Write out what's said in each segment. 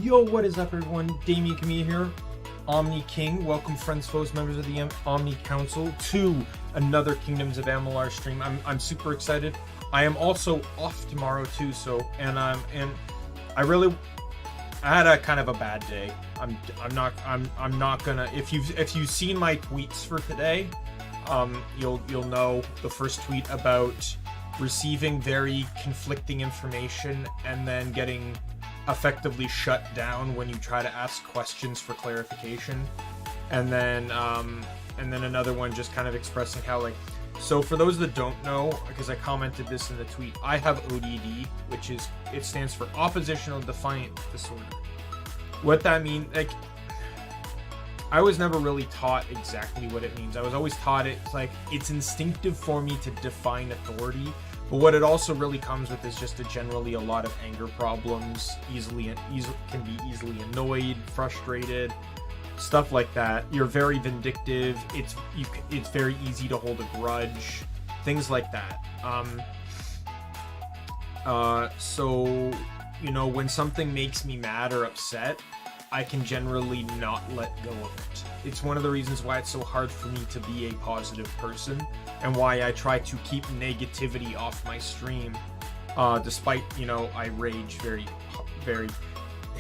Yo, what is up, everyone? Daimien Kamiya here, Omni King. Welcome, friends, foes, members of the Omni Council, to another Kingdoms of Amalur stream. I'm super excited. I am also off tomorrow too, I had a kind of a bad day. I'm not gonna. If you've seen my tweets for today, you'll know the first tweet about receiving very conflicting information and then getting effectively shut down when you try to ask questions for clarification, and then another one just kind of expressing how, like, so for those that don't know, because I commented this in the tweet, I have ODD, which stands for oppositional defiant disorder. What that means, like, I was never really taught exactly what it means. I was always taught it's instinctive for me to define authority. But what it also really comes with is just generally a lot of anger problems, can be easily annoyed, frustrated, stuff like that. You're very vindictive. It's very easy to hold a grudge, things like that. So, you know, when something makes me mad or upset, I can generally not let go of it. It's one of the reasons why it's so hard for me to be a positive person, and why I try to keep negativity off my stream, despite, you know, I rage very, very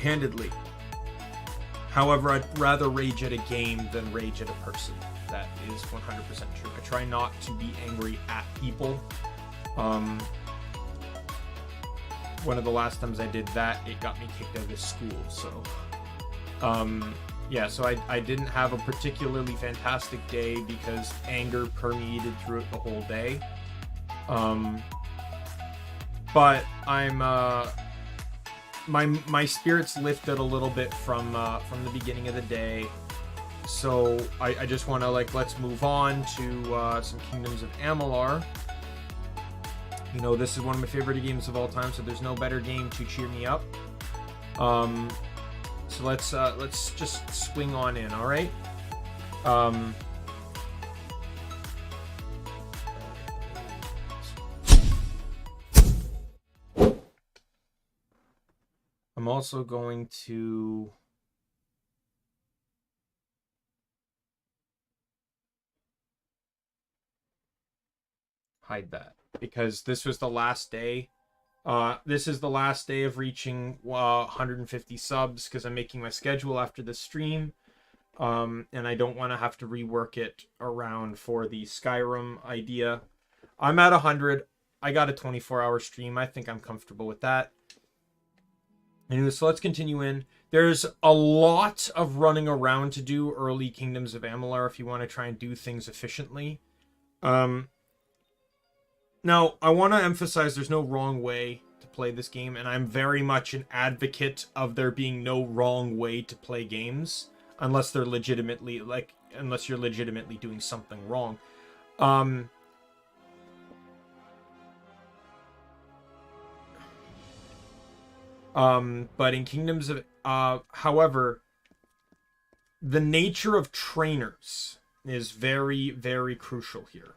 handedly. However, I'd rather rage at a game than rage at a person. That is 100% true. I try not to be angry at people. One of the last times I did that, it got me kicked out of school, so... yeah, so I didn't have a particularly fantastic day because anger permeated through it the whole day. But I'm, my spirits lifted a little bit from the beginning of the day. So I just want to, let's move on to, some Kingdoms of Amalur. You know, this is one of my favorite games of all time, so there's no better game to cheer me up. So let's just swing on in, all right? I'm also going to hide that because this was the last day. This is the last day of reaching 150 subs because I'm making my schedule after the stream. And I don't want to have to rework it around for the Skyrim idea. I'm at 100. I got a 24-hour stream. I think I'm comfortable with that. Anyway, so let's continue in. There's a lot of running around to do early Kingdoms of Amalur if you want to try and do things efficiently. Now, I want to emphasize there's no wrong way to play this game, and I'm very much an advocate of there being no wrong way to play games, unless they're legitimately, unless you're legitimately doing something wrong. But in Kingdoms of, however, the nature of trainers is very, very crucial here.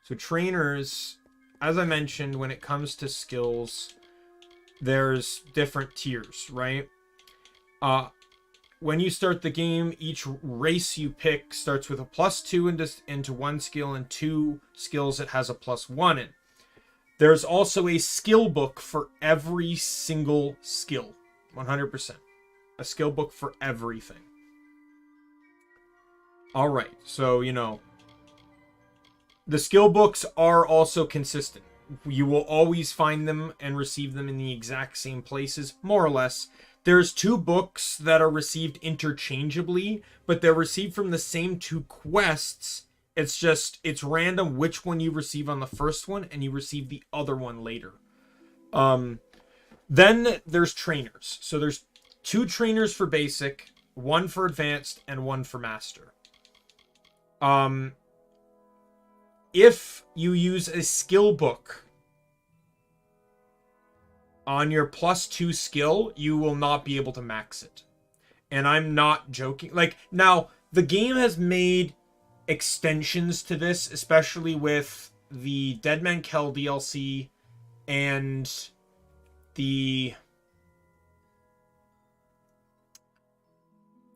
So trainers, as I mentioned, when it comes to skills, there's different tiers, right? When you start the game, each race you pick starts with a +2 into one skill, and 2 skills it has a +1 in. There's also a skill book for every single skill, 100%. A skill book for everything. All right, so, you know, the skill books are also consistent. You will always find them and receive them in the exact same places, more or less. There's 2 books that are received interchangeably, but they're received from the same 2 quests. It's random which one you receive on the first one, and you receive the other one later. Then there's trainers. So there's 2 trainers for basic, 1 for advanced, and 1 for master. If you use a skill book on your +2 skill, you will not be able to max it. And I'm not joking. Like, now, the game has made extensions to this, especially with the Daimien Kamiya DLC and the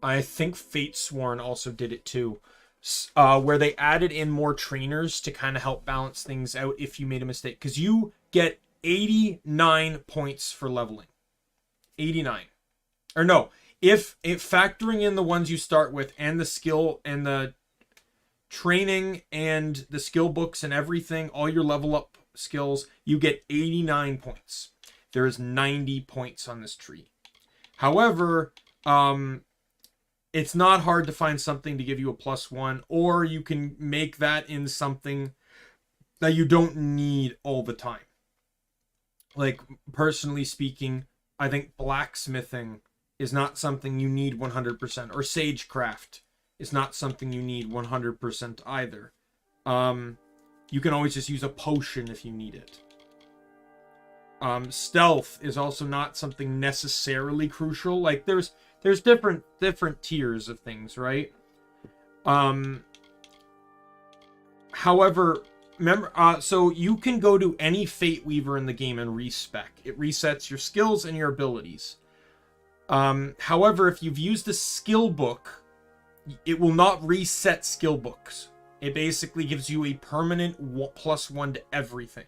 I think Fate Sworn also did it too. Where they added in more trainers to kind of help balance things out if you made a mistake. Because you get 89 points for leveling. 89. Or no, if factoring in the ones you start with and the skill and the training and the skill books and everything, all your level up skills, you get 89 points. There is 90 points on this tree. However, it's not hard to find something to give you a +1, or you can make that in something that you don't need all the time. Like, personally speaking, I think blacksmithing is not something you need 100%, or sagecraft is not something you need 100% either. You can always just use a potion if you need it. Stealth is also not something necessarily crucial. Like, there's different tiers of things, right? However, remember, so you can go to any Fate Weaver in the game and respec. It resets your skills and your abilities. However, if you've used a skill book, it will not reset skill books. It basically gives you a permanent +1 to everything.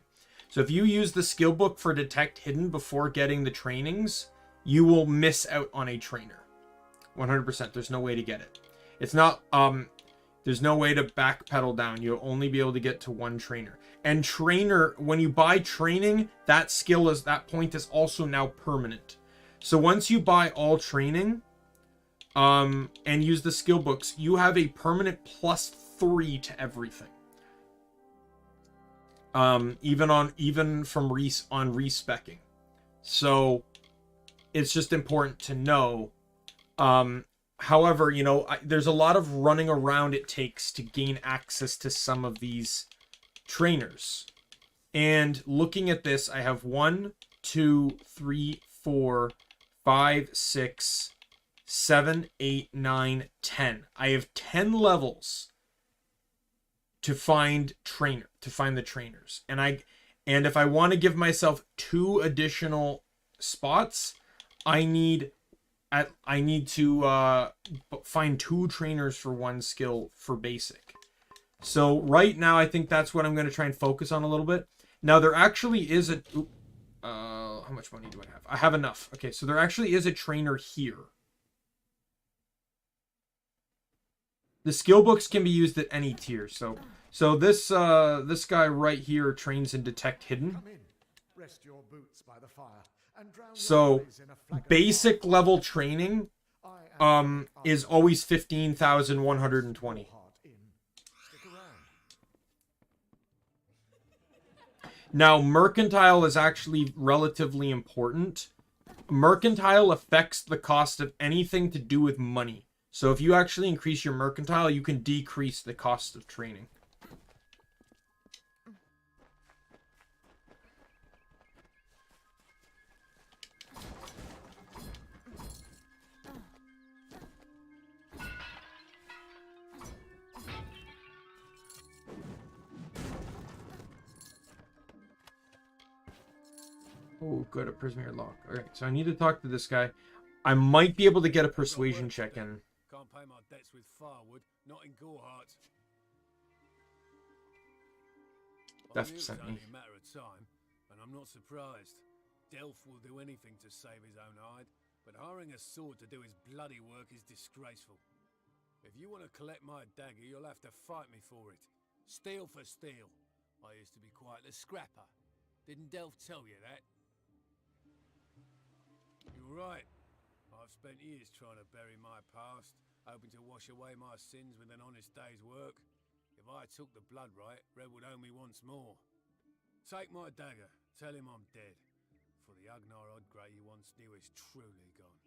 So if you use the skill book for Detect Hidden before getting the trainings, you will miss out on a trainer. 100%. There's no way to get it. It's not, there's no way to backpedal down. You'll only be able to get to one trainer. And trainer, when you buy training, that point is also now permanent. So once you buy all training, and use the skill books, you have a permanent +3 to everything. Even from respecking. So it's just important to know. However, you know, there's a lot of running around it takes to gain access to some of these trainers. And looking at this, I have 1, 2, 3, 4, 5, 6, 7, 8, 9, 10. I have 10 levels to find the trainers. And if I want to give myself 2 additional spots, I need to find 2 trainers for 1 skill for basic. So right now, I think that's what I'm going to try and focus on a little bit. Now, there actually is a... how much money do I have? I have enough. Okay, so there actually is a trainer here. The skill books can be used at any tier. So this guy right here trains in Detect Hidden. So basic level training is always 15,120. Now, mercantile is actually relatively important. Mercantile affects the cost of anything to do with money. So if you actually increase your mercantile, you can decrease the cost of training. Oh, good, a prisoner lock. Alright, so I need to talk to this guy. I might be able to get a persuasion check in. Can't pay my debts with firewood, not in Gorehart. Def sent me. A matter of time, and I'm not surprised. Delph will do anything to save his own hide, but hiring a sword to do his bloody work is disgraceful. If you want to collect my dagger, you'll have to fight me for it. Steel for steel. I used to be quite a scrapper. Didn't Delph tell you that? You're right. I've spent years trying to bury my past, hoping to wash away my sins with an honest day's work. If I took the blood right, Red would owe me once more. Take my dagger, tell him I'm dead. For the Agnar Odgrey you once knew is truly gone.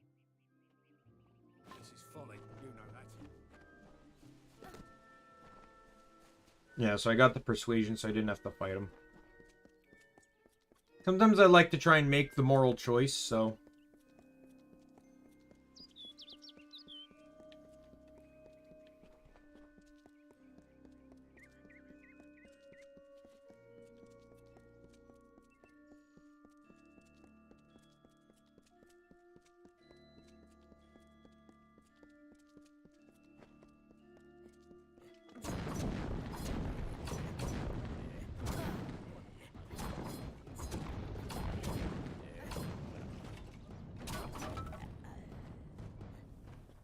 This is folly, you know that. Yeah, so I got the persuasion, so I didn't have to fight him. Sometimes I like to try and make the moral choice, so...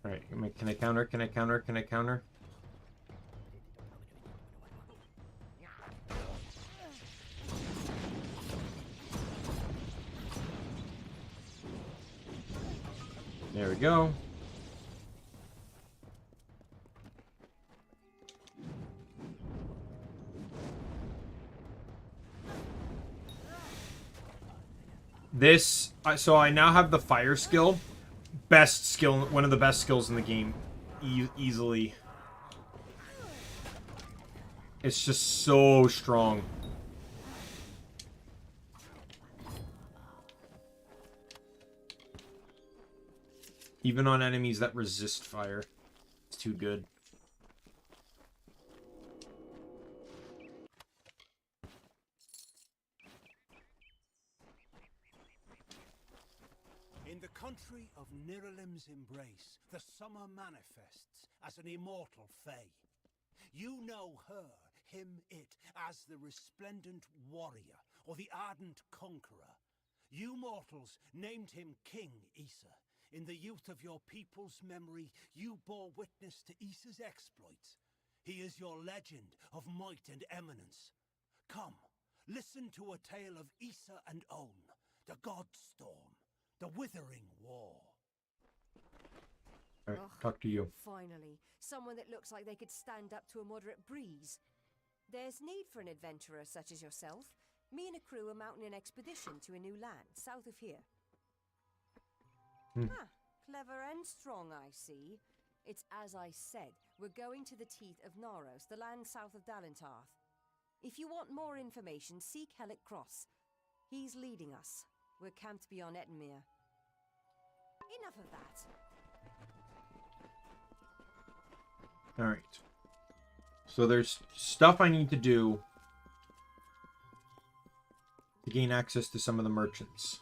Alright, can I counter? Can I counter? Can I counter? There we go. This, so I now have the fire skill. Best skill, one of the best skills in the game. Easily. It's just so strong. Even on enemies that resist fire. It's too good. In the country of Niralim's embrace, the summer manifests as an immortal fae. You know her, him, it, as the resplendent warrior, or the ardent conqueror. You mortals named him King Issa. In the youth of your people's memory, you bore witness to Issa's exploits. He is your legend of might and eminence. Come, listen to a tale of Issa and I'm, the Godstorm. The Withering War. Alright, talk to you. Finally, someone that looks like they could stand up to a moderate breeze. There's need for an adventurer such as yourself. Me and a crew are mounting an expedition to a new land, south of here. Ah, clever and strong, I see. It's as I said, we're going to the teeth of Naros, the land south of Dalentarth. If you want more information, seek Hellick Cross. He's leading us. We're camped beyond Ettenmere. Enough of that. Alright. So there's stuff I need to do to gain access to some of the merchants.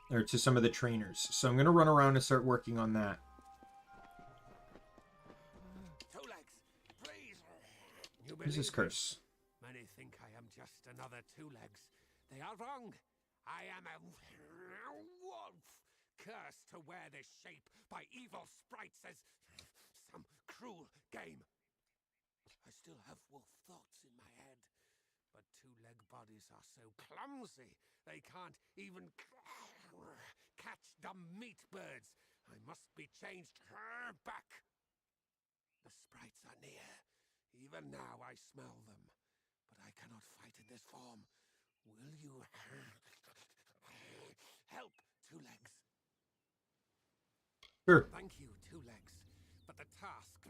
Or to some of the trainers. So I'm going to run around and start working on that. Two legs, please. Who's this curse? Many think I am just another two legs. They are wrong. I am a wolf, cursed to wear this shape by evil sprites as some cruel game. I still have wolf thoughts in my head, but two-leg bodies are so clumsy they can't even catch dumb meat birds. I must be changed back. The sprites are near. Even now I smell them, but I cannot fight in this form. Will you help, Two Legs? Sure. Thank you, Two Legs, but the task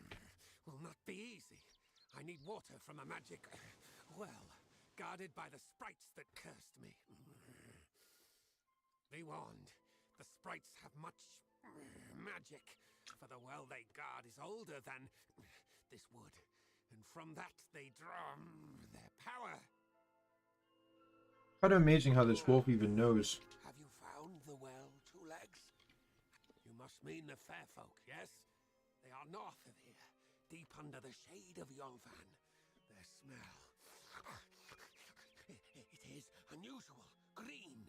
will not be easy. I need water from a magic well, guarded by the sprites that cursed me. Be warned, the sprites have much magic, for the well they guard is older than this wood, and from that they draw their power. Kind of amazing how this wolf even knows. Have you found the well, Two Legs? You must mean the fair folk, yes? They are north of here, deep under the shade of Yolvan. Their smell... It is unusual, green.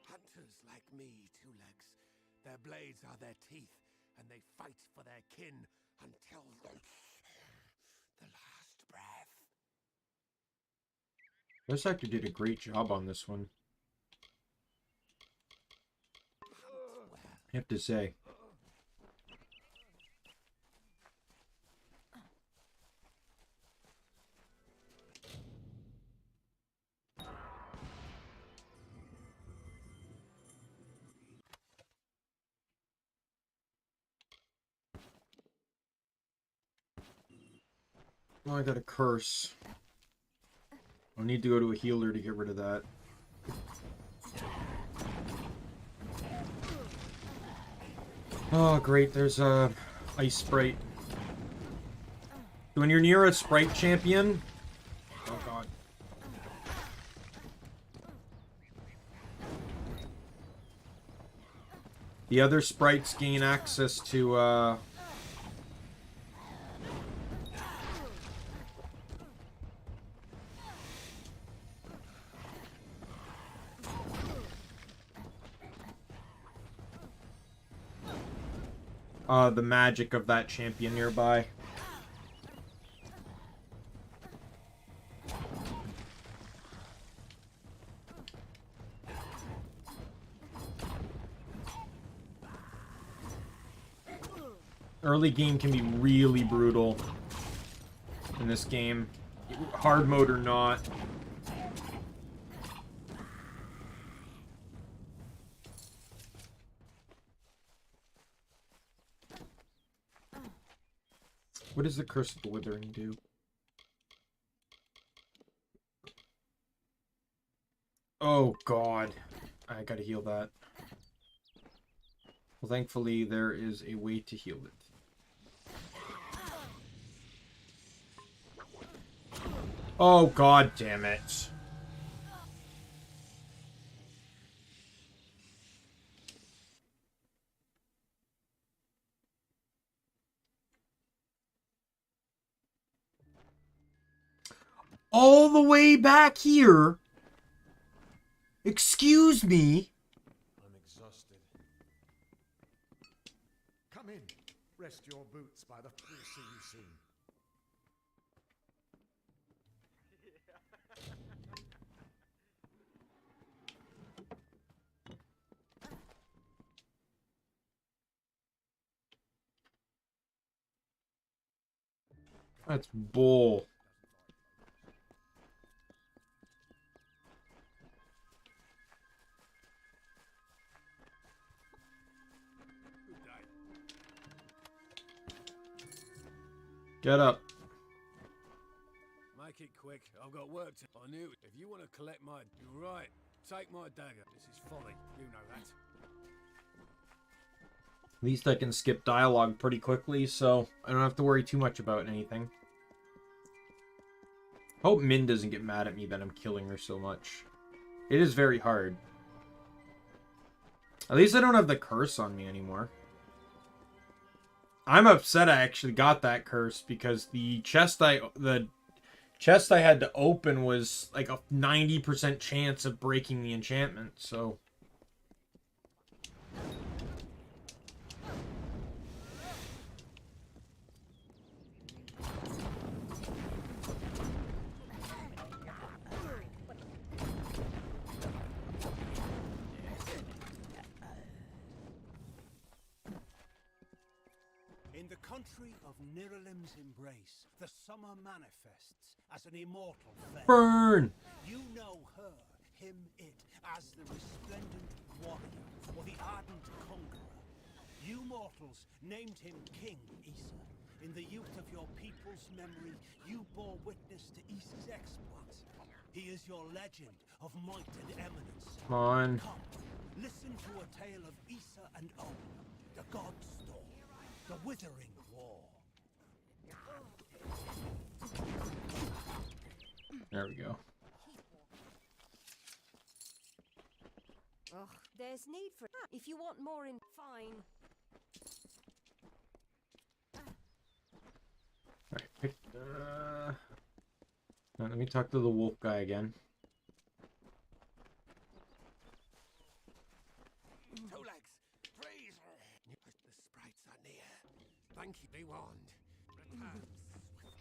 Hunters like me, Two Legs. Their blades are their teeth, and they fight for their kin until the last breath. This actor did a great job on this one. I have to say. Oh, I got a curse. I'll need to go to a healer to get rid of that. Oh, great. There's a ice sprite. When you're near a sprite champion... Oh, God. The other sprites gain access to, the magic of that champion nearby. Early game can be really brutal in this game, hard mode or not. What does the Curse of the Withering do? Oh god, I gotta heal that. Well, thankfully there is a way to heal it. Oh god damn it. All the way back here? Excuse me? I'm exhausted. Come in. Rest your boots by the sea scene. That's bull. Get up. Make it quick. I've got work to. I knew if you want to collect my. You're right. Take my dagger. This is folly. You know that. At least I can skip dialogue pretty quickly, so I don't have to worry too much about anything. Hope Min doesn't get mad at me that I'm killing her so much. It is very hard. At least I don't have the curse on me anymore. I'm upset I actually got that curse because the chest I had to open was like a 90% chance of breaking the enchantment, so... In the country of Niralim's embrace, the summer manifests as an immortal flame. Burn! You know her, him, it, as the resplendent warrior, or the ardent conqueror. You mortals named him King Issa. In the youth of your people's memory, you bore witness to Issa's exploits. He is your legend of might and eminence. Come on. Come, listen to a tale of Issa and Om, the god's storm, the withering war. There we go. Ugh, there's need for... If you want more in... Fine. Alright, pick... let me talk to the wolf guy again. Two legs. Freeze. The sprites are near. Thank you. Be warned. Return swiftly.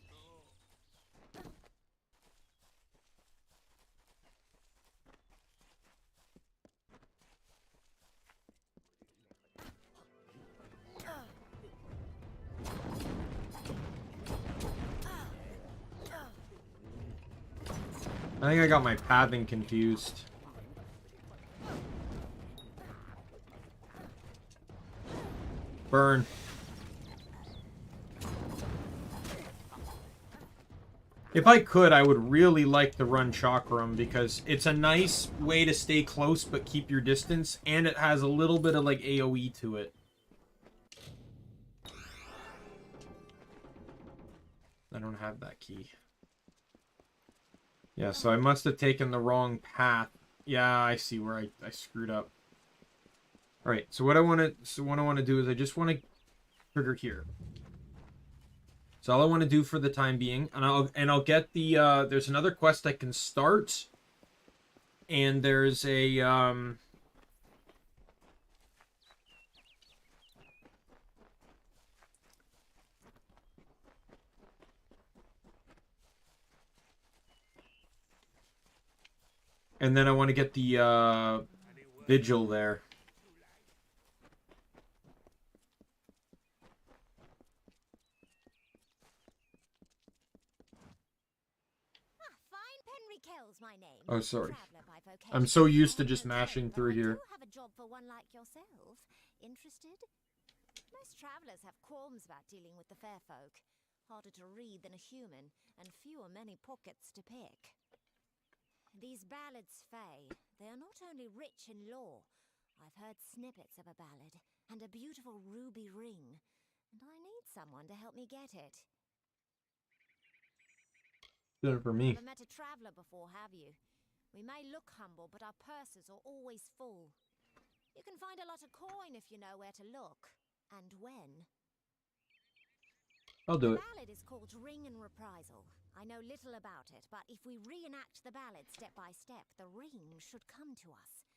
I think I got my pathing confused. Burn. If I could, I would really like to run Chakram because it's a nice way to stay close but keep your distance, and it has a little bit of like AoE to it. I don't have that key. Yeah, so I must have taken the wrong path. Yeah, I see where I screwed up. All right, so what I want to do is I just want to trigger here. So all I want to do for the time being, and I'll get the there's another quest I can start, and there's a And then I want to get the vigil there. My name. Oh, sorry. Traveller by vocation. I'm so used to I'm just no mashing tailor, through but here. I do have a job for one like yourself. Interested? Most travellers have qualms about dealing with the fair folk. Harder to read than a human, and many pockets to pick. These ballads, Faye, they are not only rich in lore. I've heard snippets of a ballad, and a beautiful ruby ring, and I need someone to help me get it. Done it for me. Never met a traveller before, have you? We may look humble, but our purses are always full. You can find a lot of coin if you know where to look, and when. I'll do it. The ballad is called Ring and Reprisal. I know little about it, but if we reenact the ballad step by step, the ring should come to us.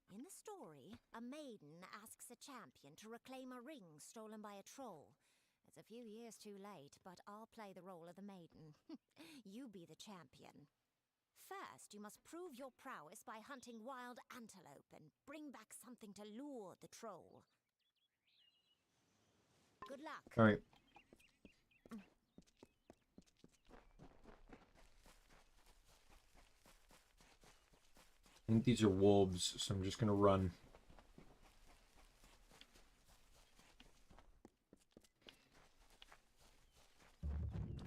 In the story, a maiden asks a champion to reclaim a ring stolen by a troll. It's a few years too late, but I'll play the role of the maiden. You be the champion. First, you must prove your prowess by hunting wild antelope and bring back something to lure the troll. Good luck. All right. I think these are wolves, so I'm just gonna run.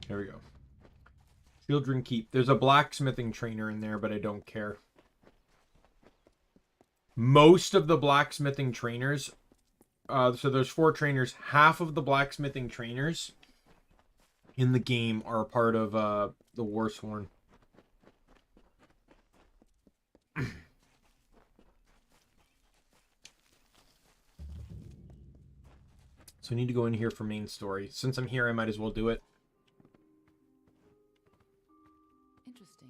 There we go. Children Keep. There's a blacksmithing trainer in there, but I don't care. Most of the blacksmithing trainers, so there's 4 trainers, half of the blacksmithing trainers in the game are a part of the Warsworn. So I need to go in here for main story. Since I'm here, I might as well do it. Interesting.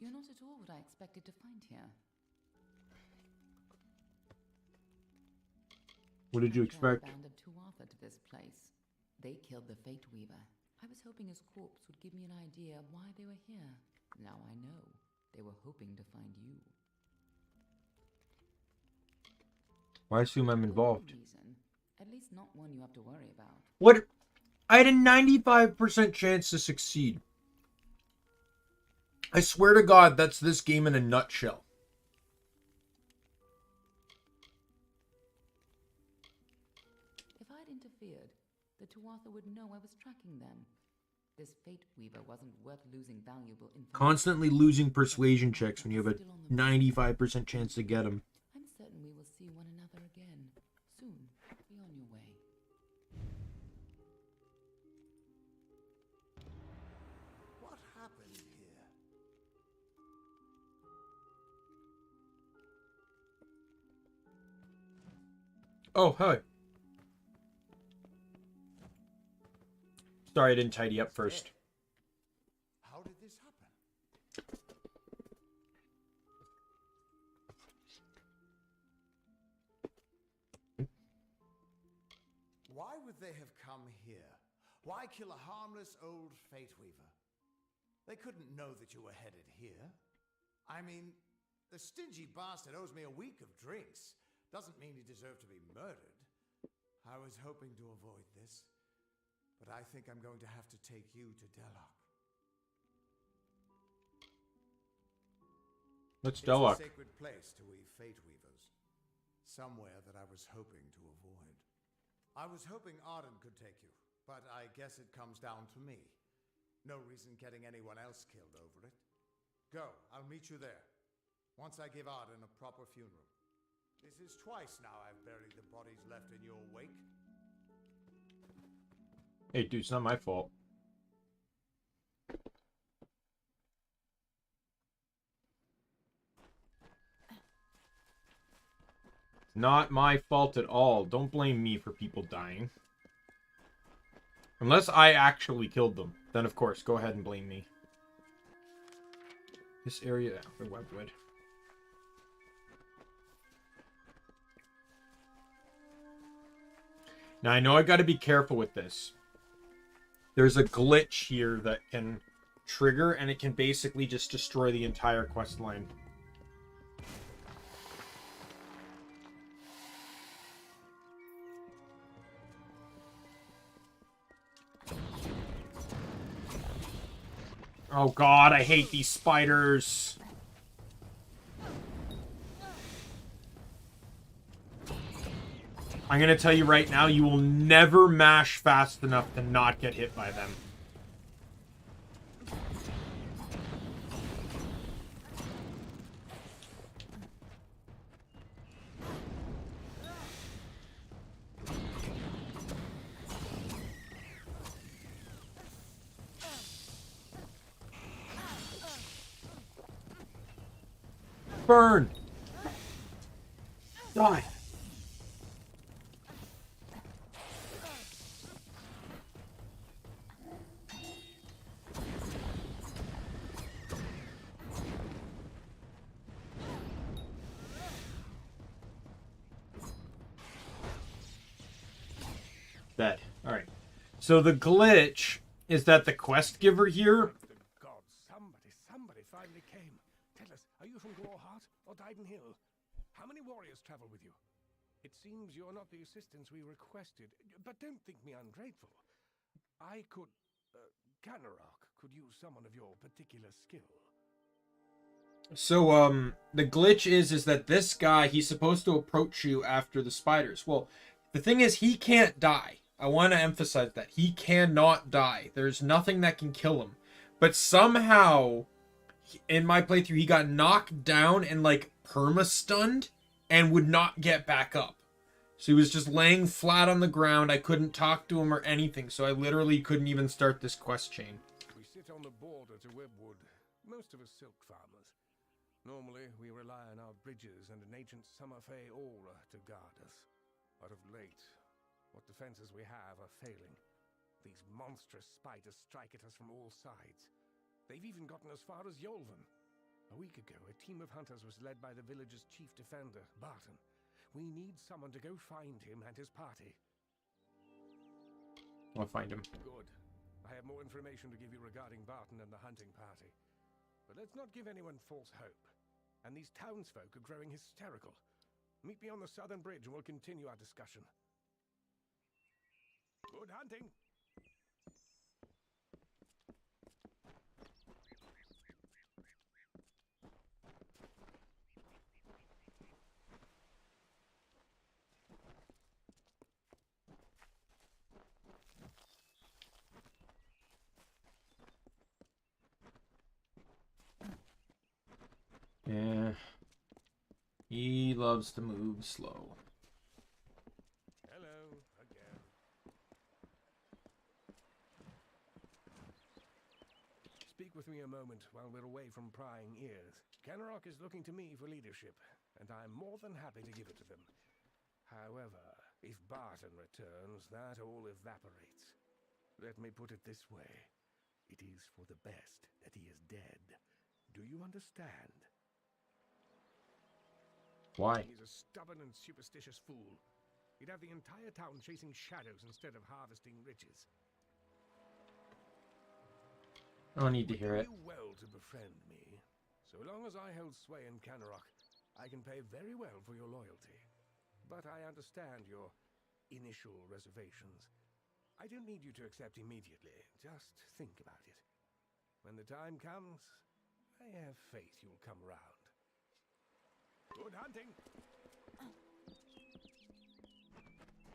You're not at all what I expected to find here. What did you expect? I bound a Tuatha to this place. They killed the Fate Weaver. I was hoping his corpse would give me an idea of why they were here. Now I know. They were hoping to find you. Why assume I'm involved? No reason. At least not one you have to worry about. What? I had a 95% chance to succeed. I swear to God, that's this game in a nutshell. If I'd interfered, the Tuatha would know I was tracking them. This Fate Weaver wasn't worth losing valuable information. Constantly losing persuasion checks when you have a 95% chance to get them. I'm certain we will see one another again. Soon. Be on your way. What happened here? Oh, hi. Sorry, I didn't tidy up first. How did this happen? Why would they have come here? Why kill a harmless old Fate Weaver? They couldn't know that you were headed here. I mean, the stingy bastard owes me a week of drinks. Doesn't mean he deserved to be murdered. I was hoping to avoid this, but I think I'm going to have to take you to Delok. What's It's Delok? a sacred place to we Fate Weavers. Somewhere that I was hoping to avoid. I was hoping Arden could take you, but I guess it comes down to me. No reason getting anyone else killed over it. Go, I'll meet you there. Once I give Arden a proper funeral. This is twice now I've buried the bodies left in your wake. Hey, dude, it's not my fault. Not my fault at all. Don't blame me for people dying. Unless I actually killed them. Then, of course, go ahead and blame me. This area... the webwood. Now, I know I gotta be careful with this. There's a glitch here that can trigger, and it can basically just destroy the entire quest line. Oh god, I hate these spiders. I'm gonna tell you right now, you will never mash fast enough to not get hit by them. Burn! Die! Dead. Alright. So the glitch is that the quest giver here... God, somebody finally came. Tell us, are you from Glorheart or Daimien Hill? How many warriors travel with you? It seems you're not the assistance we requested, but don't think me ungrateful. I could... Ganarok could use someone of your particular skill. So, the glitch is that this guy, he's supposed to approach you after the spiders. Well, the thing is, he can't die. I want to emphasize that. He cannot die. There's nothing that can kill him. But somehow, in my playthrough, he got knocked down and, like, perma-stunned and would not get back up. So he was just laying flat on the ground. I couldn't talk to him or anything, so I literally couldn't even start this quest chain. We sit on the border to Webwood, most of us silk farmers. Normally, we rely on our bridges and an ancient Summerfey aura to guard us. But of late, what defenses we have are failing. These monstrous spiders strike at us from all sides. They've even gotten as far as Yolven. A week ago, a team of hunters was led by the village's chief defender, Barton. We need someone to go find him and his party. I'll find him. Good. I have more information to give you regarding Barton and the hunting party. But let's not give anyone false hope. And these townsfolk are growing hysterical. Meet me on the southern bridge and we'll continue our discussion. Good hunting! Yeah. He loves to move slow. Hello, again. Speak with me a moment while we're away from prying ears. Ganarok is looking to me for leadership, and I'm more than happy to give it to them. However, if Barton returns, that all evaporates. Let me put it this way. It is for the best that he is dead. Do you understand? Why? He's a stubborn and superstitious fool. He'd have the entire town chasing shadows instead of harvesting riches. I don't need to hear it. You well to befriend me. So long as I hold sway in Ganarok, I can pay very well for your loyalty. But I understand your initial reservations. I don't need you to accept immediately. Just think about it. When the time comes, I have faith you'll come around. Good hunting!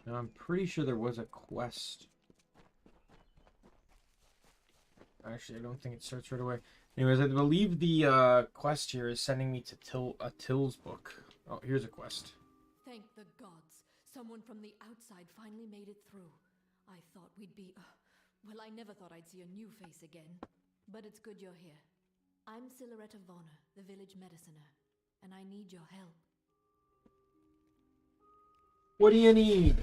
Now, I'm pretty sure there was a quest. Actually, I don't think it starts right away. Anyways, I believe the quest here is sending me to Till's book. Oh, here's a quest. Thank the gods. Someone from the outside finally made it through. I thought we'd be... well, I never thought I'd see a new face again. But it's good you're here. I'm Silhouette Vonner, the village mediciner, and I need your help. What do you need?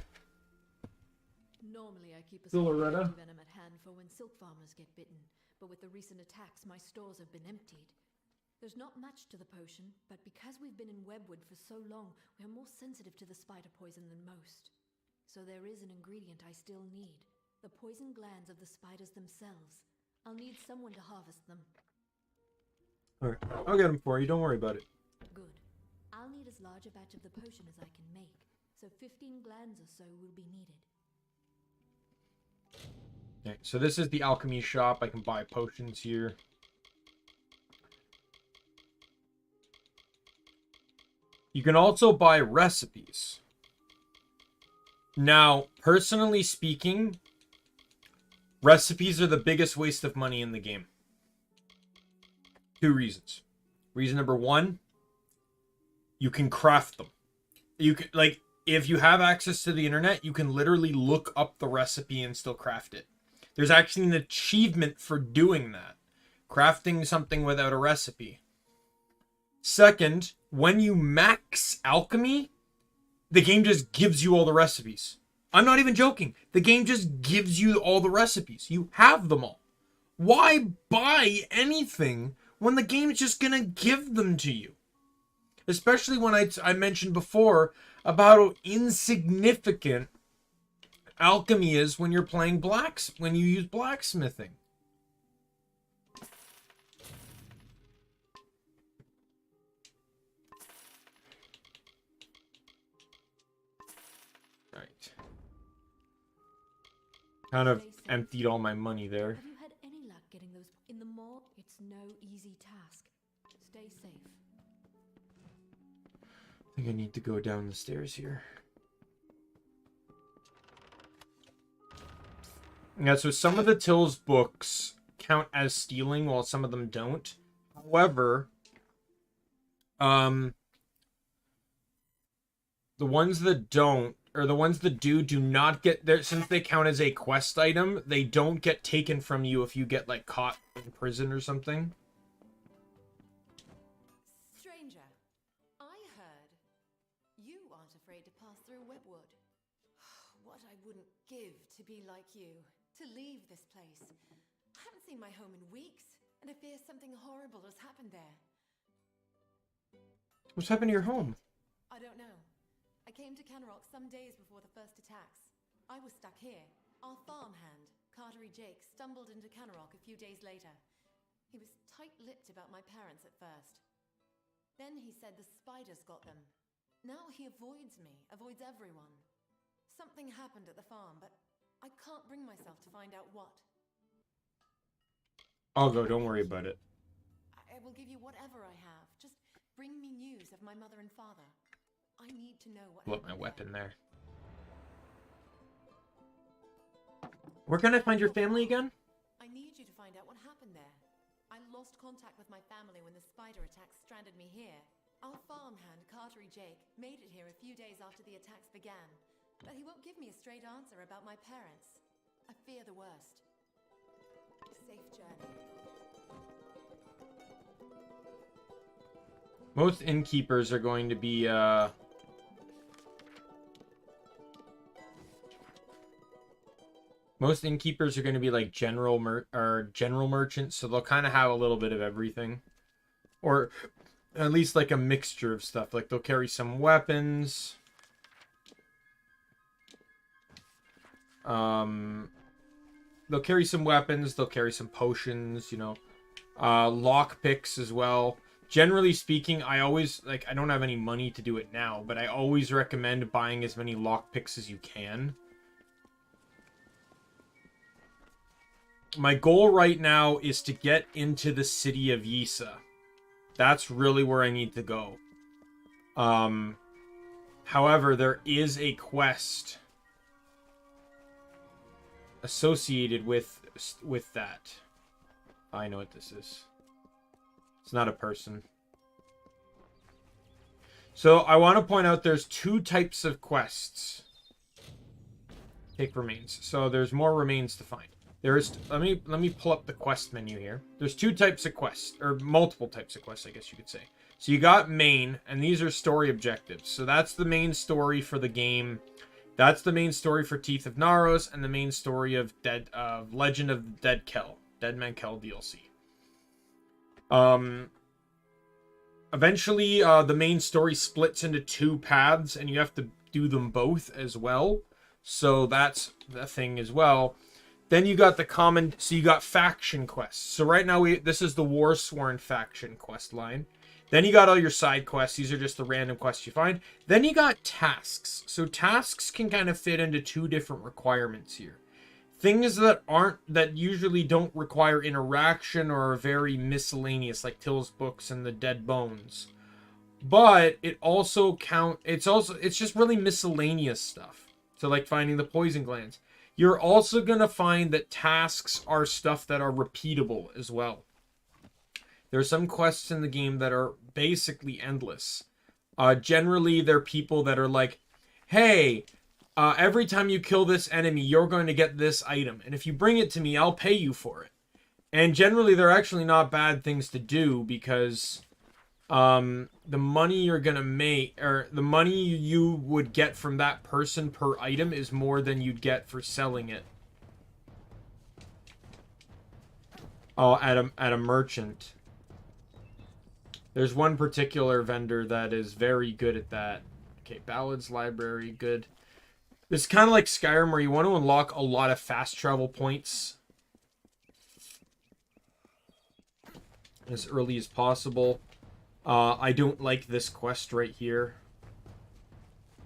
Normally I keep a Silhouette? venom at hand for when silk farmers get bitten, but with the recent attacks my stores have been emptied. There's not much to the potion, but because we've been in Webwood for so long, we're more sensitive to the spider poison than most. So there is an ingredient I still need, the poison glands of the spiders themselves. I'll need someone to harvest them. Alright, I'll get them for you, don't worry about it. Good. I'll need as large a batch of the potion as I can make, so 15 glands or so will be needed. Okay, so this is the alchemy shop. I can buy potions here. You can also buy recipes. Now, personally speaking, recipes are the biggest waste of money in the game. 2 reasons. Reason number 1, you can craft them. You can, like, if you have access to the internet, you can literally look up the recipe and still craft it. There's actually an achievement for doing that. Crafting something without a recipe. Second, when you max alchemy, the game just gives you all the recipes. I'm not even joking. The game just gives you all the recipes. You have them all. Why buy anything when the game is just gonna give them to you? Especially when I mentioned before about how insignificant alchemy is when you're playing when you use blacksmithing. Right. Kind of emptied all my money there. Have you had any luck getting those in the mall? It's no easy task. Stay safe. I think I need to go down the stairs here. Yeah, so some of the Tills books count as stealing while some of them don't. However, the ones that don't, or the ones that do not get there, since they count as a quest item, they don't get taken from you if you get, like, caught in prison or something. Stranger, I heard you aren't afraid to pass through Webwood. What I wouldn't give to be like you, to leave this place. I haven't seen my home in weeks, and I fear something horrible has happened there. What's happened to your home? I don't know. I came to Canrock some days before the first attacks. I was stuck here. Our farmhand, Cartery Jake, stumbled into Canrock a few days later. He was tight-lipped about my parents at first. Then he said the spiders got them. Now he avoids me, avoids everyone. Something happened at the farm, but I can't bring myself to find out what. I'll go, don't worry about it. I will give you whatever I have. Just bring me news of my mother and father. I need to know what Put my happened weapon there. Where can I find your family again? I need you to find out what happened there. I lost contact with my family when the spider attacks stranded me here. Our farmhand, Cartery Jake, made it here a few days after the attacks began. But he won't give me a straight answer about my parents. I fear the worst. Safe journey. Most innkeepers are going to be, most innkeepers are going to be like general merchants, so they'll kind of have a little bit of everything. Or at least like a mixture of stuff. Like they'll carry some weapons. They'll carry some weapons, they'll carry some potions, you know. Lock picks as well. Generally speaking, I always, like, I don't have any money to do it now, but I always recommend buying as many lock picks as you can. My goal right now is to get into the city of Yisa. That's really where I need to go. However, there is a quest associated with that. I know what this is. It's not a person. So I want to point out there's 2 types of quests. Take remains. So there's more remains to find. There's, let me pull up the quest menu here. There's 2 types of quests, or multiple types of quests, I guess you could say. So you got main, and these are story objectives. So that's the main story for the game. That's the main story for Teeth of Naros, and the main story of Legend of Dead Man Kell DLC. Eventually, the main story splits into 2 paths, and you have to do them both as well. So that's the thing as well. Then you got the common, so you got faction quests. So right now, this is the Warsworn faction quest line. Then you got all your side quests. These are just the random quests you find. Then you got tasks. So tasks can kind of fit into 2 different requirements here. Things that usually don't require interaction or are very miscellaneous, like Till's books and the Dead Bones, but it also it's just really miscellaneous stuff. So like finding the poison glands. You're also going to find that tasks are stuff that are repeatable as well. There are some quests in the game that are basically endless. Generally, they're people that are like, hey, every time you kill this enemy, you're going to get this item. And if you bring it to me, I'll pay you for it. And generally, they're actually not bad things to do because the money you're going to make, or the money you would get from that person per item is more than you'd get for selling it. Oh, at a merchant. There's one particular vendor that is very good at that. Okay, Ballads Library, good. This is kind of like Skyrim where you want to unlock a lot of fast travel points as early as possible. I don't like this quest right here.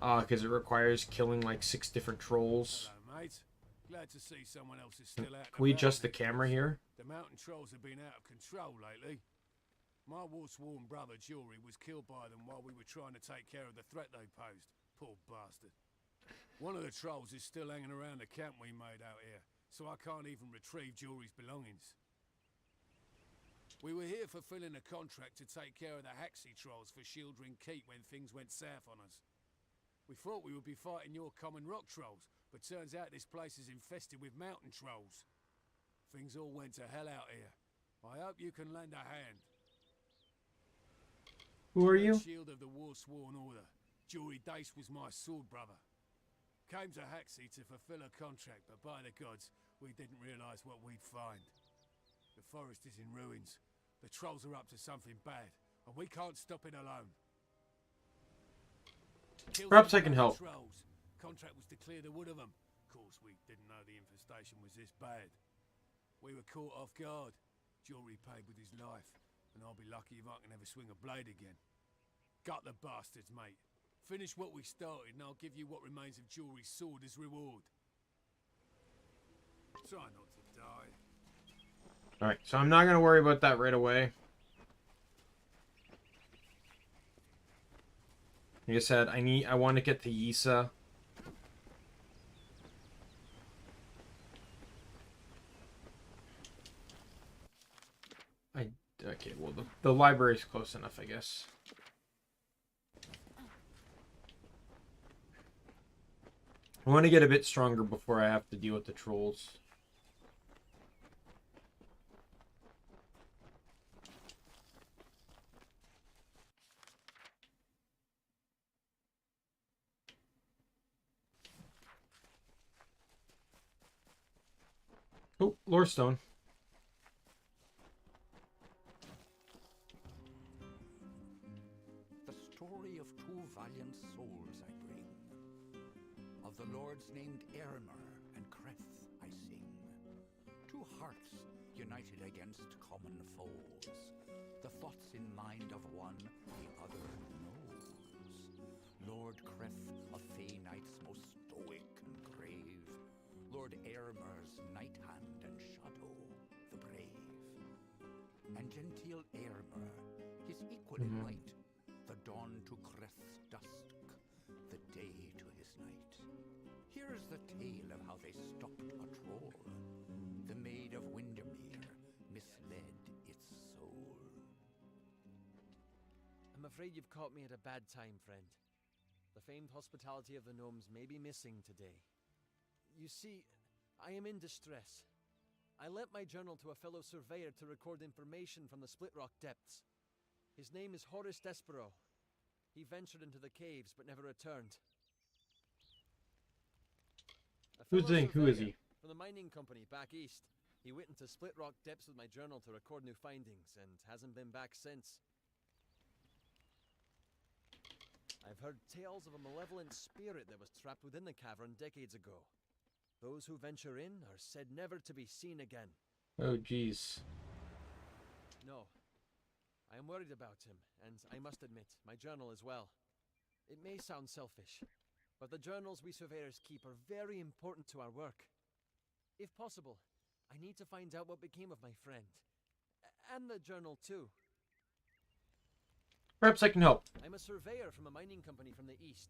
Because it requires killing like 6 different trolls. Hello, mate. Glad to see someone else is still out. Can we adjust the camera here? The mountain trolls have been out of control lately. My war-sworn brother, Jory, was killed by them while we were trying to take care of the threat they posed. Poor bastard. One of the trolls is still hanging around the camp we made out here, so I can't even retrieve Jory's belongings. We were here fulfilling a contract to take care of the Haxie trolls for Shieldring Keep when things went south on us. We thought we would be fighting your common rock trolls, but turns out this place is infested with mountain trolls. Things all went to hell out here. I hope you can lend a hand. Who are you? Shield of the War-Sworn Order. Jory Dace was my sword brother. Came to Haxie to fulfill a contract, but by the gods, we didn't realise what we'd find. The forest is in ruins. The trolls are up to something bad, and we can't stop it alone. Perhaps I can help. Trolls. Contract was to clear the wood of them. Of course, we didn't know the infestation was this bad. We were caught off guard. Jory paid with his life, and I'll be lucky if I can ever swing a blade again. Gut the bastards, mate. Finish what we started, and I'll give you what remains of Jory's sword as reward. Try not to die. Alright, so I'm not going to worry about that right away. Like I said, I want to get to Ysa. Okay, well, the library's close enough, I guess. I want to get a bit stronger before I have to deal with the trolls. Oh, Lorestone. The story of 2 valiant souls I bring. Of the lords named Ermer and Creth I sing. 2 hearts united against common foes. The thoughts in mind of one, the other knows. Lord Creth, of Fey Knight's most stoic and grave. Lord Ermer's night hand and shadow, the brave. And genteel Ermer, his equal in might. The dawn to Creth's dusk, the day to his night. Here's the tale of how they stopped a troll. The maid of Windermere misled its soul. I'm afraid you've caught me at a bad time, friend. The famed hospitality of the gnomes may be missing today. You see, I am in distress. I lent my journal to a fellow surveyor to record information from the Split Rock depths. His name is Horace Despero. He ventured into the caves but never returned. Who is he? From the mining company back east. He went into Split Rock depths with my journal to record new findings and hasn't been back since. I've heard tales of a malevolent spirit that was trapped within the cavern decades ago. Those who venture in are said never to be seen again. Oh, jeez. No. I am worried about him, and I must admit, my journal as well. It may sound selfish, but the journals we surveyors keep are very important to our work. If possible, I need to find out what became of my friend. And the journal, too. Perhaps I can help. I'm a surveyor from a mining company from the east.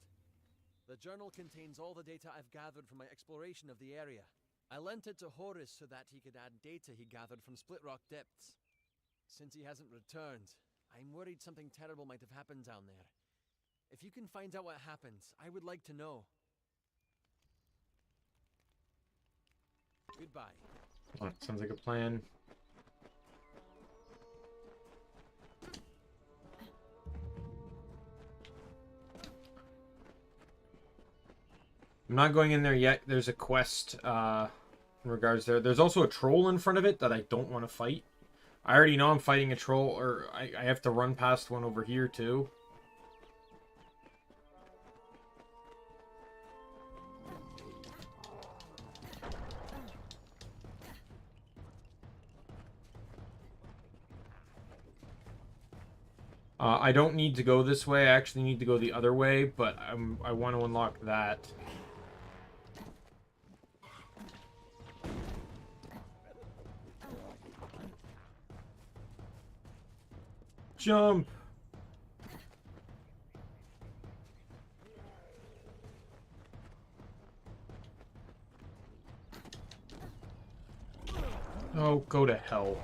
The journal contains all the data I've gathered from my exploration of the area. I lent it to Horus so that he could add data he gathered from Split Rock depths. Since he hasn't returned, I'm worried something terrible might have happened down there. If you can find out what happened, I would like to know. Goodbye. Well, that sounds like a plan. I'm not going in there yet. There's a quest in regards there. There's also a troll in front of it that I don't want to fight. I already know I'm fighting a troll, or I have to run past one over here too. I don't need to go this way. I actually need to go the other way, but I want to unlock that. Jump! Oh, go to hell.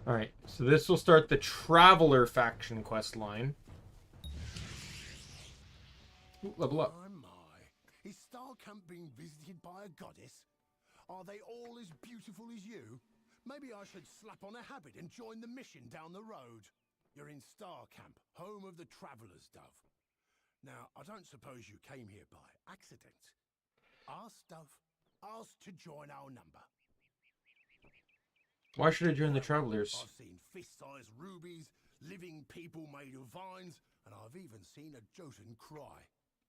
Alright, so this will start the Traveler faction quest line. Ooh, level up. My. Is Starcamp being visited by a goddess? Are they all as beautiful as you? Maybe I should slap on a habit and join the mission down the road. You're in Starcamp, home of the Traveller's Dove. Now, I don't suppose you came here by accident. Ask Dove, ask to join our number. Why should I join the Travelers? I've seen fist-sized rubies, living people made of vines, and I've even seen a Jotun cry.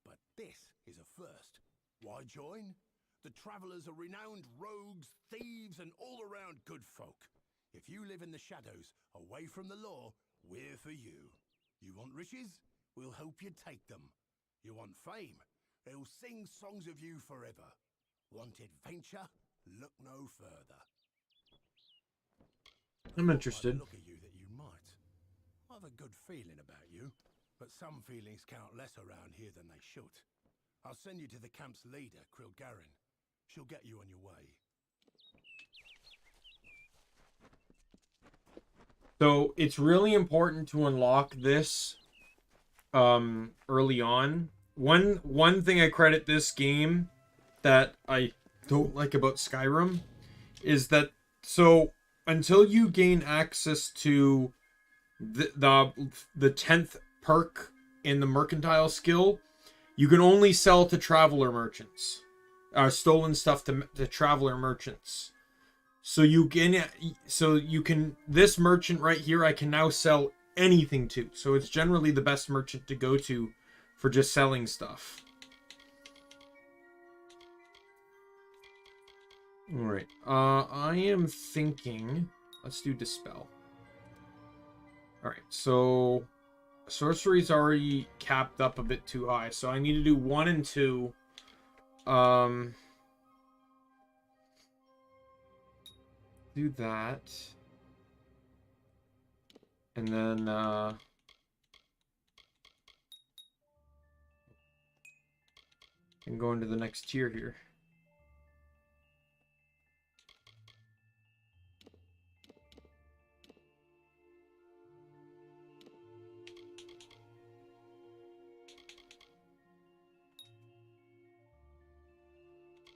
But this is a first. Why join? The Travelers are renowned rogues, thieves, and all-around good folk. If you live in the shadows, away from the law, we're for you. You want riches? We'll help you take them. You want fame? They'll sing songs of you forever. Want adventure? Look no further. I'm interested. Look at you that you might. I've a good feeling about you, but some feelings count less around here than they should. I'll send you to the camp's leader, Krilgarin. She'll get you on your way. So it's really important to unlock this early on. One thing I credit this game that I don't like about Skyrim is that until you gain access to the 10th perk in the mercantile skill, you can only sell to traveler merchants. Stolen stuff to traveler merchants. So you can this merchant right here I can now sell anything to. So it's generally the best merchant to go to for just selling stuff. Alright. I am thinking let's do Dispel. Alright, so sorcery's already capped up a bit too high, so I need to do 1 and 2. Do that. And then and go into the next tier here.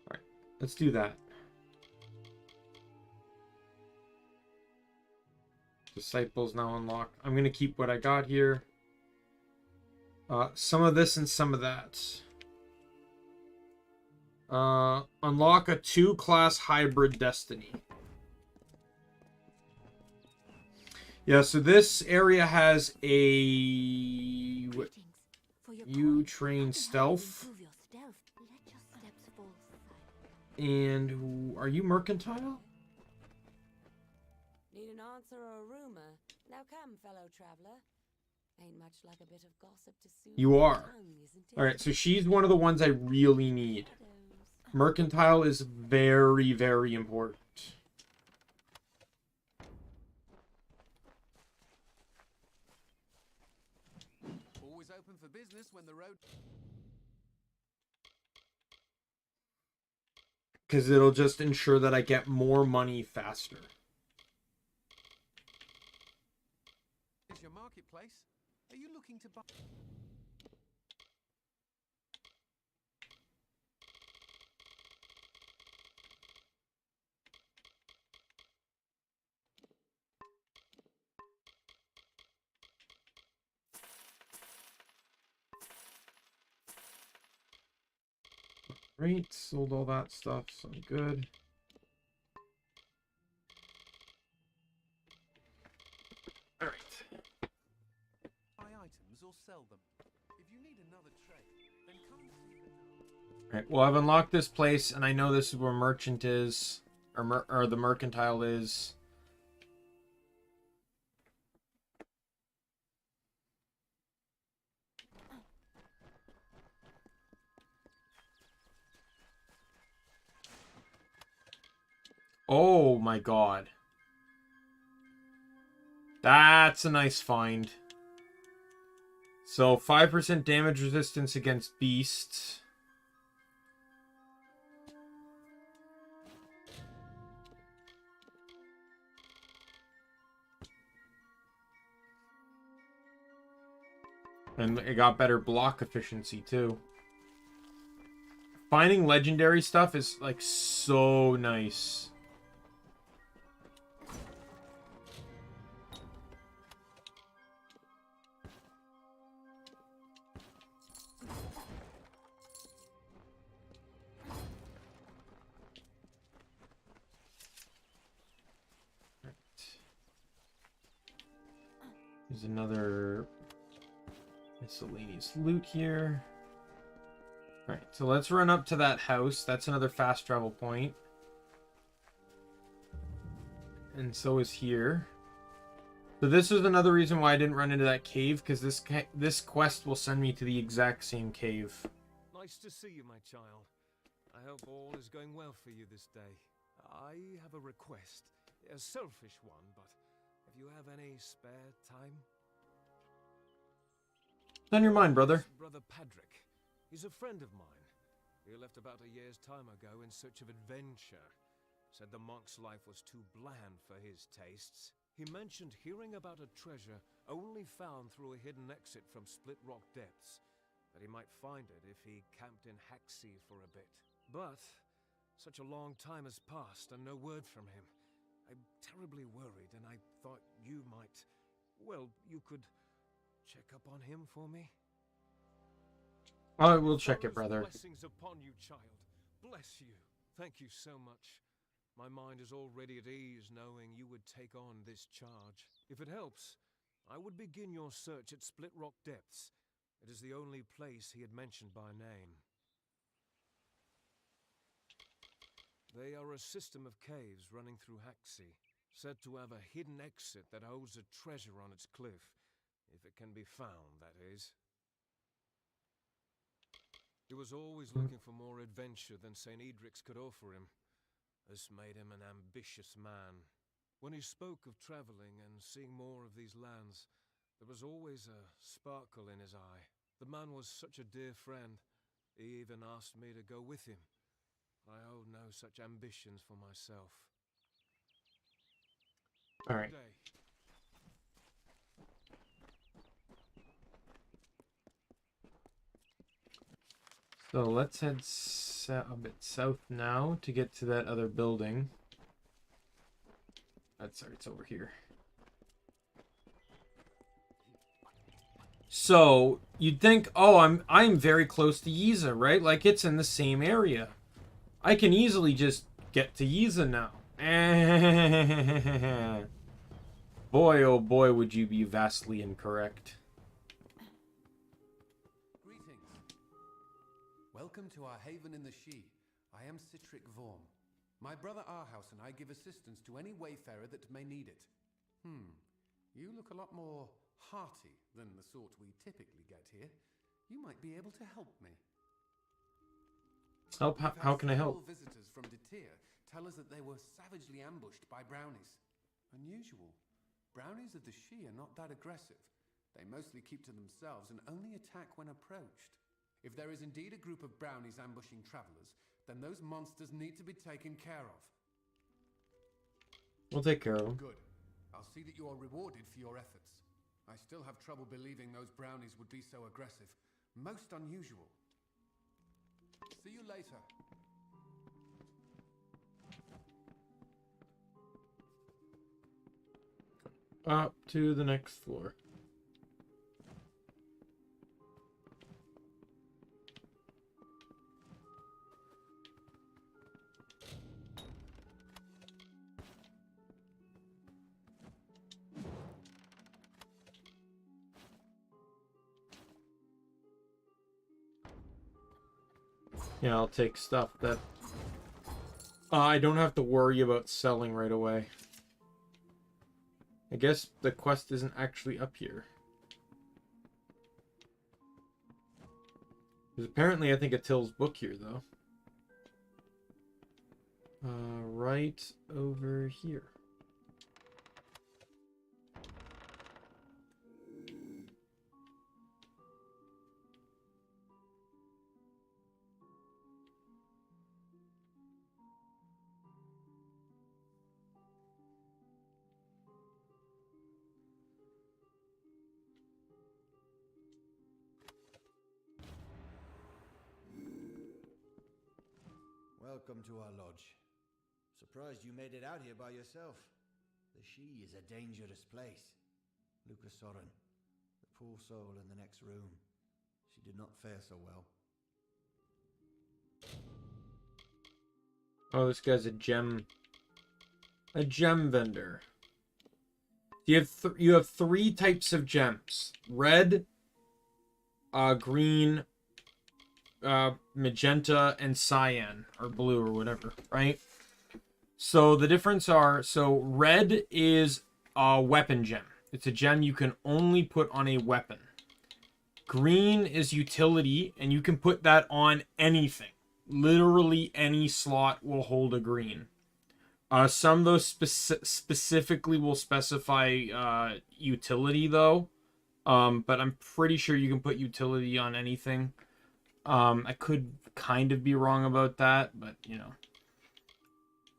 All right, let's do that. Disciples now unlocked. I'm going to keep what I got here. Some of this and some of that. Unlock a 2-class hybrid destiny. Yeah, so this area has a... You train stealth. And are you mercantile? Need an answer or a rumor? Now come, fellow traveler. Ain't much like a bit of gossip to soothe You the are. tongue, isn't it? Alright, so she's one of the ones I really need. Mercantile is very, very important. when the road... Because it'll just ensure that I get more money faster. Is your marketplace? Are you looking to buy... Great, sold all that stuff, so I'm good. All right. Buy items or sell them. If you need another trade, then come see the... All right. Well, I've unlocked this place, and I know this is where merchant is, or the mercantile is. Oh my god. That's a nice find. So 5% damage resistance against beasts. And it got better block efficiency too. Finding legendary stuff is like so nice. There's another miscellaneous loot here. Alright, so let's run up to that house. That's another fast travel point. And so is here. So this is another reason why I didn't run into that cave, because this quest will send me to the exact same cave. Nice to see you, my child. I hope all is going well for you this day. I have a request. A selfish one, but if you have any spare time... It's on your mind, brother. Brother Padrick. He's a friend of mine. He left about a year's time ago in search of adventure. Said the monk's life was too bland for his tastes. He mentioned hearing about a treasure only found through a hidden exit from Split Rock Depths. That he might find it if he camped in Hacksea for a bit. But such a long time has passed and no word from him. I'm terribly worried, and I thought you might... Well, you could check up on him for me? I will check it, brother. Blessings upon you, child. Bless you. Thank you so much. My mind is already at ease knowing you would take on this charge. If it helps, I would begin your search at Split Rock Depths. It is the only place he had mentioned by name. They are a system of caves running through Hacksea, said to have a hidden exit that holds a treasure on its cliff. If it can be found, that is. He was always looking for more adventure than St. Edric's could offer him. This made him an ambitious man. When he spoke of traveling and seeing more of these lands, there was always a sparkle in his eye. The man was such a dear friend, he even asked me to go with him. I hold no such ambitions for myself. All right. So let's head a bit south now to get to that other building. Sorry, it's over here. So you'd think, oh, I'm very close to Yiza, right? Like it's in the same area. I can easily just get to Yiza now. Boy, oh boy, would you be vastly incorrect. Welcome to our haven in the She. I am Citric Vorm. My brother Arhaus and I give assistance to any wayfarer that may need it. You look a lot more hearty than the sort we typically get here. You might be able to help me. Help? How can I help? Visitors from Detir tell us that they were savagely ambushed by brownies. Unusual. Brownies of the She are not that aggressive. They mostly keep to themselves and only attack when approached. If there is indeed a group of brownies ambushing travelers, then those monsters need to be taken care of. We'll take care of them. Good. I'll see that you are rewarded for your efforts. I still have trouble believing those brownies would be so aggressive. Most unusual. See you later. Up to the next floor. Yeah, I'll take stuff that I don't have to worry about selling right away. I guess the quest isn't actually up here. There's apparently, I think, a Till's book here, though. Right over here. Welcome to our lodge. Surprised you made it out here by yourself. The She is a dangerous place. Lucas Soren, the poor soul in the next room. She did not fare so well. Oh, this guy's a gem vendor. You have three types of gems: red, green, magenta, and cyan, or blue, or whatever, right? So the difference are, so red is a weapon gem. It's a gem you can only put on a weapon. Green is utility, and you can put that on anything. Literally any slot will hold a green. Some of those specifically will specify utility, though. But I'm pretty sure you can put utility on anything. I could kind of be wrong about that, but, you know.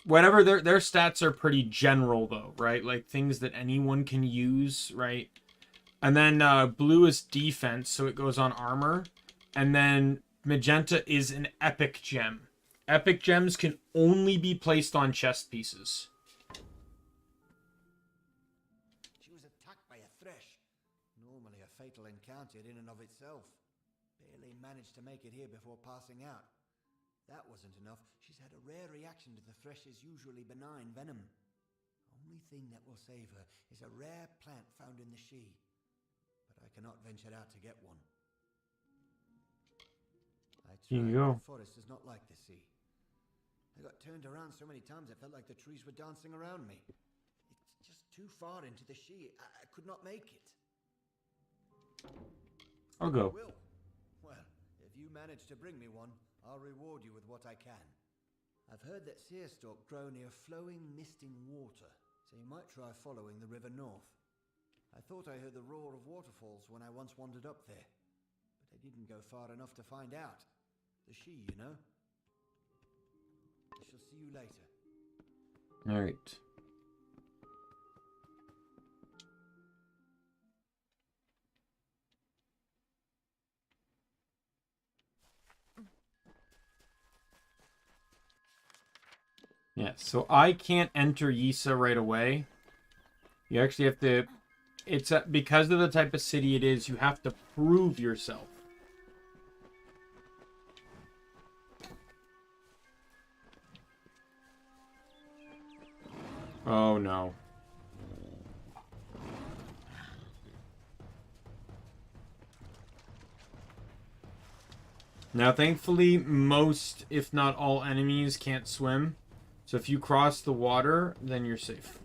Whatever, their stats are pretty general, though, right? Like, things that anyone can use, right? And then blue is defense, so it goes on armor. And then magenta is an epic gem. Epic gems can only be placed on chest pieces. She was attacked by a thresh. Normally a fatal encounter in and of itself. Barely managed to make it here before passing out. That wasn't enough. She's had a rare reaction to the thresh's usually benign venom. Only thing that will save her is a rare plant found in the She. But I cannot venture out to get one. Here you go. The forest is not like the sea. I got turned around so many times I felt like the trees were dancing around me. It's just too far into the She. I could not make it. I'll go. Will. Well, if you manage to bring me one, I'll reward you with what I can. I've heard that seerstalk grow near flowing, misting water, so you might try following the river north. I thought I heard the roar of waterfalls when I once wandered up there, but I didn't go far enough to find out. The She, you know. I shall see you later. All right. Yeah, so I can't enter Ysa right away. You actually have to... It's because of the type of city it is, you have to prove yourself. Oh, no. Now, thankfully, most, if not all, enemies can't swim. So if you cross the water, then you're safe.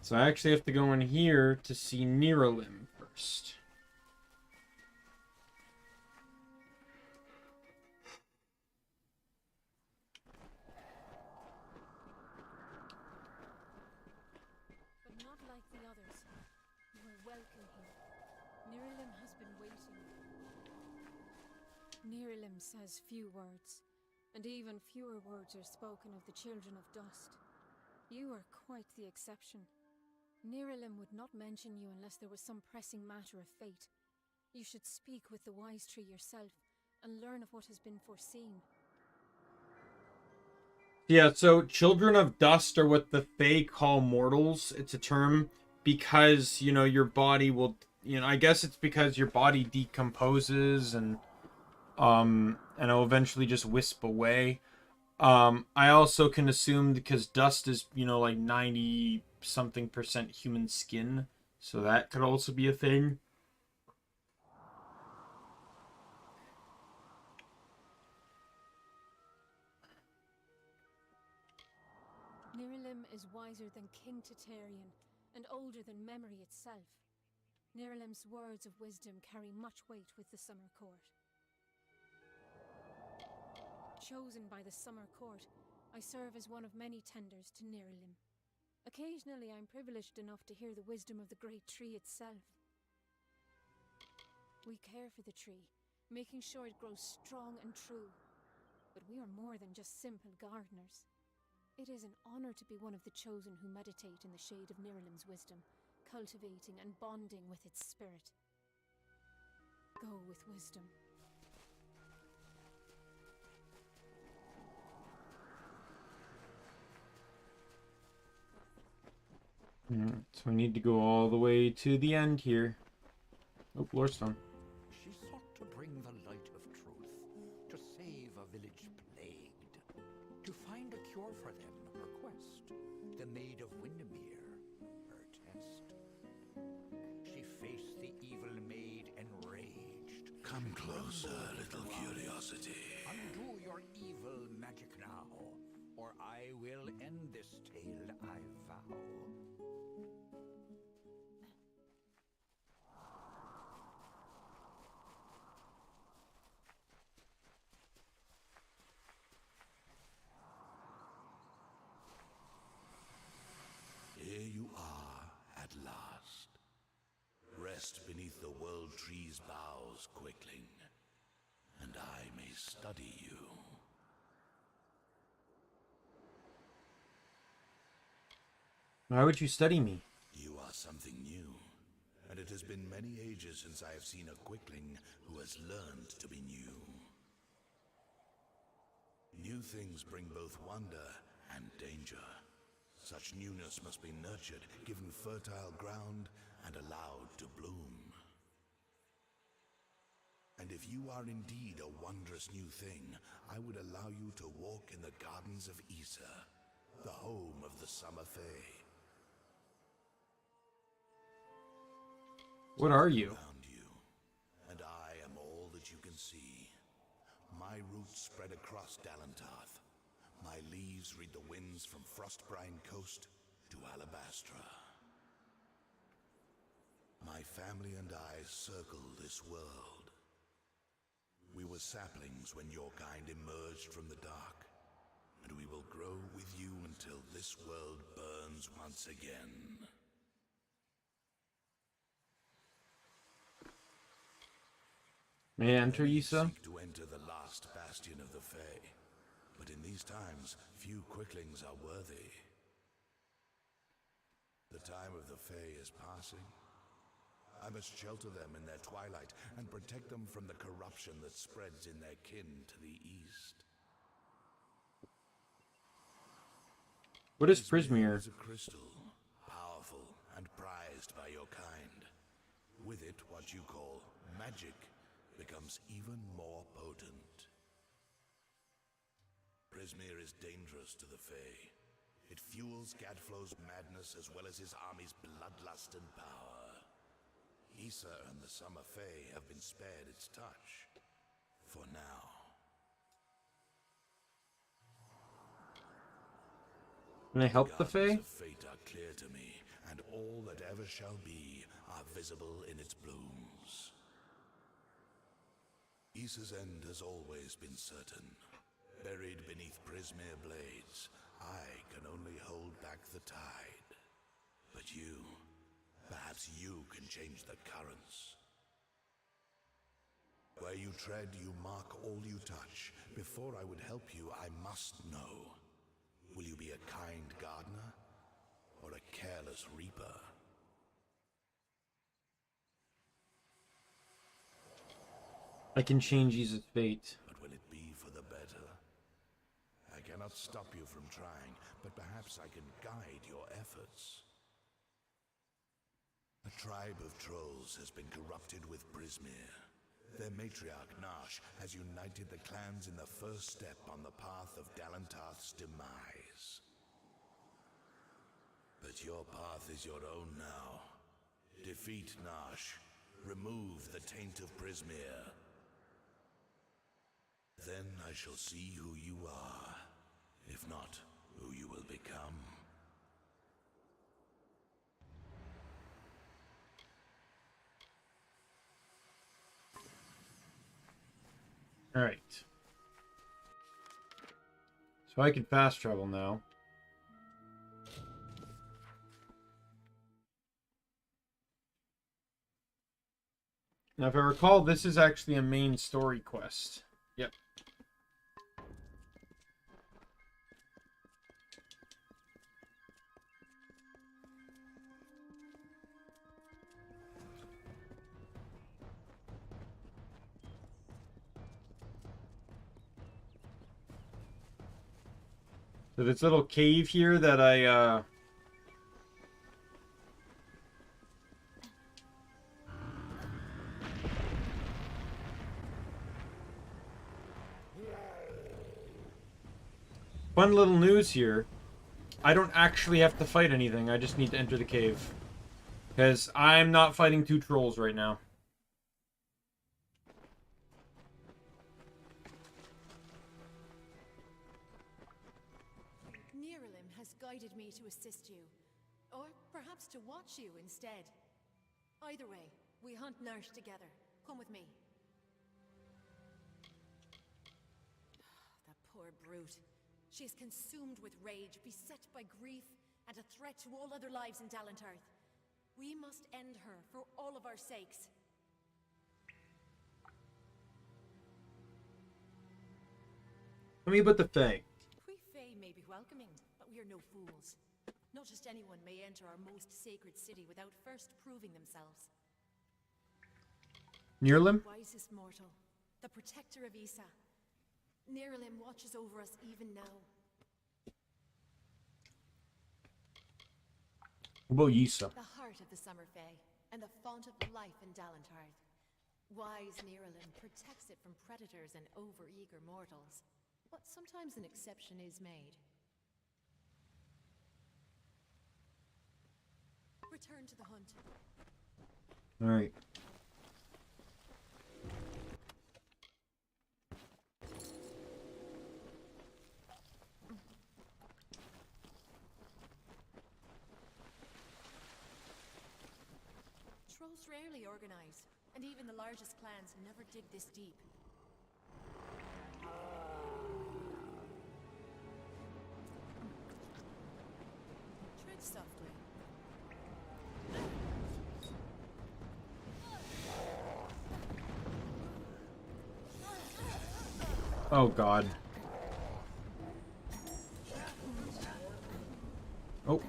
So I actually have to go in here to see Niralim first. others. You are welcome here. Nirilim has been waiting. Nirilim says few words, and even fewer words are spoken of the children of dust. You are quite the exception. Nirilim would not mention you unless there was some pressing matter of fate. You should speak with the wise tree yourself and learn of what has been foreseen. Yeah, so children of dust are what the Fae call mortals. It's a term because, you know, your body will, you know, I guess it's because your body decomposes and it'll eventually just wisp away. I also can assume because dust is, you know, like 90 something % human skin, so that could also be a thing. Nirilim is wiser than King Tatarian and older than memory itself. Nirilim's words of wisdom carry much weight with the Summer Court. Chosen by the Summer Court, I serve as one of many tenders to Nirilim. Occasionally, I'm privileged enough to hear the wisdom of the great tree itself. We care for the tree, making sure it grows strong and true. But we are more than just simple gardeners. It is an honor to be one of the chosen who meditate in the shade of Nirilim's wisdom, cultivating and bonding with its spirit. Go with wisdom. So we need to go all the way to the end here. Oh, Lordstone. She sought to bring the light of truth, to save a village plagued, to find a cure for them, her quest, the Maid of Windermere, her test. She faced the evil maid enraged. Come closer, little curiosity. Undo your evil magic now, or I will end this tale, I vow. Here you are, at last. Rest beneath the world tree's boughs, quickling, and I may study you. Why would you study me? You are something new, and it has been many ages since I have seen a quickling who has learned to be new. New things bring both wonder and danger. Such newness must be nurtured, given fertile ground, and allowed to bloom. And if you are indeed a wondrous new thing, I would allow you to walk in the gardens of Issa, the home of the Summer Fae. What are you? Around you, and I am all that you can see. My roots spread across Dalentarth. My leaves read the winds from Frostbrine Coast to Alabastra. My family and I circle this world. We were saplings when your kind emerged from the dark, and we will grow with you until this world burns once again. May I enter, Issa? Seek to enter the last bastion of the Fae, but in these times, few quicklings are worthy. The time of the Fae is passing. I must shelter them in their twilight and protect them from the corruption that spreads in their kin to the east. What is Prismere? Is a crystal, powerful and prized by your kind. With it, what you call magic becomes even more potent. Prismere is dangerous to the Fae. It fuels Gadflow's madness as well as his army's bloodlust and power. Issa and the Summer Fae have been spared its touch. For now. Can I help the Fae? Gardens of fate are clear to me, and all that ever shall be are visible in its blooms. Issa's end has always been certain. Buried beneath Prismere blades, I can only hold back the tide. But you, Perhaps you can change the currents. Where you tread, you mark all you touch. Before I would help you, I must know. Will you be a kind gardener or a careless reaper? I can change Isa's fate. But will it be for the better? I cannot stop you from trying, but perhaps I can guide your efforts. A tribe of trolls has been corrupted with Prismir. Their matriarch, Nash, has united the clans in the first step on the path of Dalentarth's demise. But your path is your own now. Defeat Nash. Remove the taint of Prismir. Then I shall see who you are. If not, who you will become. Alright. So I can fast travel now. Now, if I recall, this is actually a main story quest. Yep. So this little cave here that I, Fun little news here. I don't actually have to fight anything. I just need to enter the cave. Because I'm not fighting two trolls right now. Guided me to assist you, or perhaps to watch you instead. Either way, we hunt Nash together. Come with me. That poor brute. She is consumed with rage, beset by grief, and a threat to all other lives in Dalentarth. We must end her for all of our sakes. Let me put the Fae. We Fae may be welcoming, but we are no fools. Not just anyone may enter our most sacred city without first proving themselves. Nirlim? Wisest mortal, the protector of Isa. Nirlim watches over us even now. What about Ysa? The heart of the Summer Fae, and the font of life in Dalentarth. Wise Nirlim protects it from predators and over-eager mortals. But sometimes an exception is made. Return to the hunt. Alright. Trolls rarely organize, and even the largest clans never dig this deep. Tread softly. Oh god. Oh.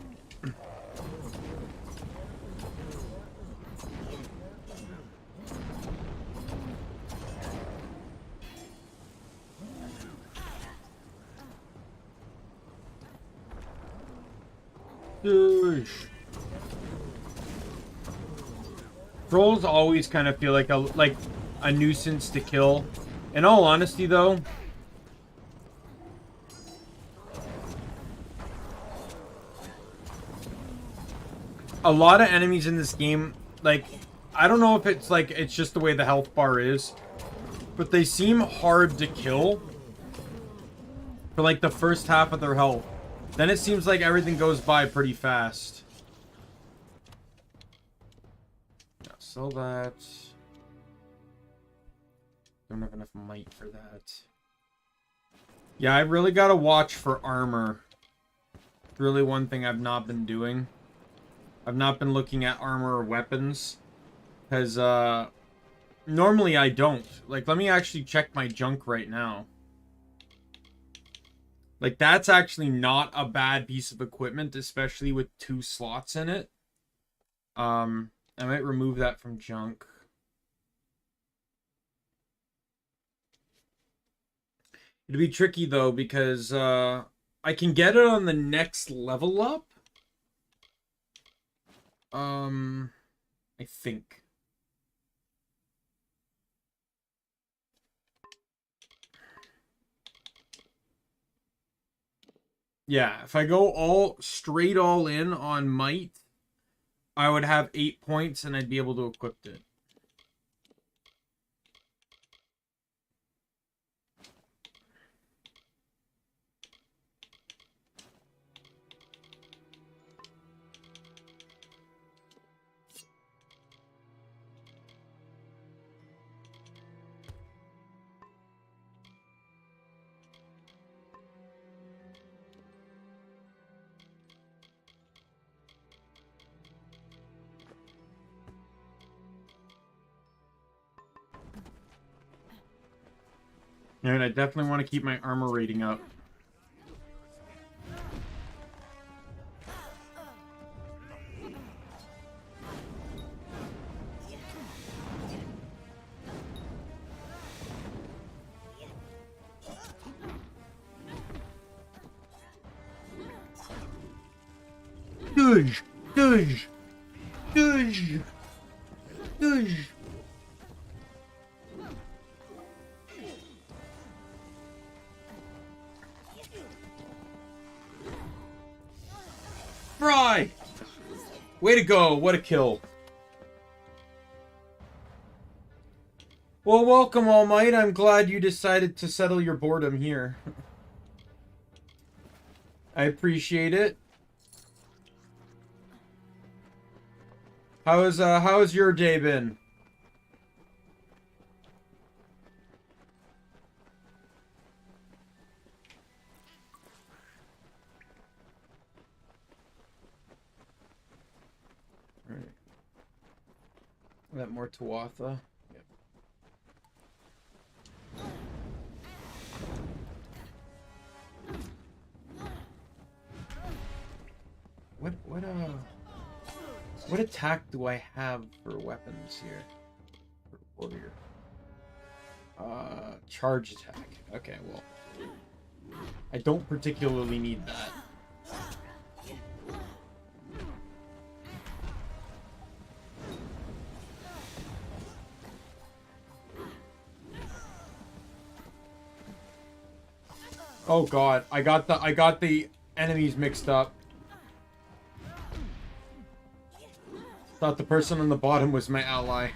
Douche. Trolls always kind of feel like a nuisance to kill. In all honesty, though, a lot of enemies in this game, like, I don't know if it's like it's just the way the health bar is, but they seem hard to kill for like the first half of their health. Then it seems like everything goes by pretty fast. Yeah, sell that. Don't have enough might for that. Yeah, I really gotta watch for armor. It's really one thing I've not been doing. I've not been looking at armor or weapons. Because, normally I don't. Like, let me actually check my junk right now. Like, that's actually not a bad piece of equipment, especially with 2 slots in it. I might remove that from junk. It'll be tricky, though, because, I can get it on the next level up. I think. Yeah, if I go all in on might, I would have 8 points and I'd be able to equip it. And I definitely want to keep my armor rating up. Dodge! Dodge! Dodge! Dodge! Fry! Way to go, what a kill. Well, welcome, All Might. I'm glad you decided to settle your boredom here. I appreciate it. How has your day been? All right. That more Tuatha. Yep. What attack do I have for weapons here? For warrior. Charge attack. Okay, well. I don't particularly need that. Oh god, I got the enemies mixed up. Thought the person on the bottom was my ally.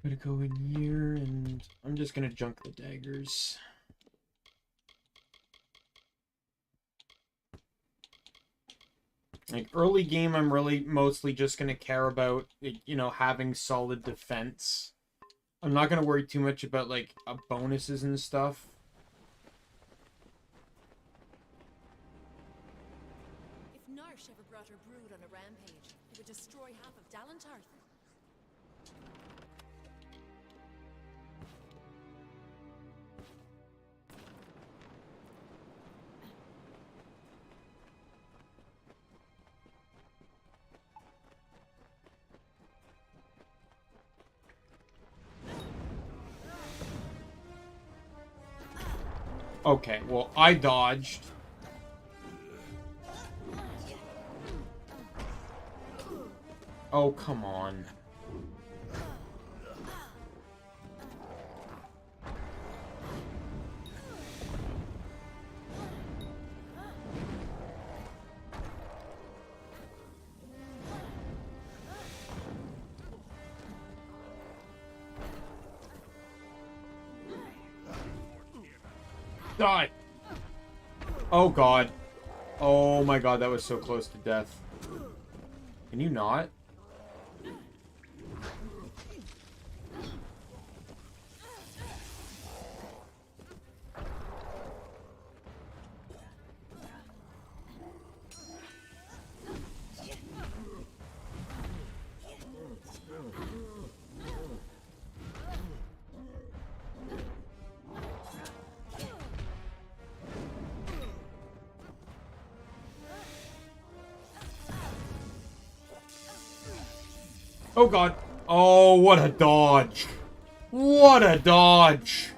Gonna go in here, and I'm just gonna junk the daggers. Like, early game, I'm really mostly just gonna care about, you know, having solid defense. I'm not gonna worry too much about, like, bonuses and stuff. If Narsh ever brought her brood on a rampage, it would destroy half of Dalentarth. Okay, well, I dodged. Oh, come on. Die! Oh god. Oh my god, that was so close to death. Can you not? Oh god. Oh, what a dodge. What a dodge.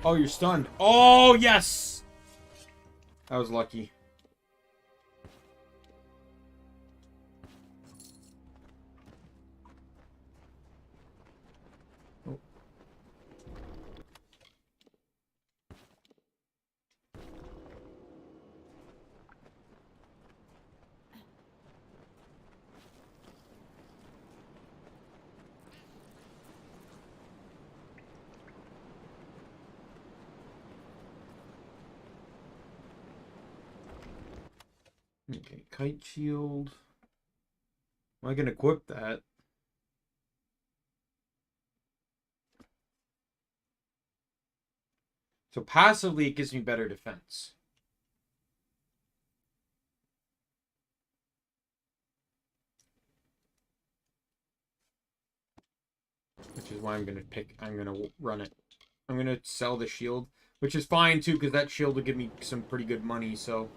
Oh, you're stunned. Oh, yes. That was lucky. Okay, kite shield. I can equip that. So passively, it gives me better defense. Which is why I'm going to run it. I'm going to sell the shield, which is fine too, because that shield will give me some pretty good money, so...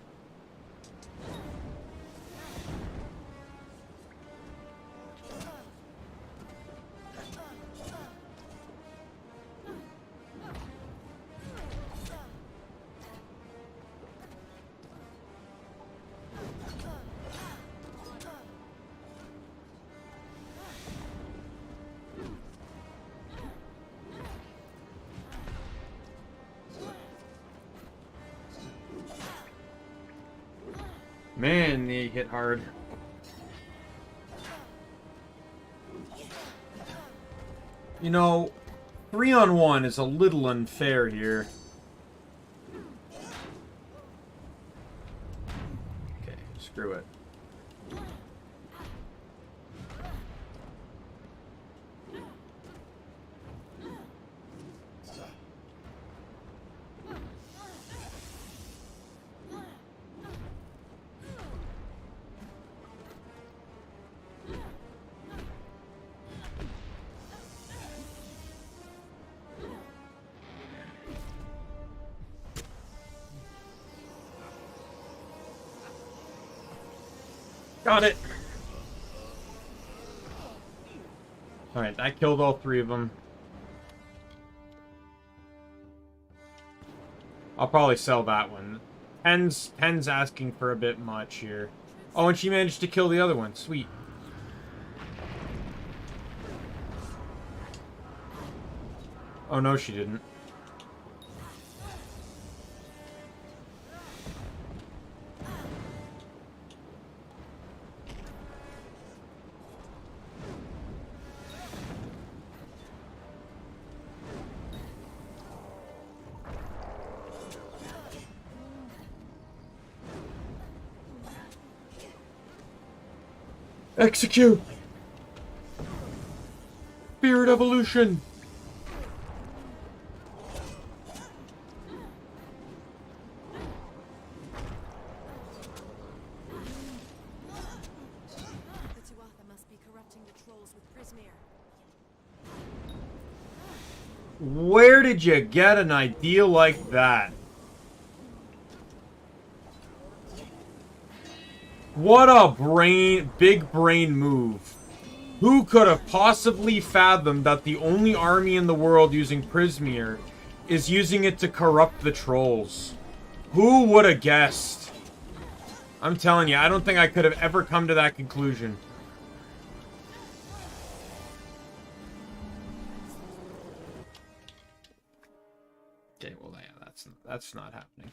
Man, they hit hard. You know, 3-on-1 is a little unfair here. Okay, screw it. Got it. Alright, that killed all 3 of them. I'll probably sell that one. Pen's asking for a bit much here. Oh, and she managed to kill the other one. Sweet. Oh, no, she didn't. Execute! Spirit evolution! The Tuatha must be corrupting the trolls with Prismere. Where did you get an idea like that? What a big brain move. Who could have possibly fathomed that the only army in the world using Prismere is using it to corrupt the trolls? Who would have guessed? I'm telling you, I don't think I could have ever come to that conclusion. Okay, well, yeah, that's not happening.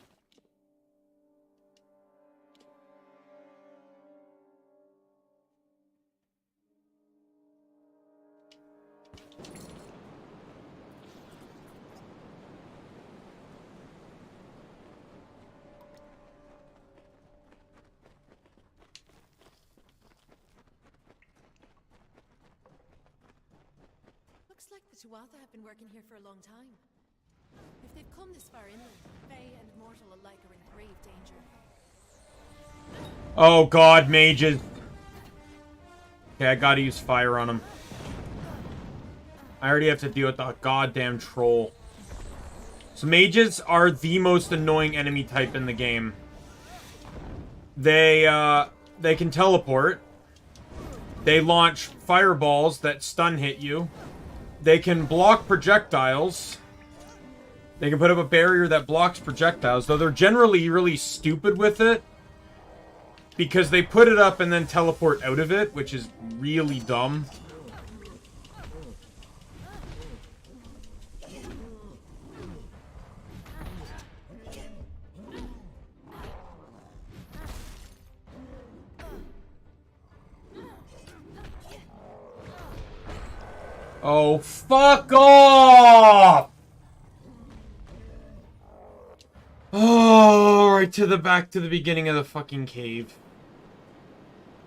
like the Tuatha have been working here for a long time. If they've come this far inland, Fae and mortal alike are in grave danger. Oh god, mages. Okay, I gotta use fire on him. I already have to deal with the goddamn troll. So mages are the most annoying enemy type in the game. They can teleport. They launch fireballs that stun hit you. They can block projectiles. They can put up a barrier that blocks projectiles, though they're generally really stupid with it. Because they put it up and then teleport out of it, which is really dumb. Oh, fuck off! Oh, right to the back to the beginning of the fucking cave.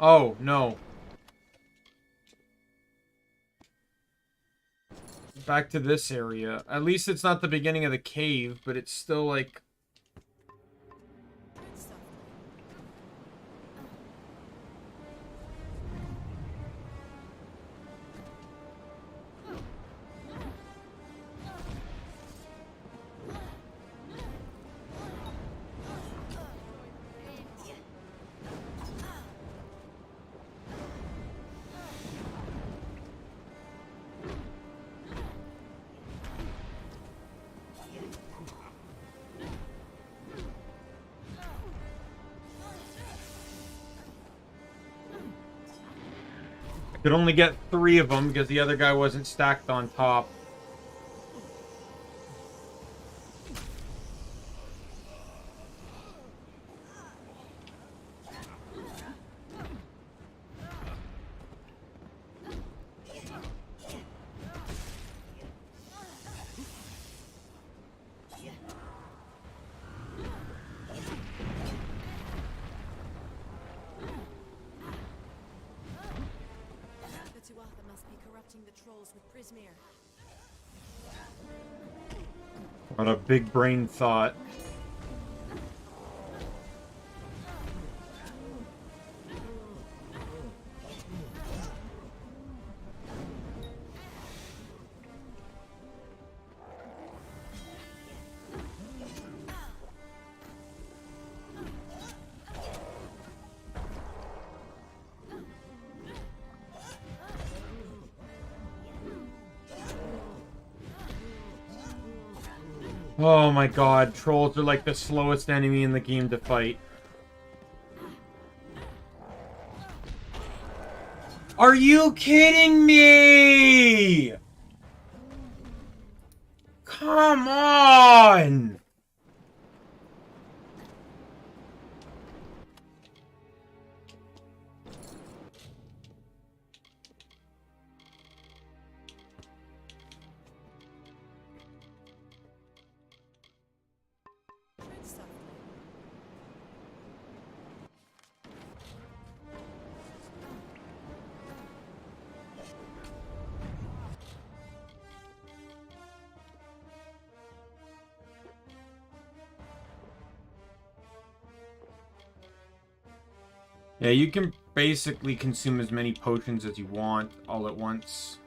Oh, no. Back to this area. At least it's not the beginning of the cave, but it's still like... Could only get 3 of them because the other guy wasn't stacked on top. What a big brain thought. Oh my god, trolls are like the slowest enemy in the game to fight. Are you kidding me? Come on! Yeah, you can basically consume as many potions as you want all at once.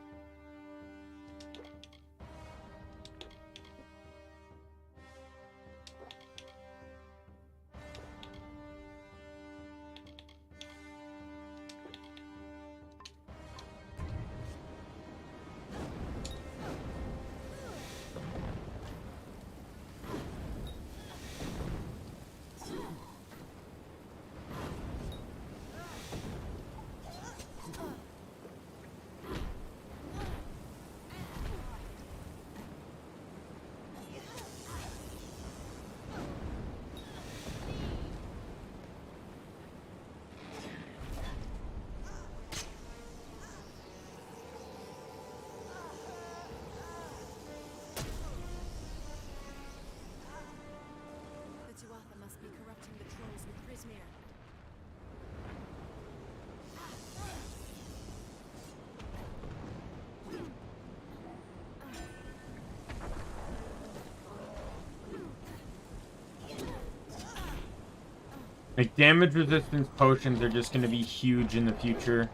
Like, damage resistance potions are just going to be huge in the future.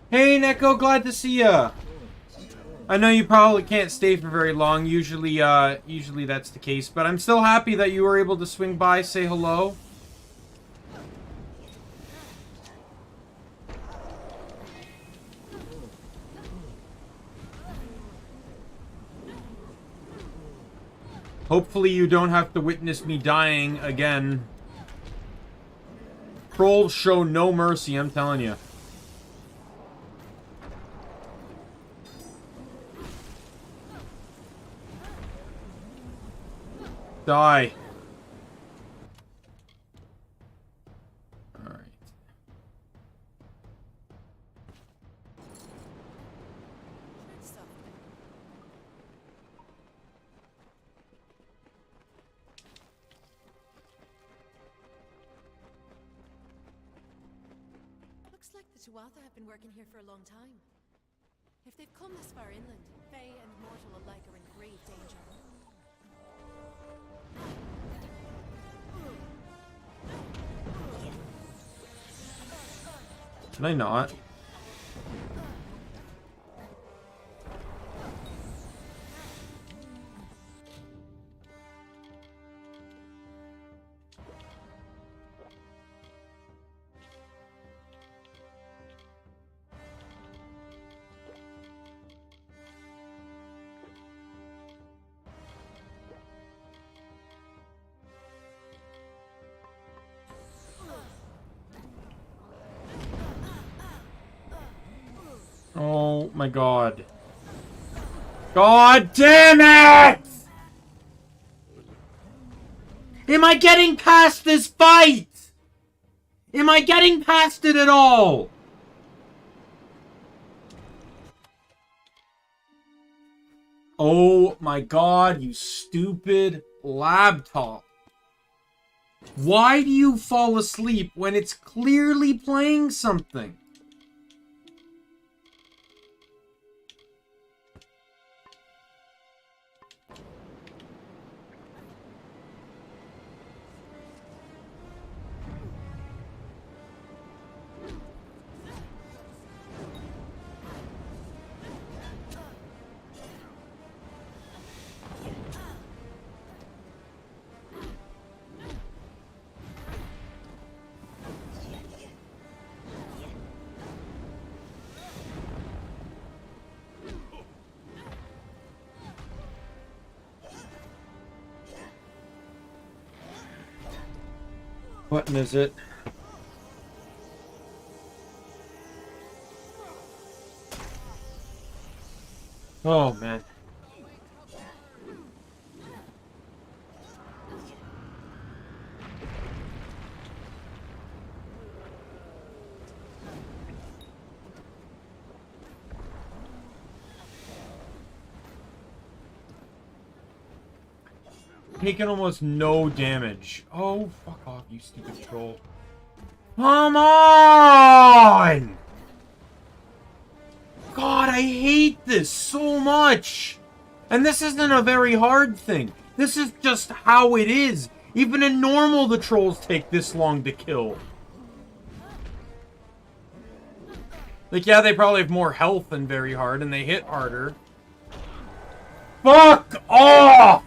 Hey, Neko, glad to see ya! I know you probably can't stay for very long. Usually that's the case. But I'm still happy that you were able to swing by, say hello. Hopefully you don't have to witness me dying again. Trolls show no mercy, I'm telling you. Die. Alright. Looks like the Tuatha have been working here for a long time. If they've come this far inland, Fae and mortal alike are in grave danger. Can I not? Oh my god. God damn it! Am I getting past this fight? Am I getting past it at all? Oh my god, you stupid laptop. Why do you fall asleep when it's clearly playing something? What button is it? Oh, man. Taking almost no damage. Oh, fuck off, you stupid troll. Come on! God, I hate this so much! And this isn't a very hard thing. This is just how it is. Even in normal, the trolls take this long to kill. Like, yeah, they probably have more health than very hard, and they hit harder. Fuck off!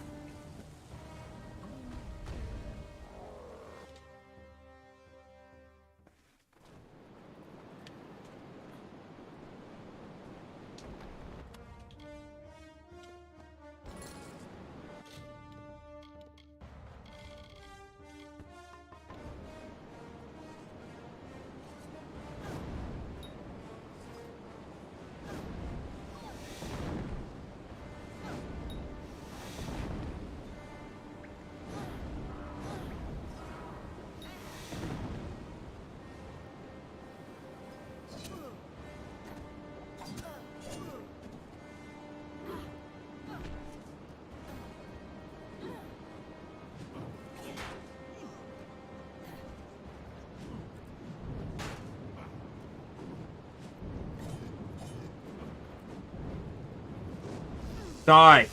Die.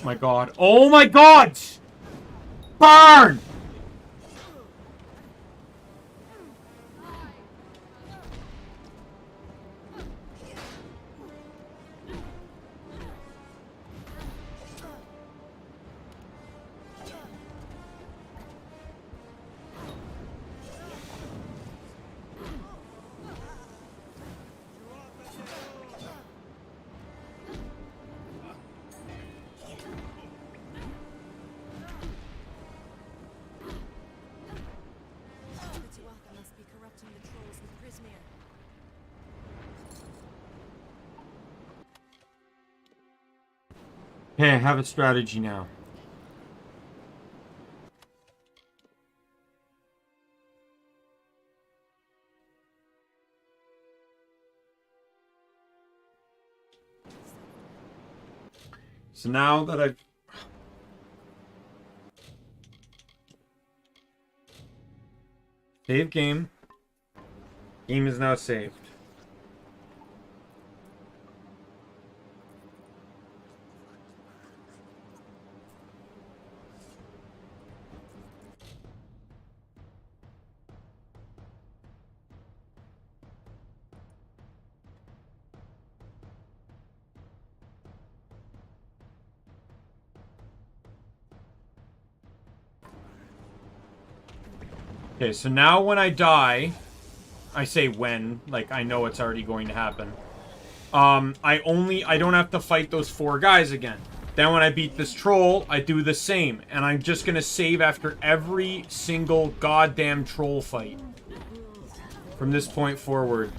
My god. Oh my god! Burn! The Tuatha must be corrupting the trolls with Prismere. Okay, I have a strategy now. So now that I've... Save game. Game is now saved. Okay, so now when I die, I say when, like I know it's already going to happen. I don't have to fight those 4 guys again. Then when I beat this troll, I do the same. And I'm just gonna save after every single goddamn troll fight. From this point forward.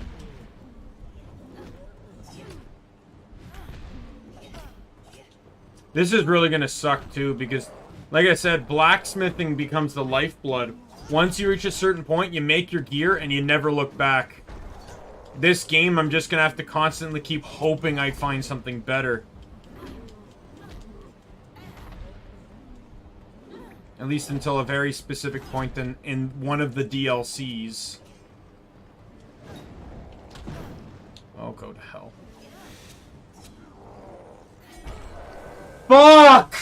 This is really gonna suck too, because, like I said, blacksmithing becomes the lifeblood. Once you reach a certain point, you make your gear and you never look back. This game, I'm just gonna have to constantly keep hoping I find something better. At least until a very specific point in one of the DLCs. Oh, go to hell. Fuck!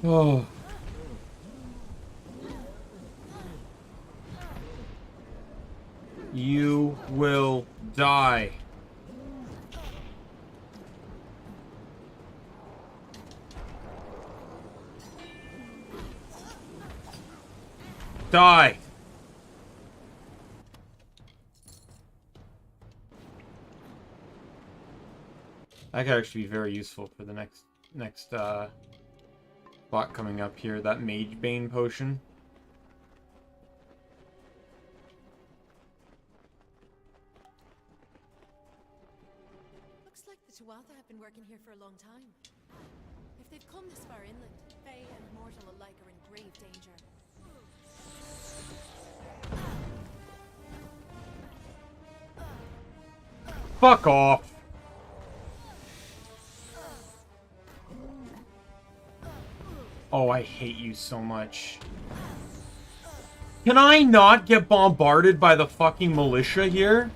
Oh. You will die. Die. That could actually be very useful for the next bot coming up here, that Mage Bane potion. Looks like the Tuatha have been working here for a long time. If they've come this far inland, Fae and mortal alike are in grave danger. Fuck off. Oh, I hate you so much. Can I not get bombarded by the fucking militia here?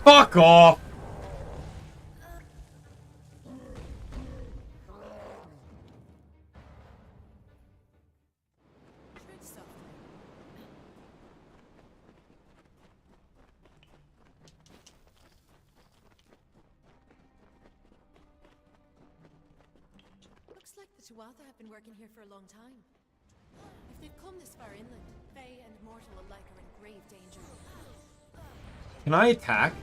Fuck off! the Tuatha have been working here for a long time. If they've come this far inland, Fae and mortal alike are in grave danger. Can I attack?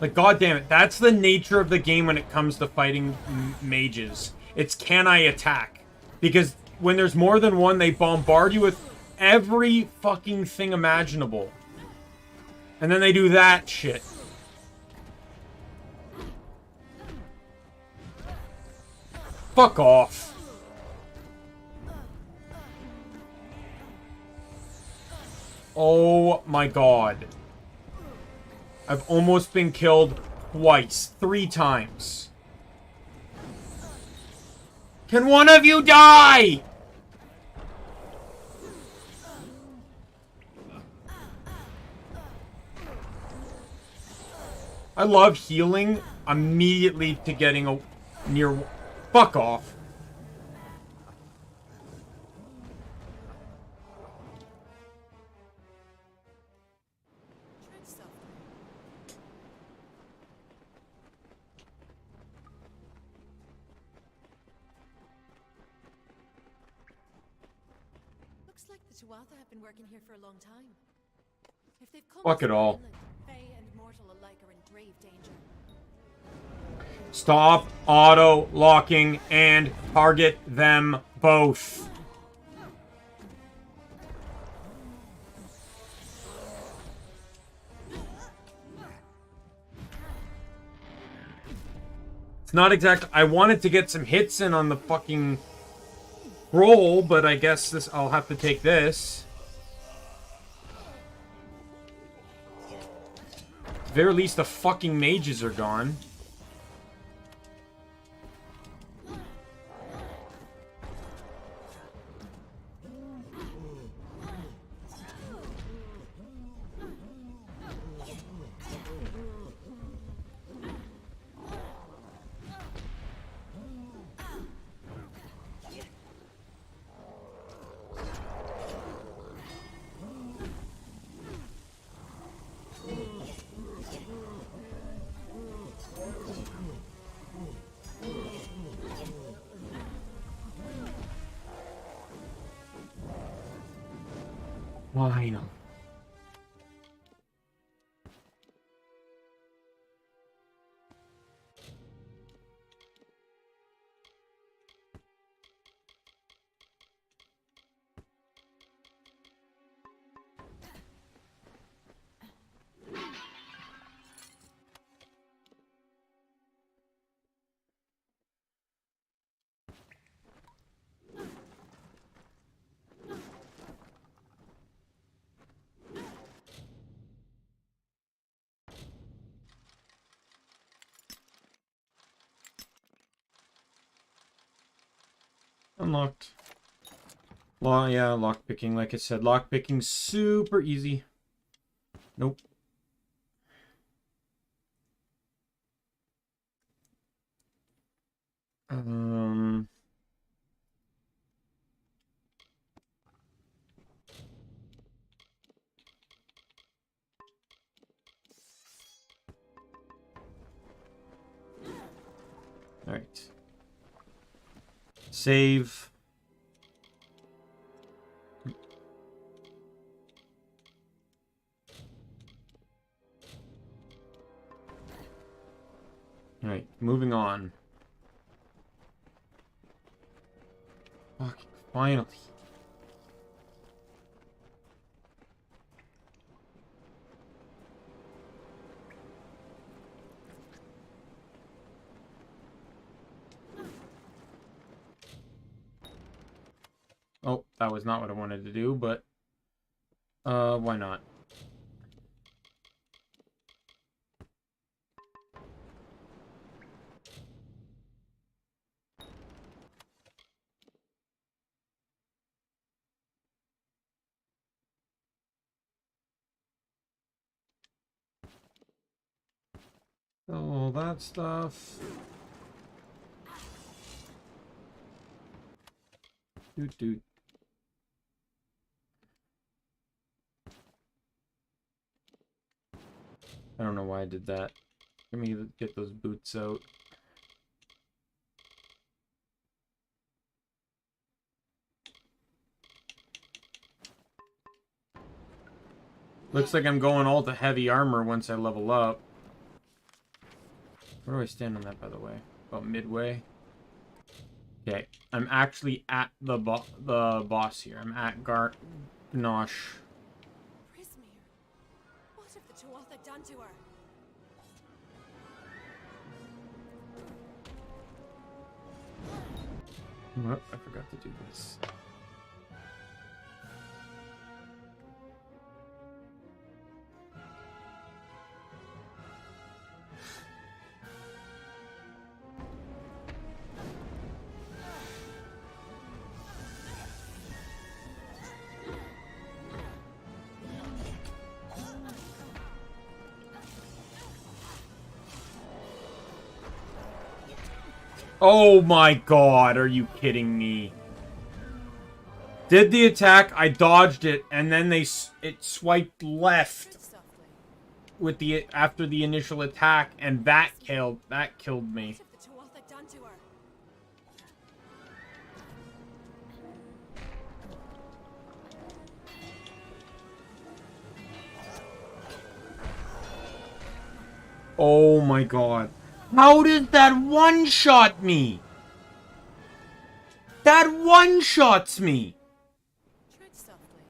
Like, goddammit, that's the nature of the game when it comes to fighting mages. It's can I attack? Because when there's more than one, they bombard you with every fucking thing imaginable. And then they do that shit. Fuck off. Oh my god. I've almost been killed twice. 3 times. Can one of you die? I love healing immediately to getting a near... Fuck off. Looks like the Tuatha have been working here for a long time. If they've come Fuck this it far all. inland, Fae and mortal alike are in grave danger. Stop auto-locking and target them both. It's not exact. I wanted to get some hits in on the fucking roll, but I guess this I'll have to take this. At the very least, the fucking mages are gone. Why not? Unlocked. Yeah, lockpicking, like I said. Lockpicking, super easy. Nope. Alright. Save. Alright, moving on. Fucking finally. Oh, that was not what I wanted to do, but why not? All that stuff. Doot doot. I don't know why I did that. Let me get those boots out. Looks like I'm going all to heavy armor once I level up. Where do I stand on that, by the way? About midway. Okay, I'm actually at the boss here. I'm at Gnosh. Prismere, what have the Tuatha done to her? Oh, I forgot to do this. Oh my god, are you kidding me? Did the attack, I dodged it, and then it swiped left with the after the initial attack, and that killed me. What have the Tuatha done to her? Oh my god. How did that one-shot me? That one-shots me! Tread softly.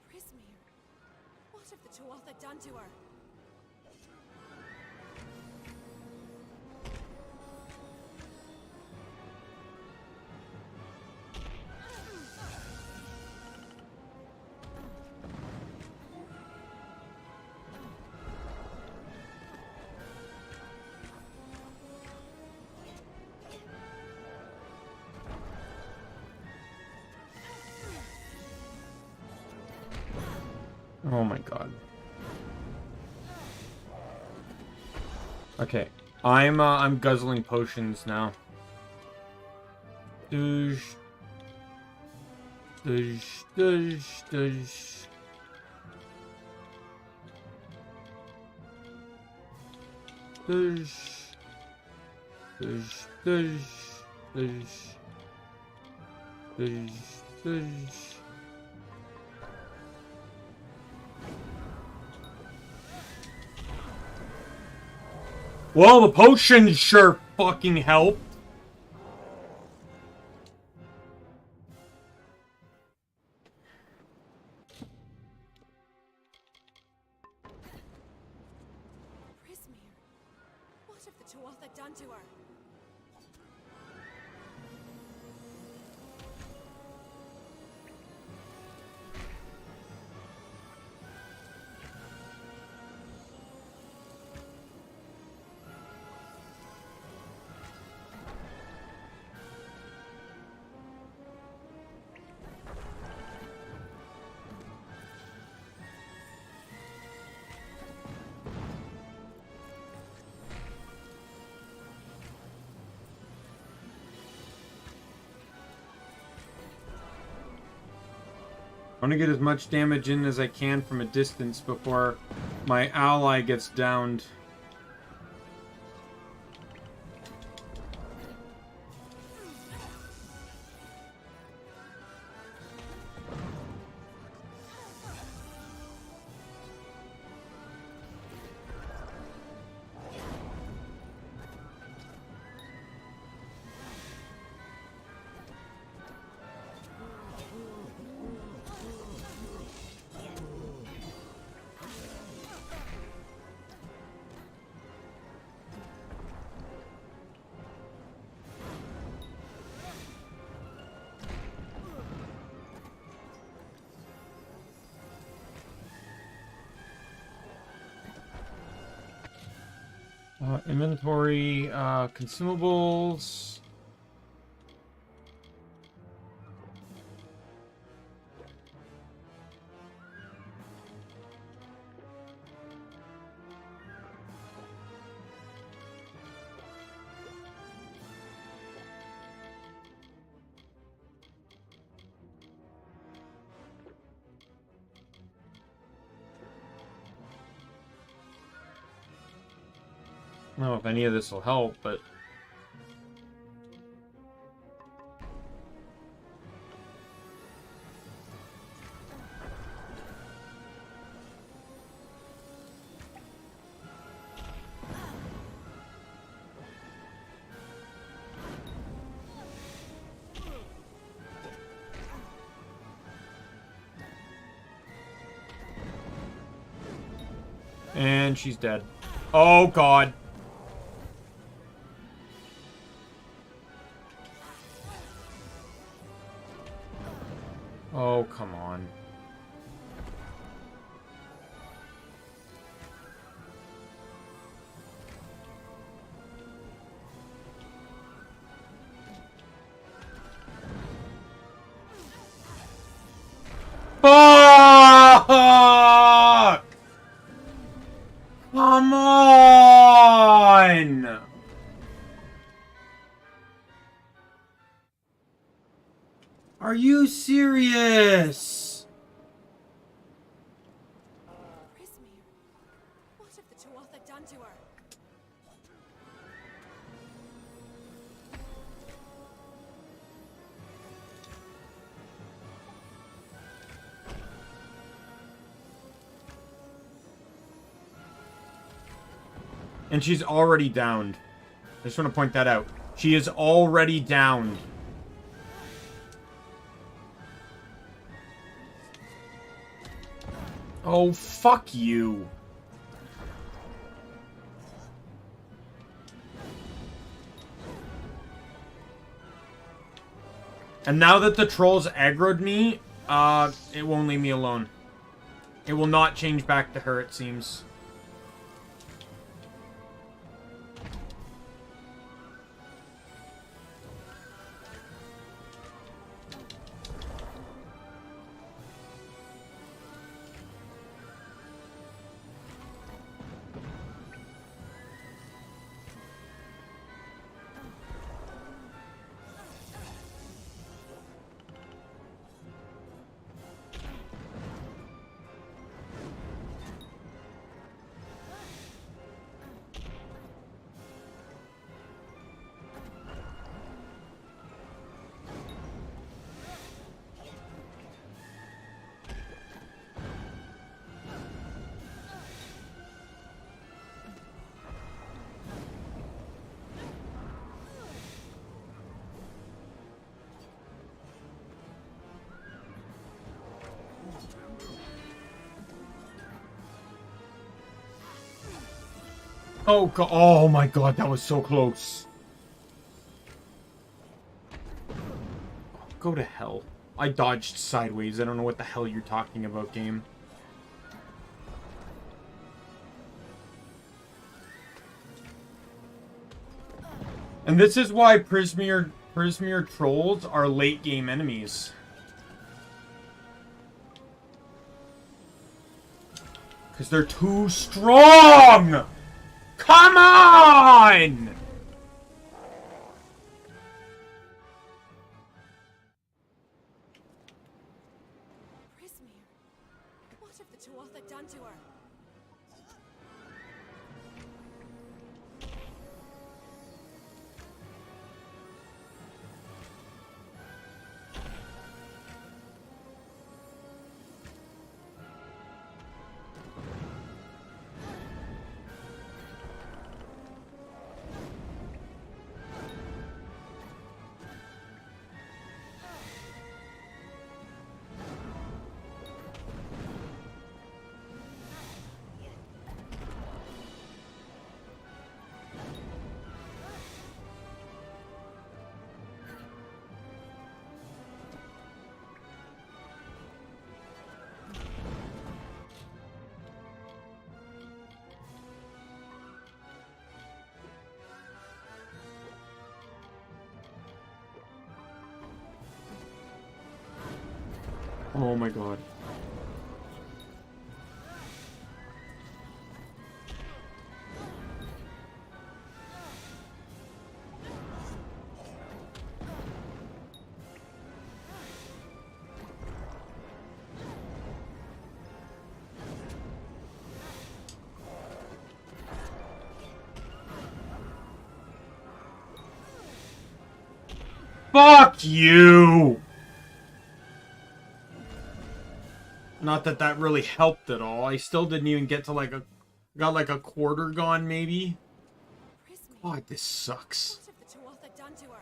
Prismere, what have the Tuatha done to her? Oh my god. Okay. I'm guzzling potions now. Doosh. Doosh, doosh, doosh. Doosh. Doosh, doosh, doosh. Doosh, doosh. Well, the potions sure fucking help. Prismere, what have the Tuatha done to her? I want to get as much damage in as I can from a distance before my ally gets downed. Inventory, consumables. I don't know if any of this will help, but... And she's dead. Oh, God. Oh, come on. Fuck! Come on! Are you serious? Prismere, what have the Tuatha done to her? And she's already downed. I just want to point that out. She is already downed. Oh, fuck you. And now that the trolls aggroed me, it won't leave me alone. It will not change back to her, it seems. Oh, God. Oh my God, that was so close. Go to hell. I dodged sideways. I don't know what the hell you're talking about, game. And this is why Prismere trolls are late game enemies. Because they're too strong! Come on! Prismere, what have the Tuatha done to her? Oh my God. Fuck you! Not that that really helped at all. I still didn't even get to like a... Got like a quarter gone, maybe? God, this sucks. What have the Tuatha done to her?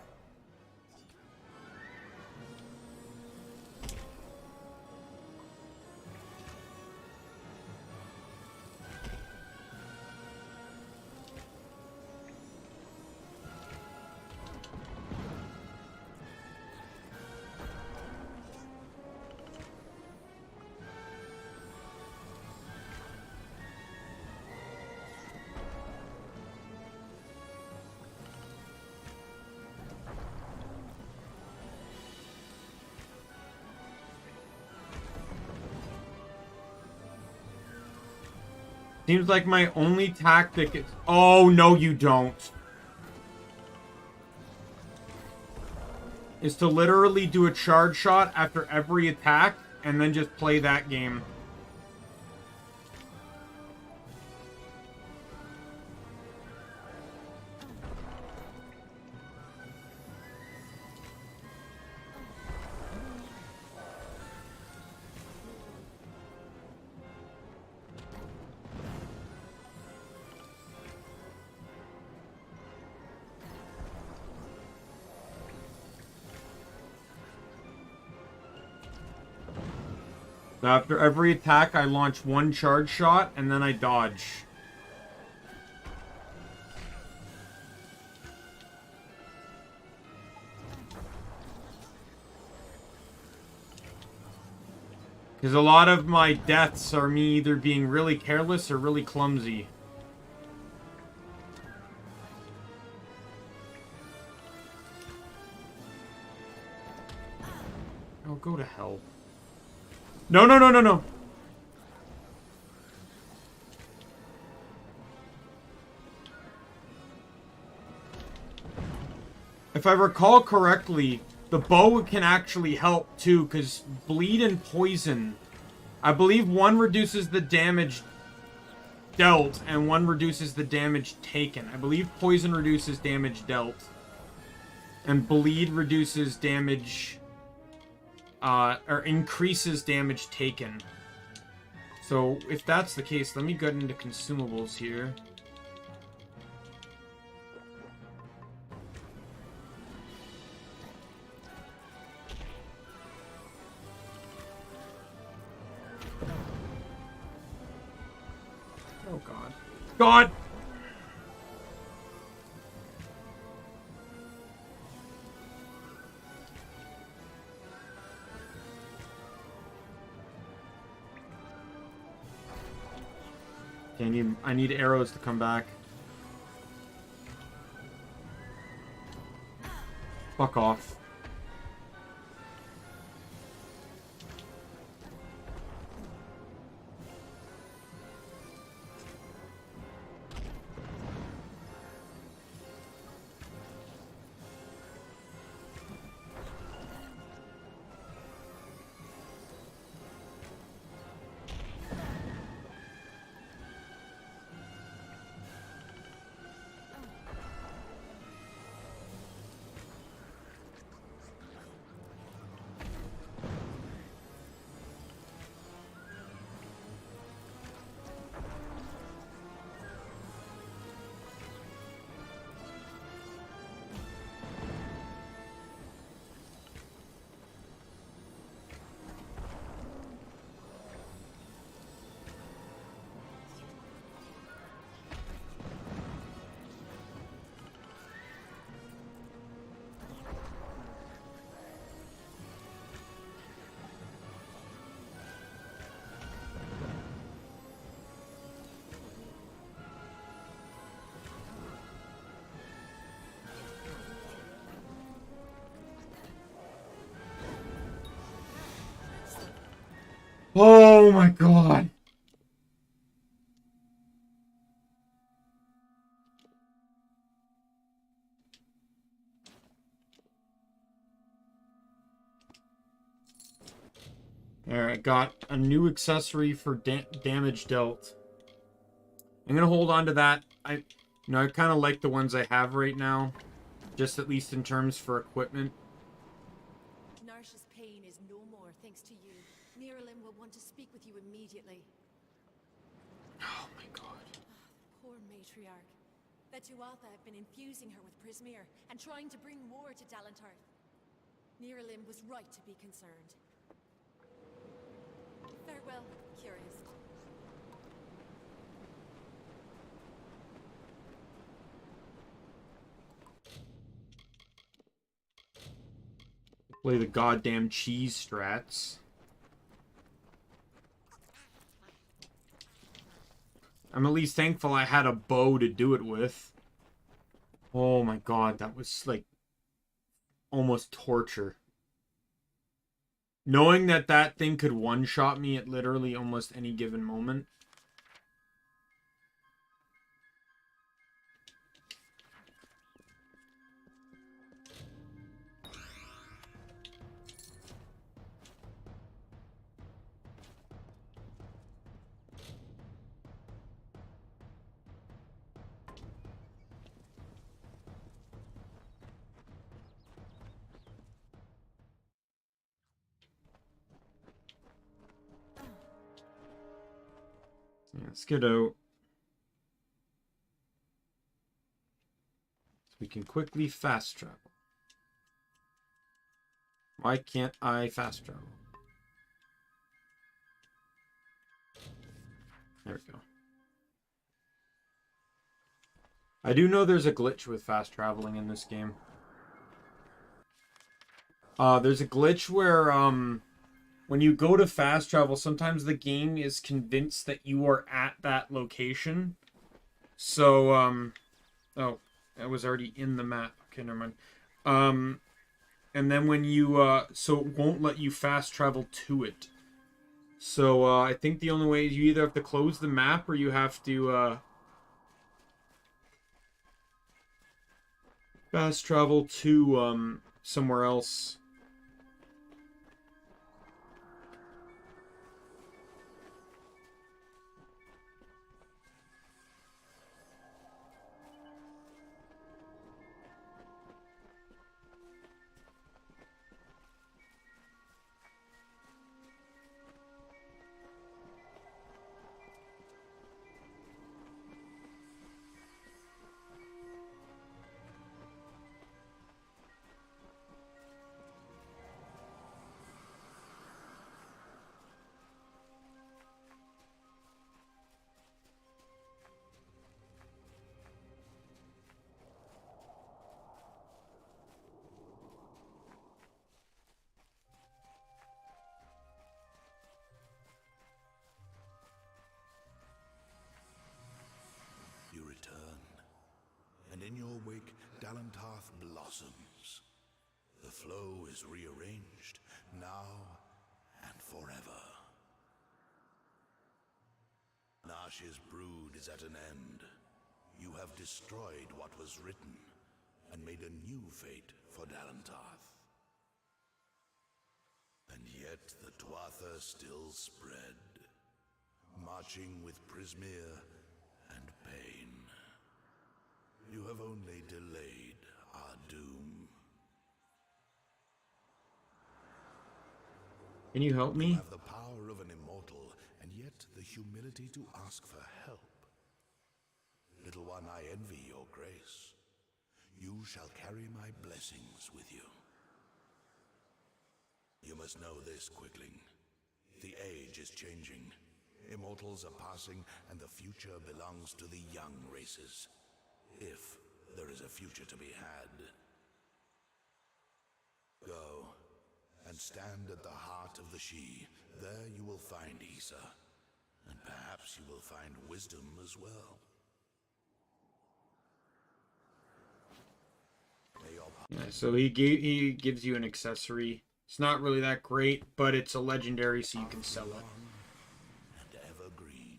Seems like my only tactic is... Oh, no, you don't. Is to literally do a charge shot after every attack and then just play that game. After every attack, I launch one charge shot, and then I dodge. Because a lot of my deaths are me either being really careless or really clumsy. Oh, go to hell. No, no, no, no, no. If I recall correctly, the bow can actually help too, because bleed and poison. I believe one reduces the damage dealt and one reduces the damage taken. I believe poison reduces damage dealt. And bleed reduces damage... or increases damage taken. So, if that's the case, let me get into consumables here. Oh, God. God! I need arrows to come back. Fuck off. Oh my God. Alright, got a new accessory for damage dealt. I'm gonna hold on to that. I kind of like the ones I have right now. Just at least in terms for equipment. will want to speak with you immediately. Oh my god. Poor matriarch. The Tuatha have been infusing her with Prismeer and trying to bring war to Dalentarth. Niralim was right to be concerned. Farewell, Curious. Play the goddamn cheese strats. I'm at least thankful I had a bow to do it with. Oh my god, that was like almost torture. Knowing that that thing could one-shot me at literally almost any given moment. Yeah, let's get out. So we can quickly fast travel. Why can't I fast travel? There we go. I do know there's a glitch with fast traveling in this game. There's a glitch where, when you go to fast travel, sometimes the game is convinced that you are at that location. So, oh, I was already in the map. Okay, never mind. And then when you, so it won't let you fast travel to it. So, I think the only way is you either have to close the map or you have to, fast travel to, somewhere else. You return, and in your wake, Dalentarth blossoms. The flow is rearranged, now and forever. Nash's brood is at an end. You have destroyed what was written, and made a new fate for Dalentarth. And yet the Tuatha still spread, marching with Prismeer and pain. You have only delayed our doom. Can you help me? You have the power of an immortal, and yet the humility to ask for help. Little one, I envy your grace. You shall carry my blessings with you. You must know this, Quickling. The age is changing. Immortals are passing, and the future belongs to the young races. If there is a future to be had. Go, and stand at the heart of the She. There you will find Issa, and perhaps you will find wisdom as well. Yeah, so he gives you an accessory. It's not really that great, but it's a legendary, so you can sell it. And evergreen.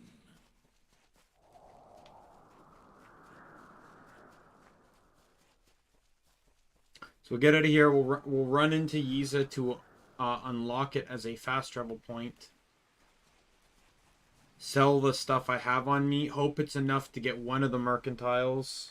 So we'll get out of here. We'll run into Yiza to unlock it as a fast travel point. Sell the stuff I have on me. Hope it's enough to get one of the mercantiles.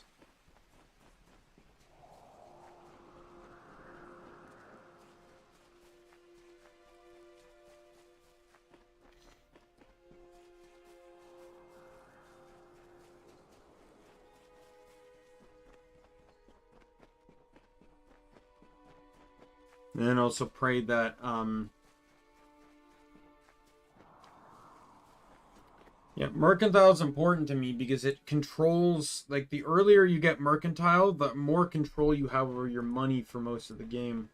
And then also pray that, yeah, mercantile is important to me because it controls, like, the earlier you get mercantile, the more control you have over your money for most of the game.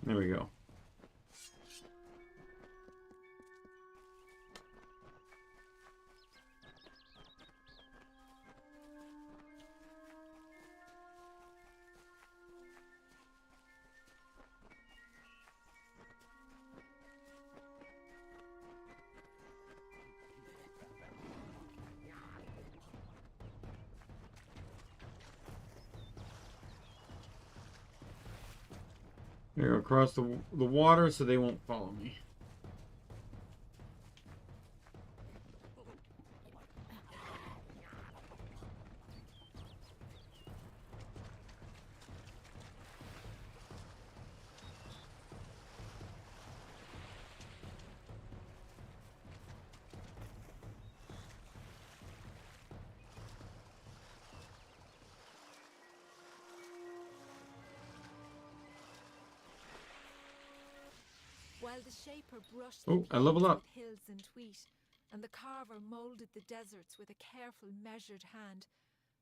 There we go. There, go across the water so they won't follow me. While the shaper brushed Oh, the I leveled plains up. with hills and wheat, and the carver molded the deserts with a careful, measured hand,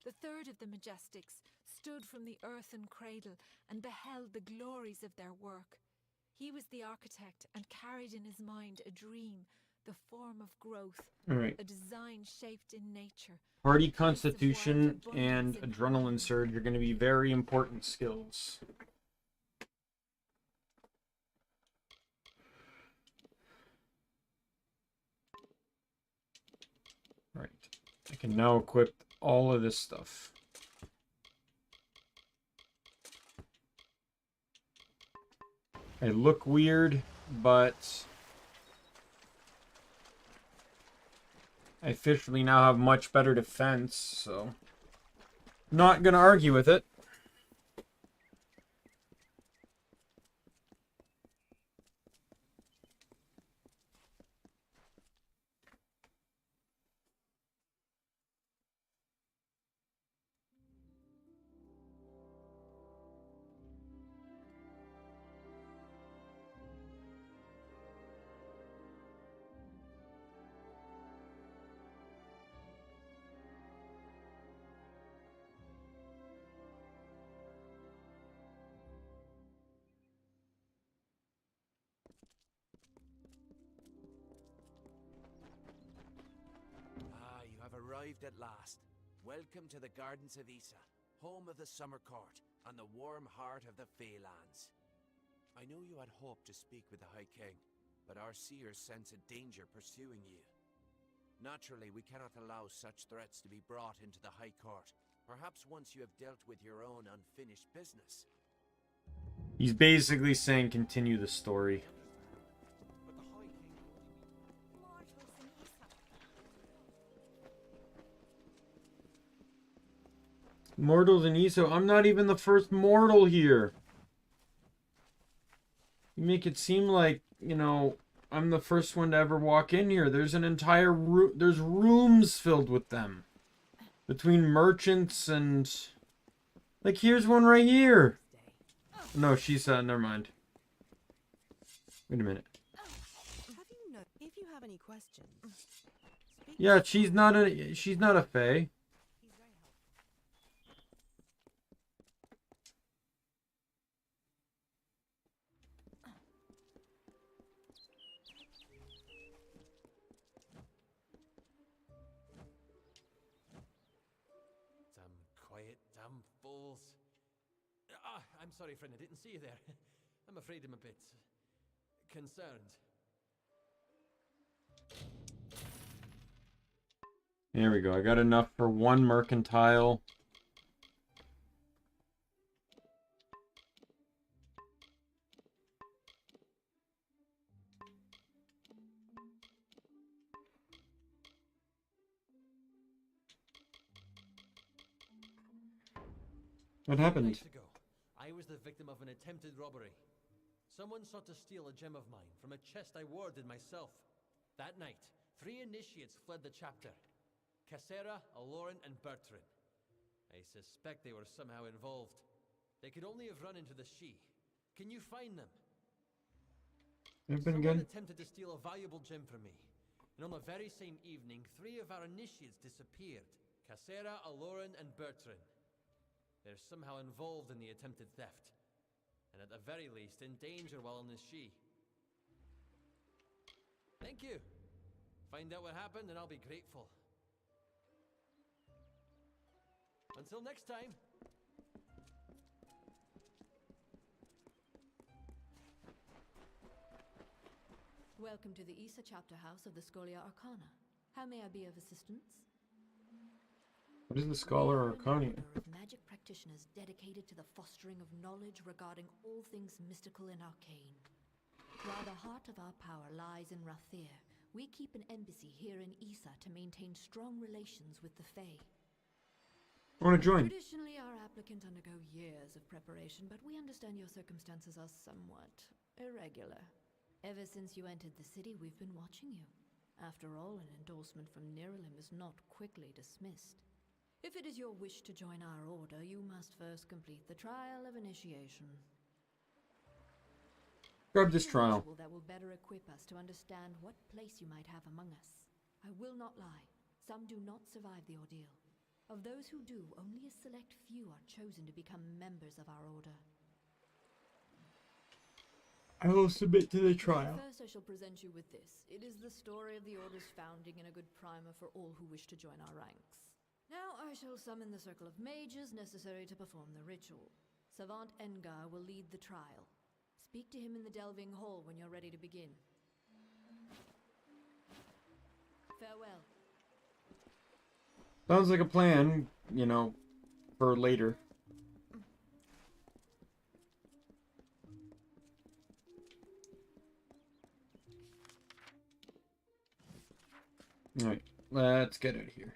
the third of the Majestics stood from the earthen cradle and beheld the glories of their work. He was the architect and carried in his mind a dream, the form of growth, All right. a design shaped in nature. Party constitution and adrenaline surge are going to be very important skills. Right. I can now equip all of this stuff. I look weird, but I officially now have much better defense, so not gonna argue with it. Ah, you have arrived at last. Welcome to the Gardens of Issa, home of the Summer Court, and the warm heart of the Feylands. I know you had hoped to speak with the High King, but our seers sense a danger pursuing you. Naturally, we cannot allow such threats to be brought into the High Court, perhaps once you have dealt with your own unfinished business. He's basically saying continue the story. Mortals in Issa. I'm not even the first mortal here. You make it seem like, you know, I'm the first one to ever walk in here. There's an entire room. There's rooms filled with them. Between merchants and... Like, here's one right here. No, she's, never mind. Wait a minute. If you have any questions... Yeah, she's not a fae. Damn fools. Ah, I'm sorry, friend, I didn't see you there. I'm afraid I'm a bit concerned. There we go. I got enough for one mercantile. What happened? 2 nights ago, I was the victim of an attempted robbery. Someone sought to steal a gem of mine from a chest I warded myself. That night, 3 initiates fled the chapter. Cassera, Aloran, and Bertrand. I suspect they were somehow involved. They could only have run into the Shi. Can you find them? They've been Someone good. attempted to steal a valuable gem from me. And on the very same evening, 3 of our initiates disappeared. Cassera, Aloran, and Bertrand. They're somehow involved in the attempted theft. And at the very least, in danger while on the Shi. Thank you. Find out what happened and I'll be grateful. Until next time. Welcome to the Issa chapter house of the Scholia Arcana. How may I be of assistance? What is the Scholar Arcana? Of magic practitioners dedicated to the fostering of knowledge regarding all things mystical and arcane. While the heart of our power lies in Rathir, we keep an embassy here in Issa to maintain strong relations with the Fae. I want to join. Traditionally, our applicants undergo years of preparation, but we understand your circumstances are somewhat irregular. Ever since you entered the city, we've been watching you. After all, an endorsement from Niralim is not quickly dismissed. If it is your wish to join our order, you must first complete the trial of initiation. Grab this trial. That will better equip us to understand what place you might have among us. I will not lie. Some do not survive the ordeal. Of those who do, only a select few are chosen to become members of our order. I will submit to the trial. First, I shall present you with this. It is the story of the Order's founding and a good primer for all who wish to join our ranks. Now I shall summon the circle of mages necessary to perform the ritual. Savant Engar will lead the trial. Speak to him in the Delving Hall when you're ready to begin. Farewell. Sounds like a plan, you know, for later. Alright, let's get out of here.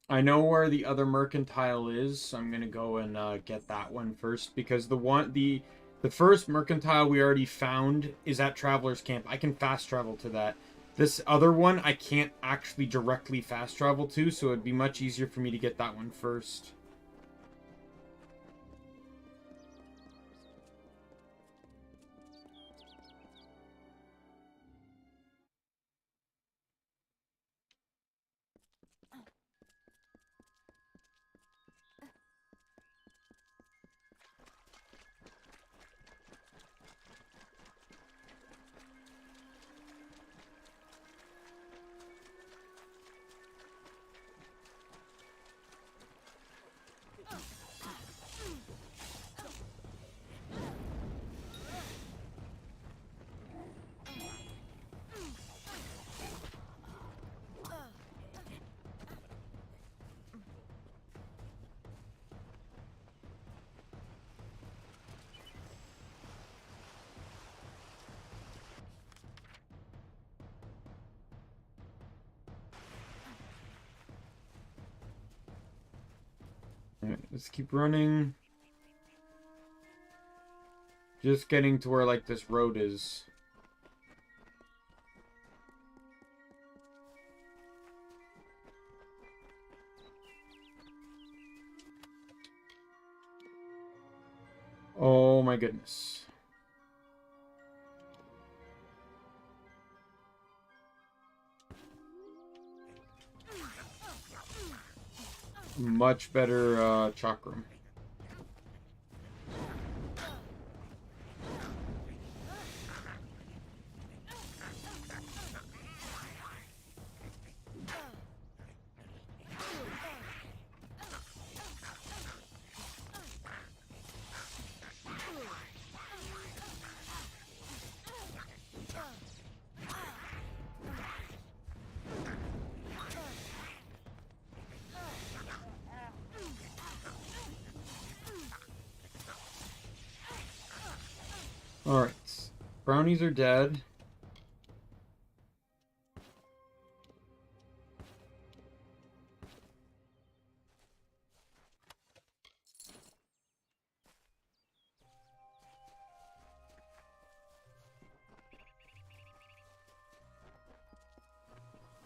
I know where the other mercantile is, so I'm gonna go and get that one first, because the first mercantile we already found is at Traveler's Camp. I can fast travel to that. This other one I can't actually directly fast travel to, so it'd be much easier for me to get that one first. Alright, let's keep running. Just getting to where, like, this road is. Oh my goodness. Much better chakram. Alright. Brownies are dead.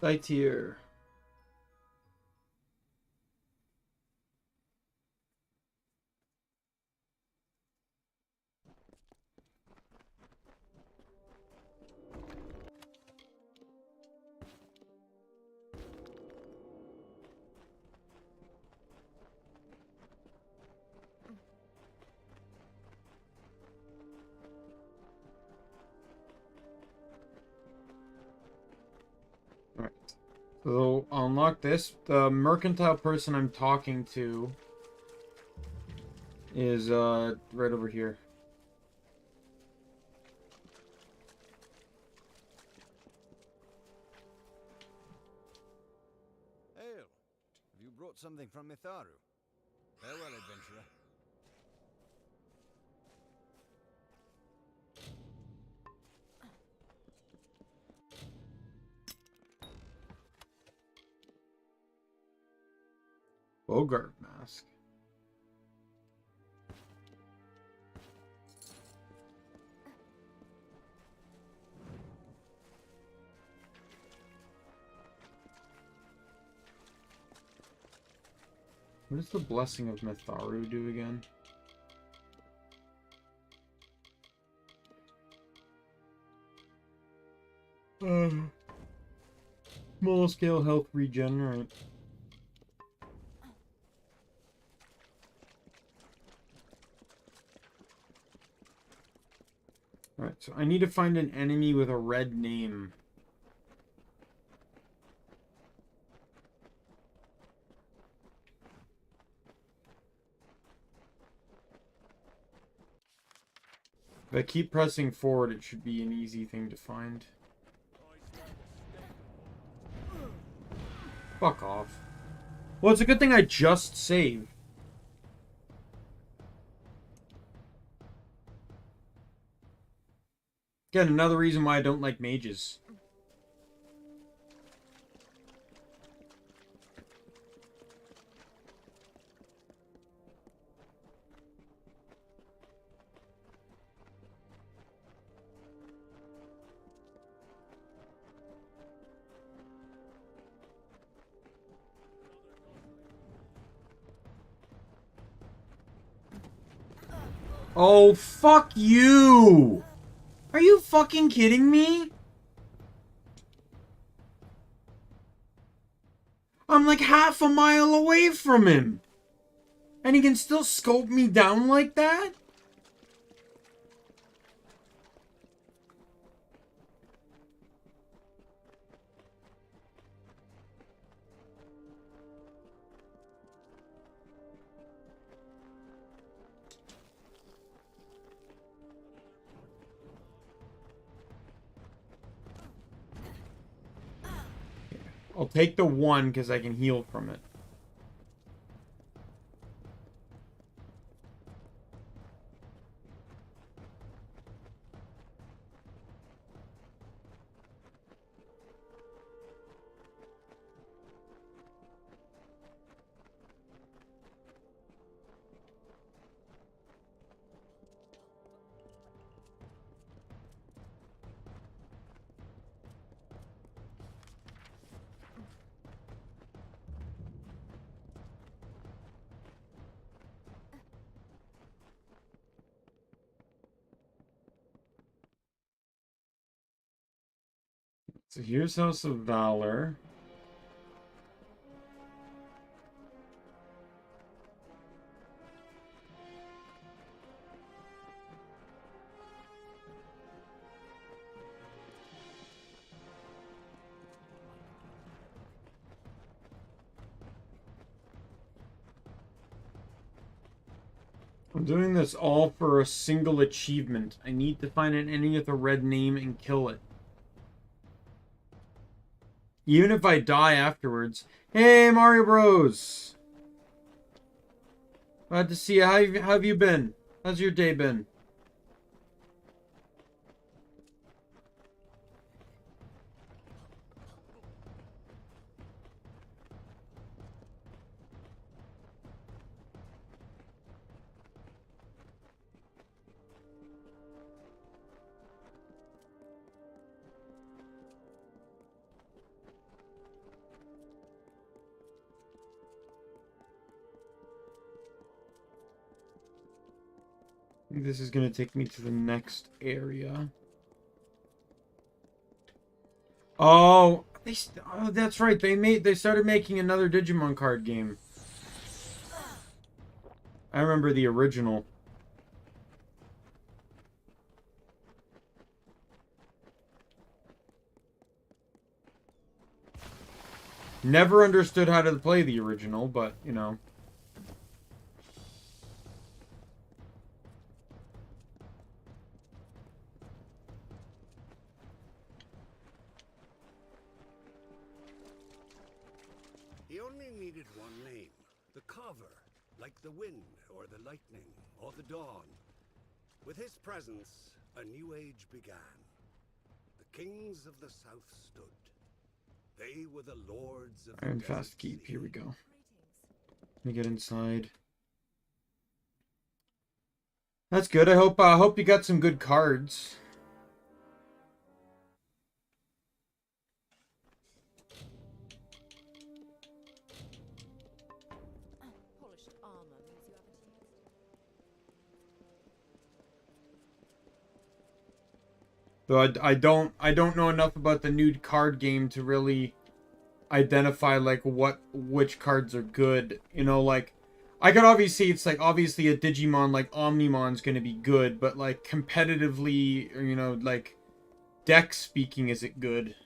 Bye, tier. Alright. So I'll unlock this. The mercantile person I'm talking to is right over here. Hail! Have you brought something from Mitharu? Farewell, adventurer. Bogart mask. What does the blessing of Mitharu do again? Small scale health regenerate. Alright, so I need to find an enemy with a red name. If I keep pressing forward, it should be an easy thing to find. Fuck off. Well, it's a good thing I just saved. Again, another reason why I don't like mages. Oh, fuck you! Are you fucking kidding me? I'm like half a mile away from him. And he can still scope me down like that? I'll take the one because I can heal from it. So here's House of Valor. I'm doing this all for a single achievement. I need to find an enemy with a red name and kill it. Even if I die afterwards. Hey, Mario Bros! Glad to see you. How have you been? How's your day been? This is gonna take me to the next area. Oh, oh, that's right. They started making another Digimon card game. I remember the original. Never understood how to play the original, but, you know. He only needed one name. The Carver, like the wind, or the lightning, or the dawn. With his presence, a new age began. The kings of the south stood. They were the lords of Iron the Fast Keep, here we go. Let me get inside. That's good. I hope you got some good cards. Polished armor means you haven't used. Though I don't know enough about the new card game to really identify like which cards are good. You know, like I could obviously it's like obviously a Digimon like Omnimon's gonna be good, but like competitively, or, you know, like deck speaking, is it good?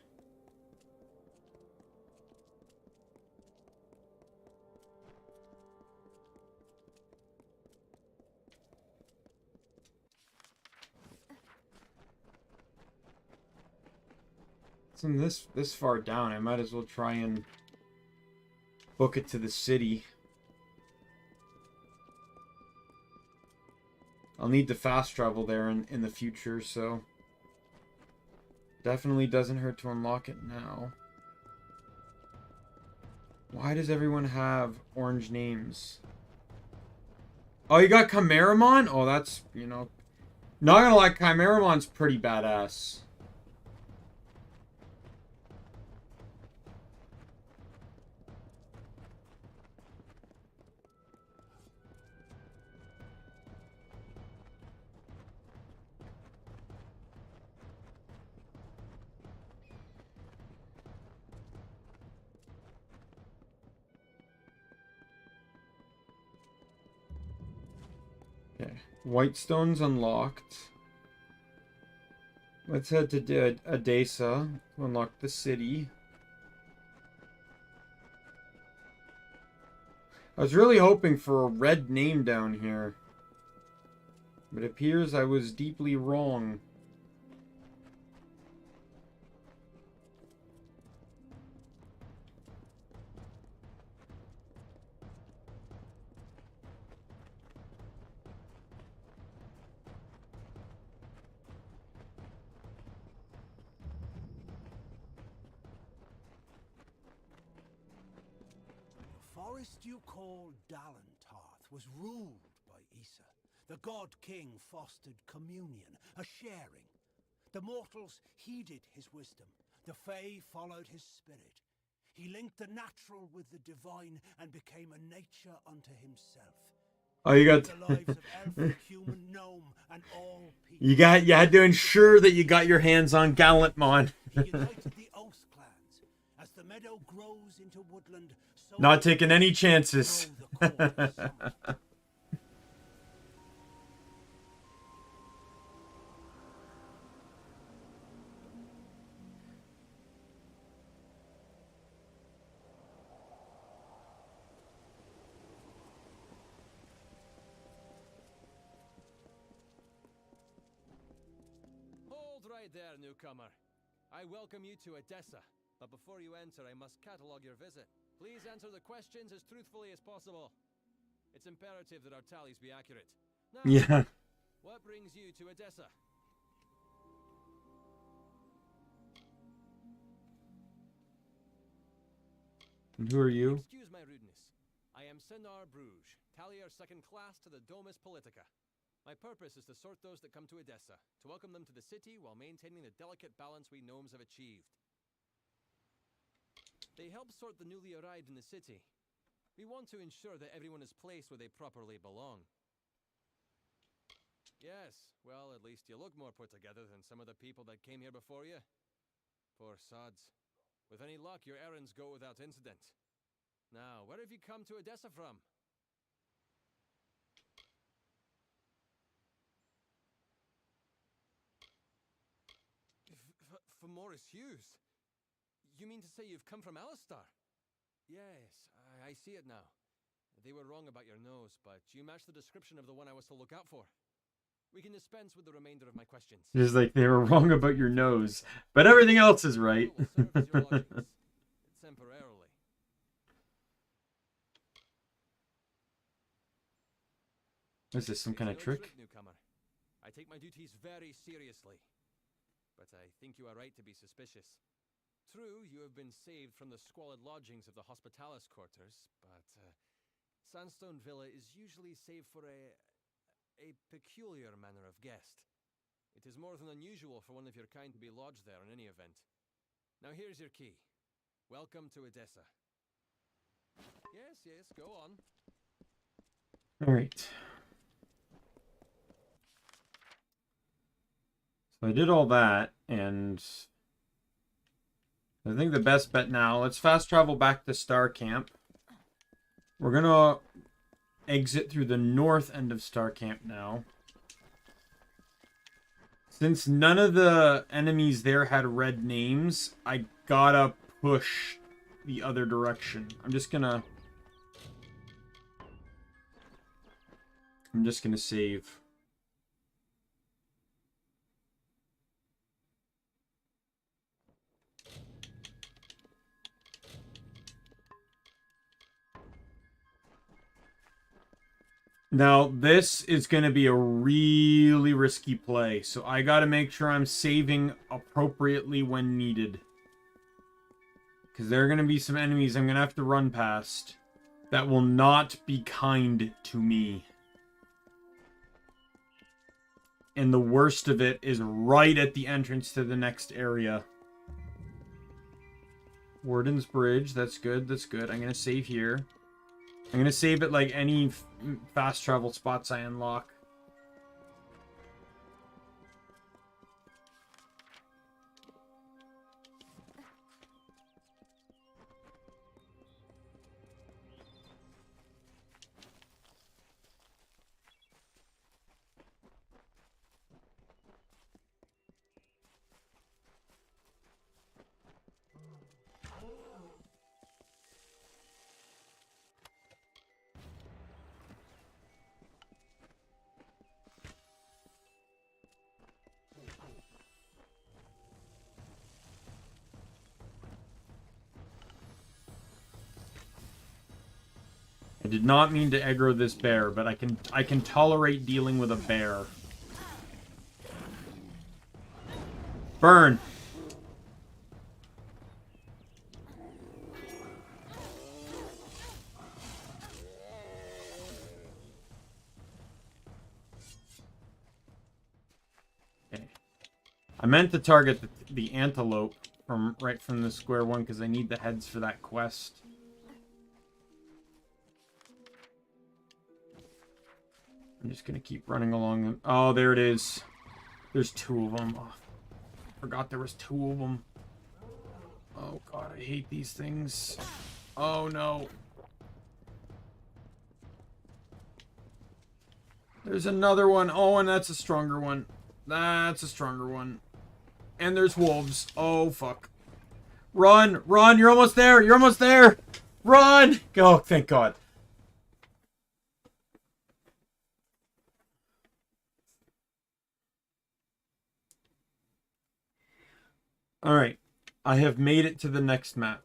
From this far down, I might as well try and book it to the city. I'll need to fast travel there in the future, so definitely doesn't hurt to unlock it now. Why does everyone have orange names? Oh, you got Chimeramon? Oh, that's, you know, not gonna lie, Chimeramon's pretty badass. Okay, Whitestone's unlocked. Let's head to Adesa to unlock the city. I was really hoping for a red name down here, but it appears I was deeply wrong. The forest you call Dalentarth was ruled by Issa. The god king fostered communion, a sharing. The mortals heeded his wisdom. The Fae followed his spirit. He linked the natural with the divine and became a nature unto himself. Oh, you got The lives of elf, human, gnome, and all people. you had to ensure that you got your hands on Gallantmon. He united the Oath clans. As the meadow grows into woodland, so Not taking any chances. Hold right there, newcomer. I welcome you to Edessa, but before you enter, I must catalog your visit. Please answer the questions as truthfully as possible. It's imperative that our tallies be accurate. Now, Yeah. what brings you to Edessa? And who are you? Excuse my rudeness. I am Senar Bruges, tallier second class to the Domus Politica. My purpose is to sort those that come to Edessa, to welcome them to the city while maintaining the delicate balance we gnomes have achieved. They help sort the newly arrived in the city. We want to ensure that everyone is placed where they properly belong. Yes, well, at least you look more put together than some of the people that came here before you. Poor sods. With any luck, your errands go without incident. Now, where have you come to Odessa from? For Morris Hughes? You mean to say you've come from Alistar? Yes, I see it now. They were wrong about your nose, but you match the description of the one I was to look out for. We can dispense with the remainder of my questions. Just like they were wrong about your nose, but everything else is right. Temporarily. Is this some kind of trick? Newcomer. I take my duties very seriously. But I think you are right to be suspicious. True, you have been saved from the squalid lodgings of the Hospitalis quarters, but Sandstone Villa is usually saved for a peculiar manner of guest. It is more than unusual for one of your kind to be lodged there in any event. Now here's your key. Welcome to Odessa. Yes, go on. All right. So I did all that, and I think the best bet now, let's fast travel back to Star Camp. We're going to exit through the north end of Star Camp now. Since none of the enemies there had red names, I gotta push the other direction. I'm just gonna save. Now, this is going to be a really risky play, so I got to make sure I'm saving appropriately when needed. Because there are going to be some enemies I'm going to have to run past that will not be kind to me. And the worst of it is right at the entrance to the next area. Warden's Bridge, that's good, that's good. I'm going to save here. I'm going to save it like any fast travel spots I unlock. I did not mean to aggro this bear, but I can tolerate dealing with a bear. Burn! Okay. I meant to target the antelope right from the square one because I need the heads for that quest. I'm just going to keep running along them. Oh, there it is. There's two of them. Oh, I forgot there was two of them. Oh, God, I hate these things. Oh, no. There's another one. Oh, and that's a stronger one. That's a stronger one. And there's wolves. Oh, fuck. Run! Run! You're almost there! You're almost there! Run! Oh, thank God. Alright, I have made it to the next map,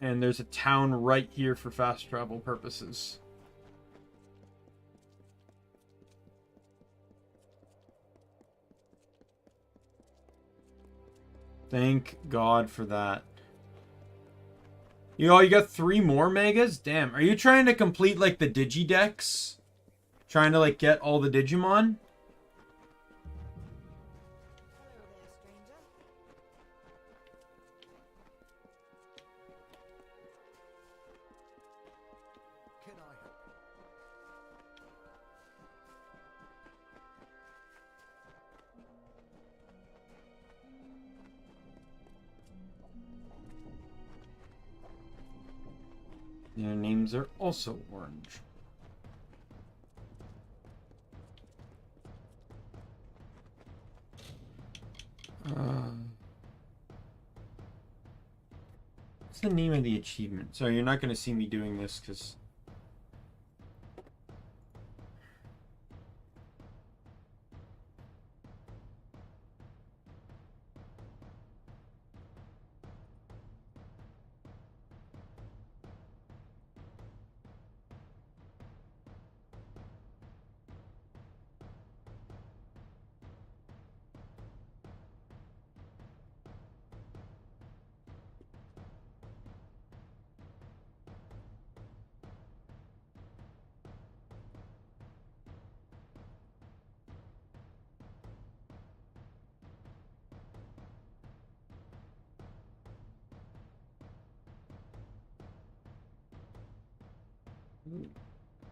and there's a town right here for fast travel purposes. Thank God for that. You got 3 more megas? Damn, are you trying to complete, like, the Digidex? Trying to, like, get all the Digimon? Their names are also orange. What's the name of the achievement? Sorry, you're not going to see me doing this because...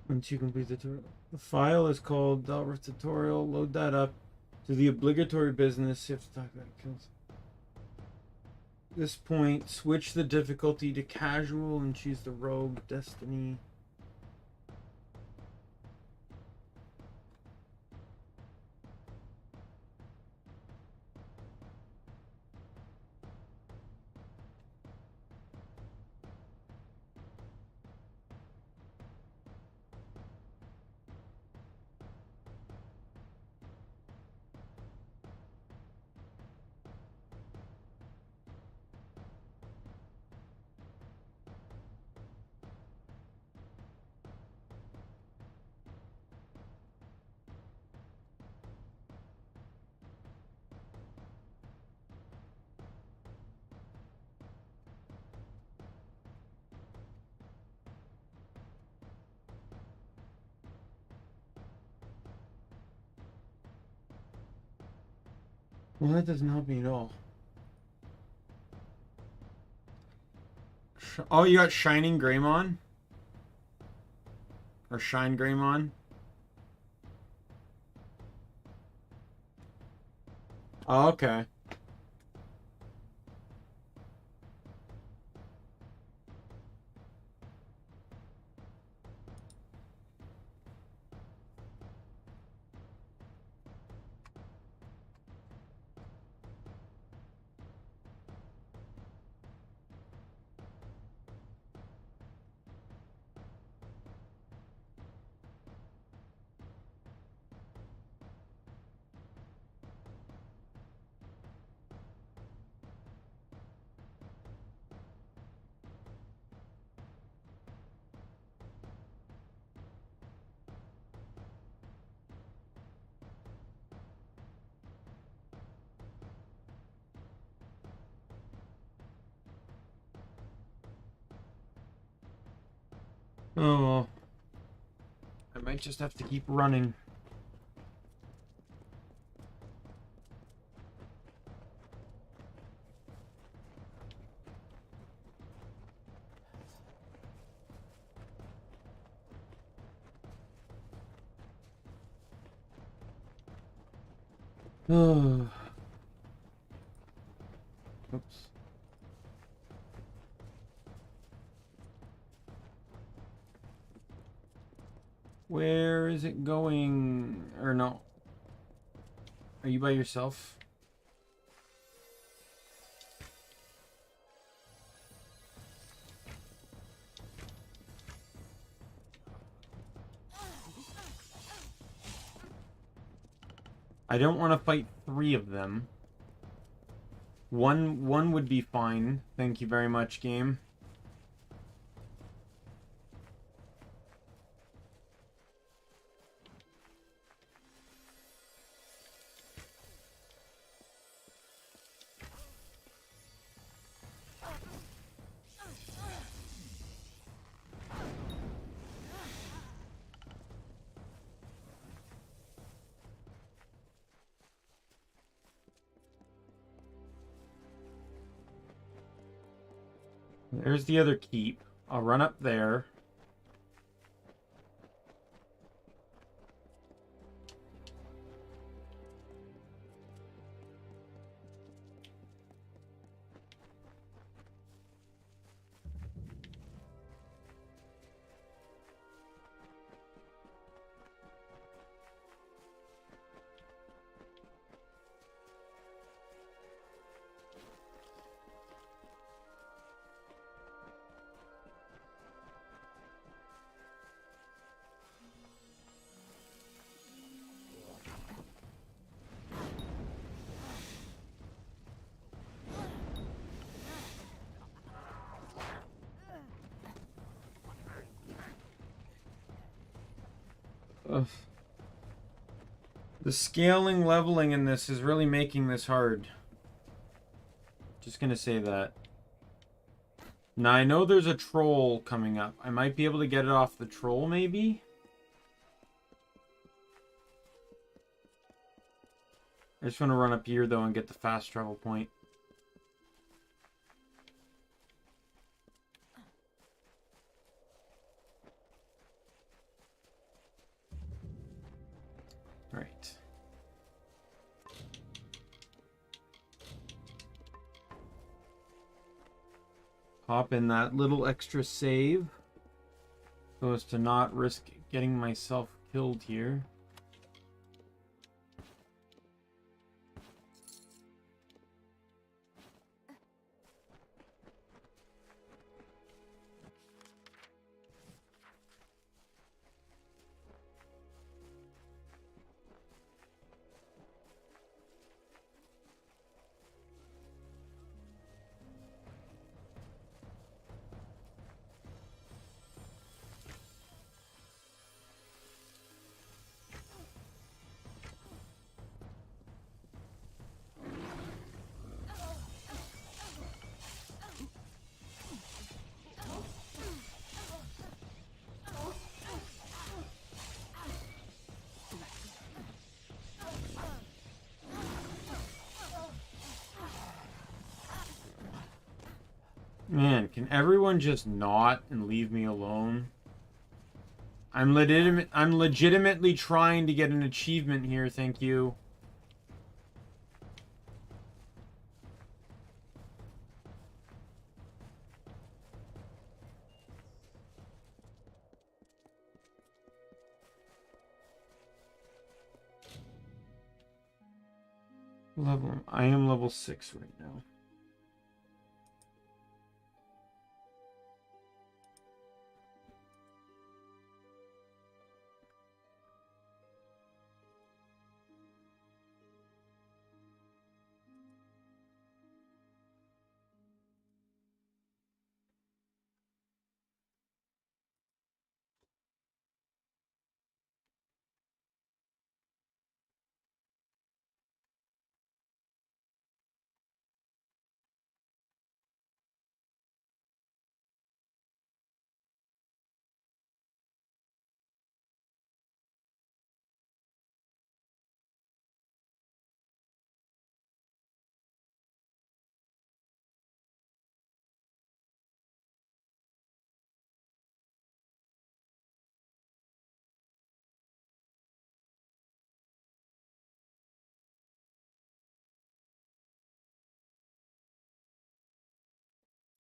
Once you complete the tutorial, the file is called Dalworth tutorial. Load that up to the obligatory business. You have to talk about kills. At this point, switch the difficulty to casual and choose the rogue destiny. Well, that doesn't help me at all. Oh, you got Shining Greymon? Or Shine Greymon? Oh, okay. Oh, well. I might just have to keep running. Oh. Oops. Where is it going? Or no? Are you by yourself? I don't want to fight 3 of them. One would be fine. Thank you very much, game. There's the other keep. I'll run up there. Ugh. The scaling leveling in this is really making this hard. Just gonna say that. Now I know there's a troll coming up. I might be able to get it off the troll, maybe? I just want to run up here, though, and get the fast travel point. Right. Pop in that little extra save so as to not risk getting myself killed here. Man, can everyone just not and leave me alone? I'm legitimately trying to get an achievement here, thank you. I am level 6 right now.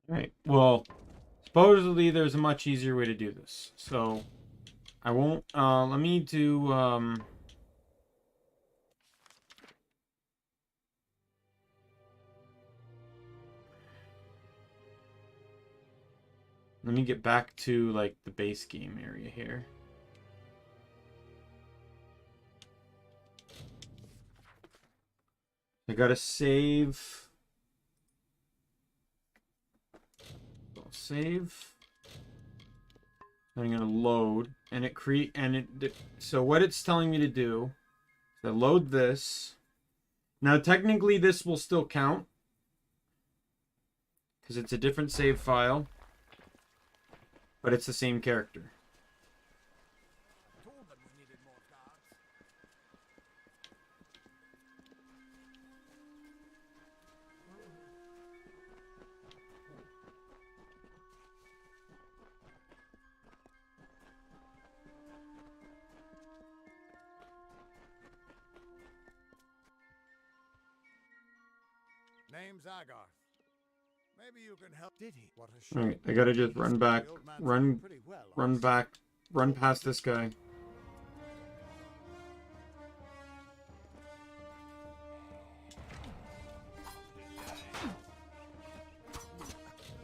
Right. Well, supposedly there's a much easier way to do this. So I won't let me do let me get back to like the base game area here. I gotta save. I'll save. I'm gonna load, and so what it's telling me to do is to load this. Now technically this will still count because it's a different save file, but it's the same character. Name's Agarth. Maybe you can help. Did he? What a shame. Alright, I gotta just run back, run past this guy.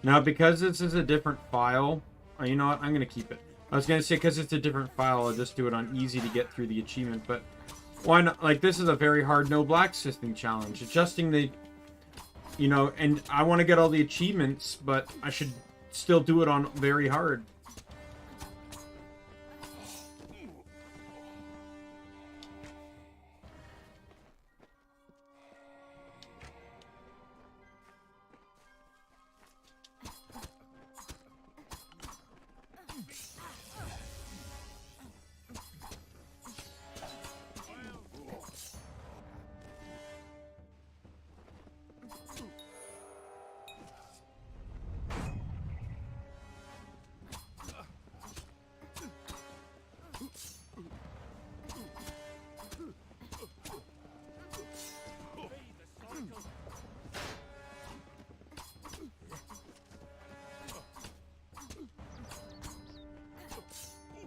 Now, because this is a different file, you know what, I'm gonna keep it. I was gonna say, because it's a different file, I'll just do it on easy to get through the achievement, but why not? Like, this is a very hard no blacksmithing challenge. Adjusting the, you know, and I want to get all the achievements, but I should still do it on very hard.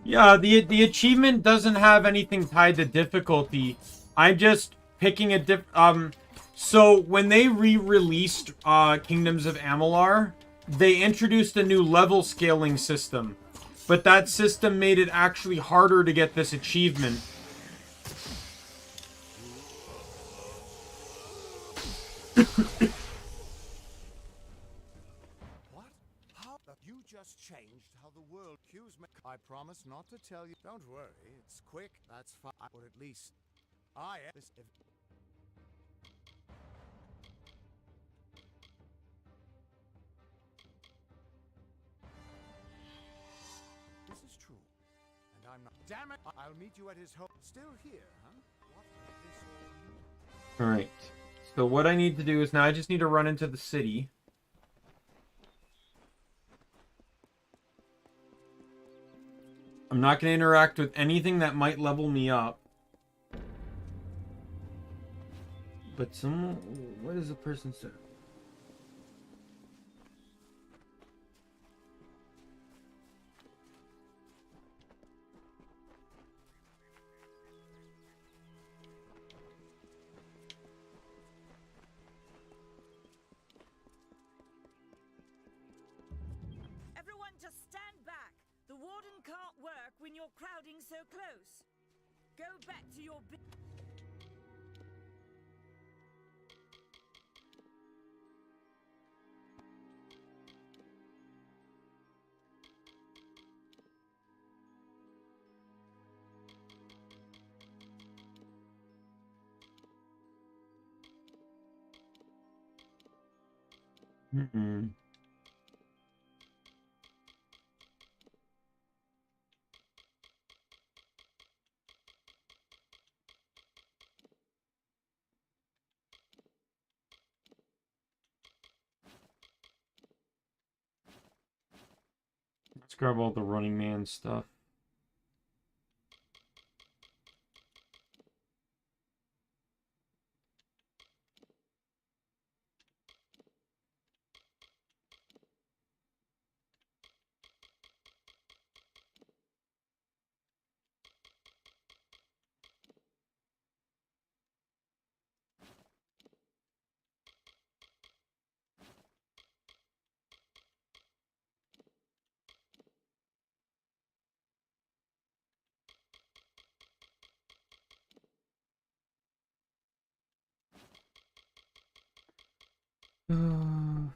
Yeah, the achievement doesn't have anything tied to difficulty. I'm just picking a so when they re-released Kingdoms of Amalur, they introduced a new level scaling system. But that system made it actually harder to get this achievement. What? How? You just changed how the world cues me. I promise not to tell you. Don't worry, it's quick. That's fine. Or at least I am. This is true. And I'm not. Damn it! I'll meet you at his home. Still here, huh? What will this all mean? Alright. So what I need to do is now I just need to run into the city. I'm not going to interact with anything that might level me up. But what does the person say? Everyone just stand back. The warden can't work when you're crowding so close. Go back to your Mm-mm. Let's grab all the Running Man stuff.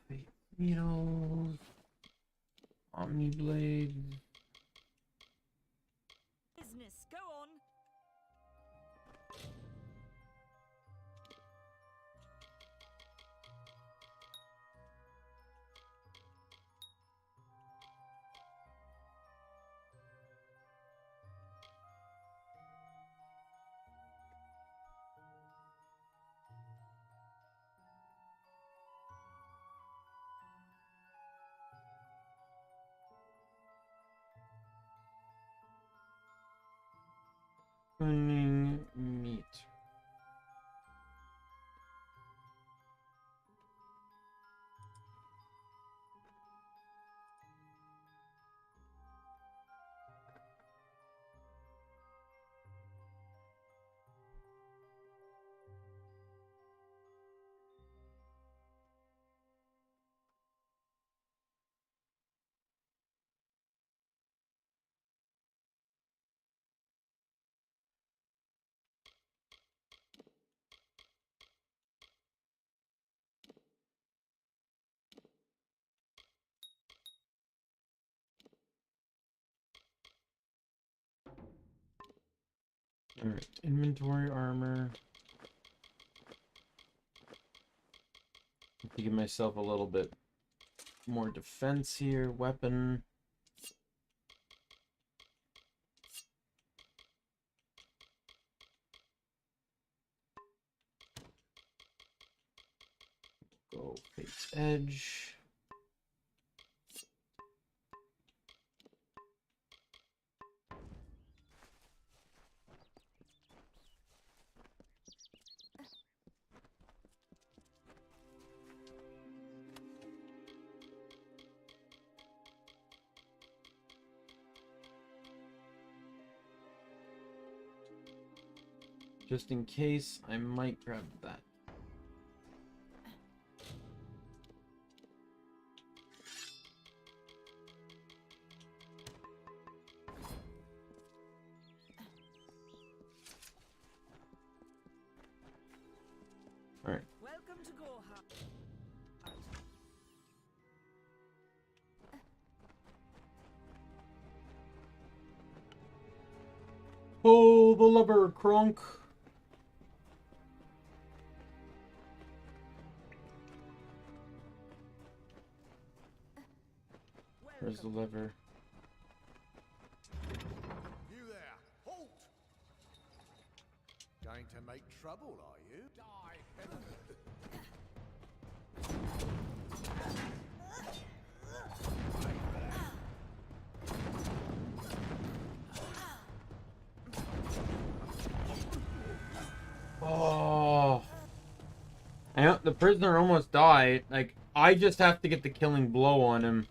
Fate Needles. Omni Blade. business. Go on. Running meat. Alright, inventory armor. To give myself a little bit more defense here. Weapon. Go Fate's Edge. Just in case, I might grab that. Alright. Welcome to Gorha. Pull the lever, Kronk. Where's the lever? You there, halt! Going to make trouble, are you? Die! Oh. The prisoner almost died. Like, I just have to get the killing blow on him.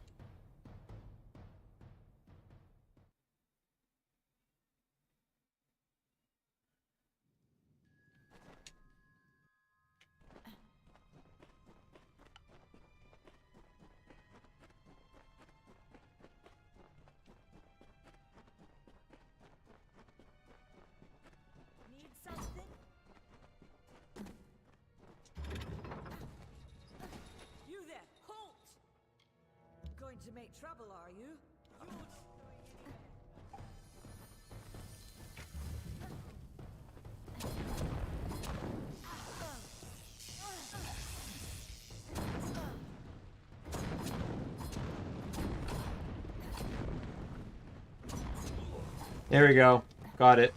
Need something? You there, halt! Going to make trouble, are you? You're not going There we go. Got it.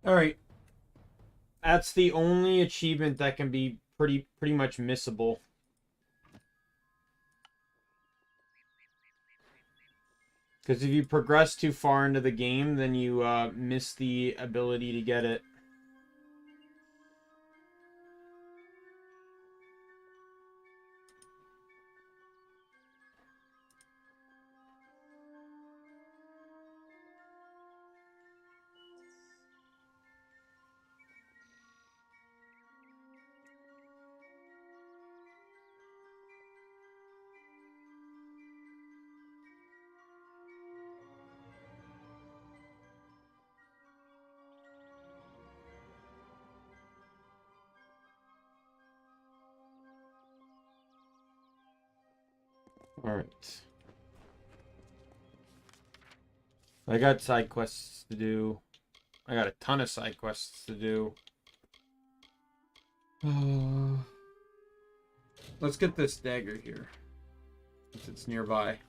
Alright. That's the only achievement that can be pretty much missable. Because if you progress too far into the game, then you miss the ability to get it. Alright. I got side quests to do. I got a ton of side quests to do. Let's get this dagger here, since it's nearby.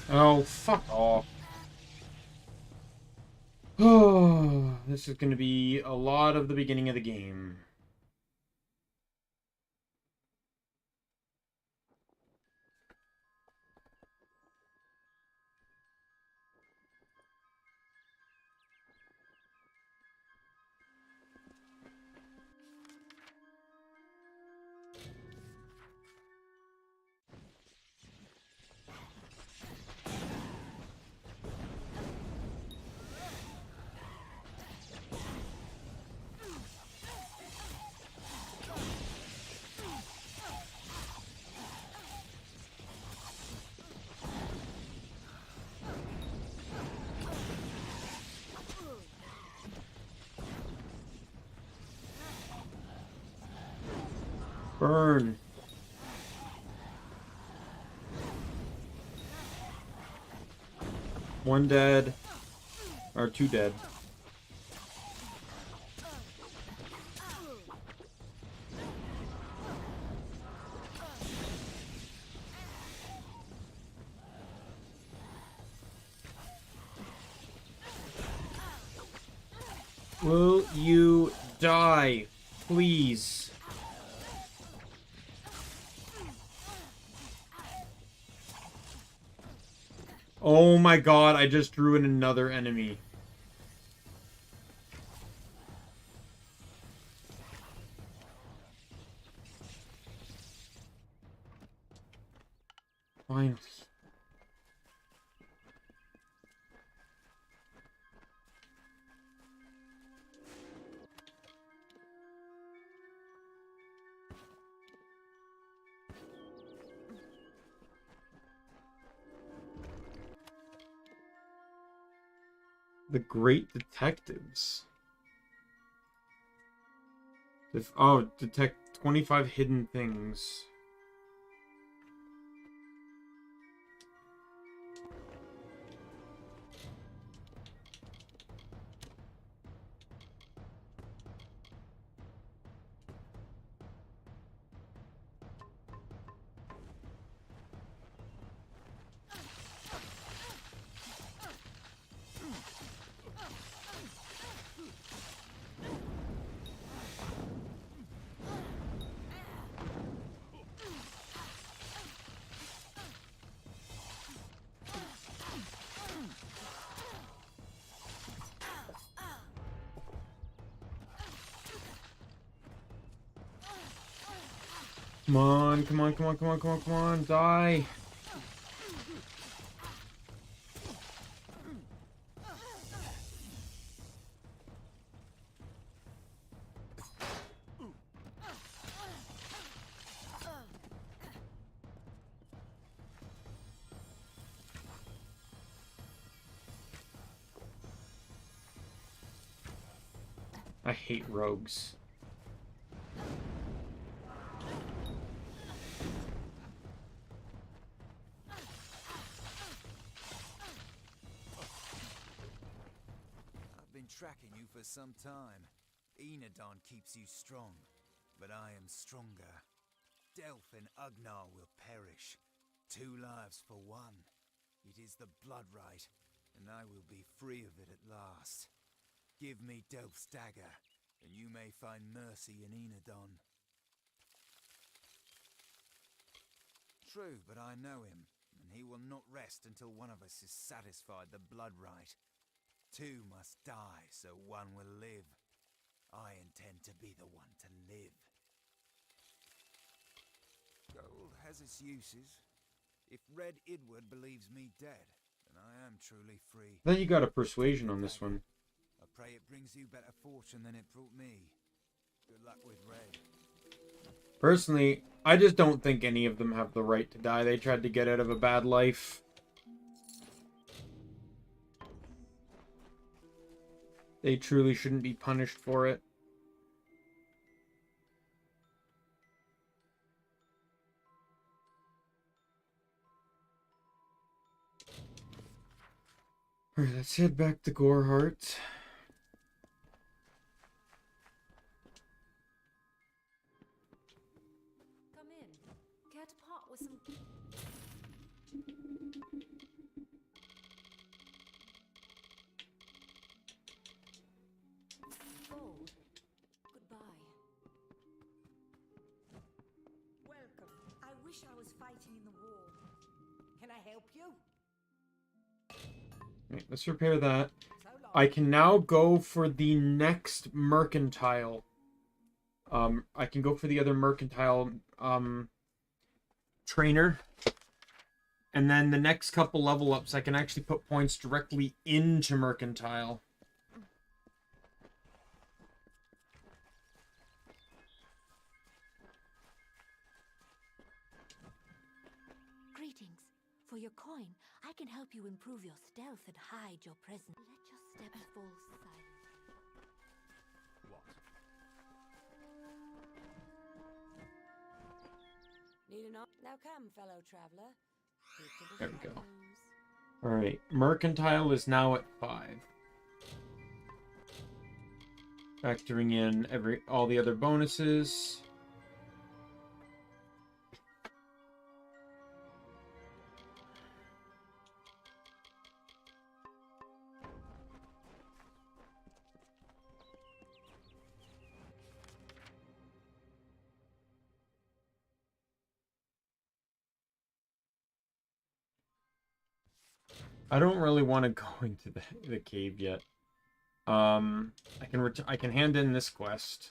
Oh, fuck off. Oh, this is going to be a lot of the beginning of the game. Burn. One dead. Or two dead. Will you die, please? Oh my god, I just drew in another enemy. Finally. The Great Detectives. Oh, detect 25 hidden things. Come on, come on, come on, come on, come on, come on, die. I hate rogues. Tracking you for some time. Enadon keeps you strong, but I am stronger. Delph and Ugnar will perish. 2 lives for 1. It is the blood right, and I will be free of it at last. Give me Delph's dagger, and you may find mercy in Enadon. True, but I know him, and he will not rest until one of us is satisfied the blood right. 2 must die, so 1 will live. I intend to be the one to live. Gold has its uses. If Red Idward believes me dead, then I am truly free. I think you got a persuasion on this one. I pray it brings you better fortune than it brought me. Good luck with Red. Personally, I just don't think any of them have the right to die. They tried to get out of a bad life. They truly shouldn't be punished for it. Alright, let's head back to Goreheart. Come in. Care to part with some... gold. Goodbye. Welcome. I wish I was fighting in the war. Can I help you? Right, let's repair that. I can now go for the next mercantile. I can go for the other mercantile trainer. And then the next couple level ups, I can actually put points directly into mercantile. Greetings. For your coin, I can help you improve your stealth and hide your presence. Let your steps fall silently. What? Need an Now come, fellow traveler. Keep to the There we go. shadows. Alright, mercantile is now at 5. Factoring in all the other bonuses. I don't really want to go into the cave yet. I can hand in this quest.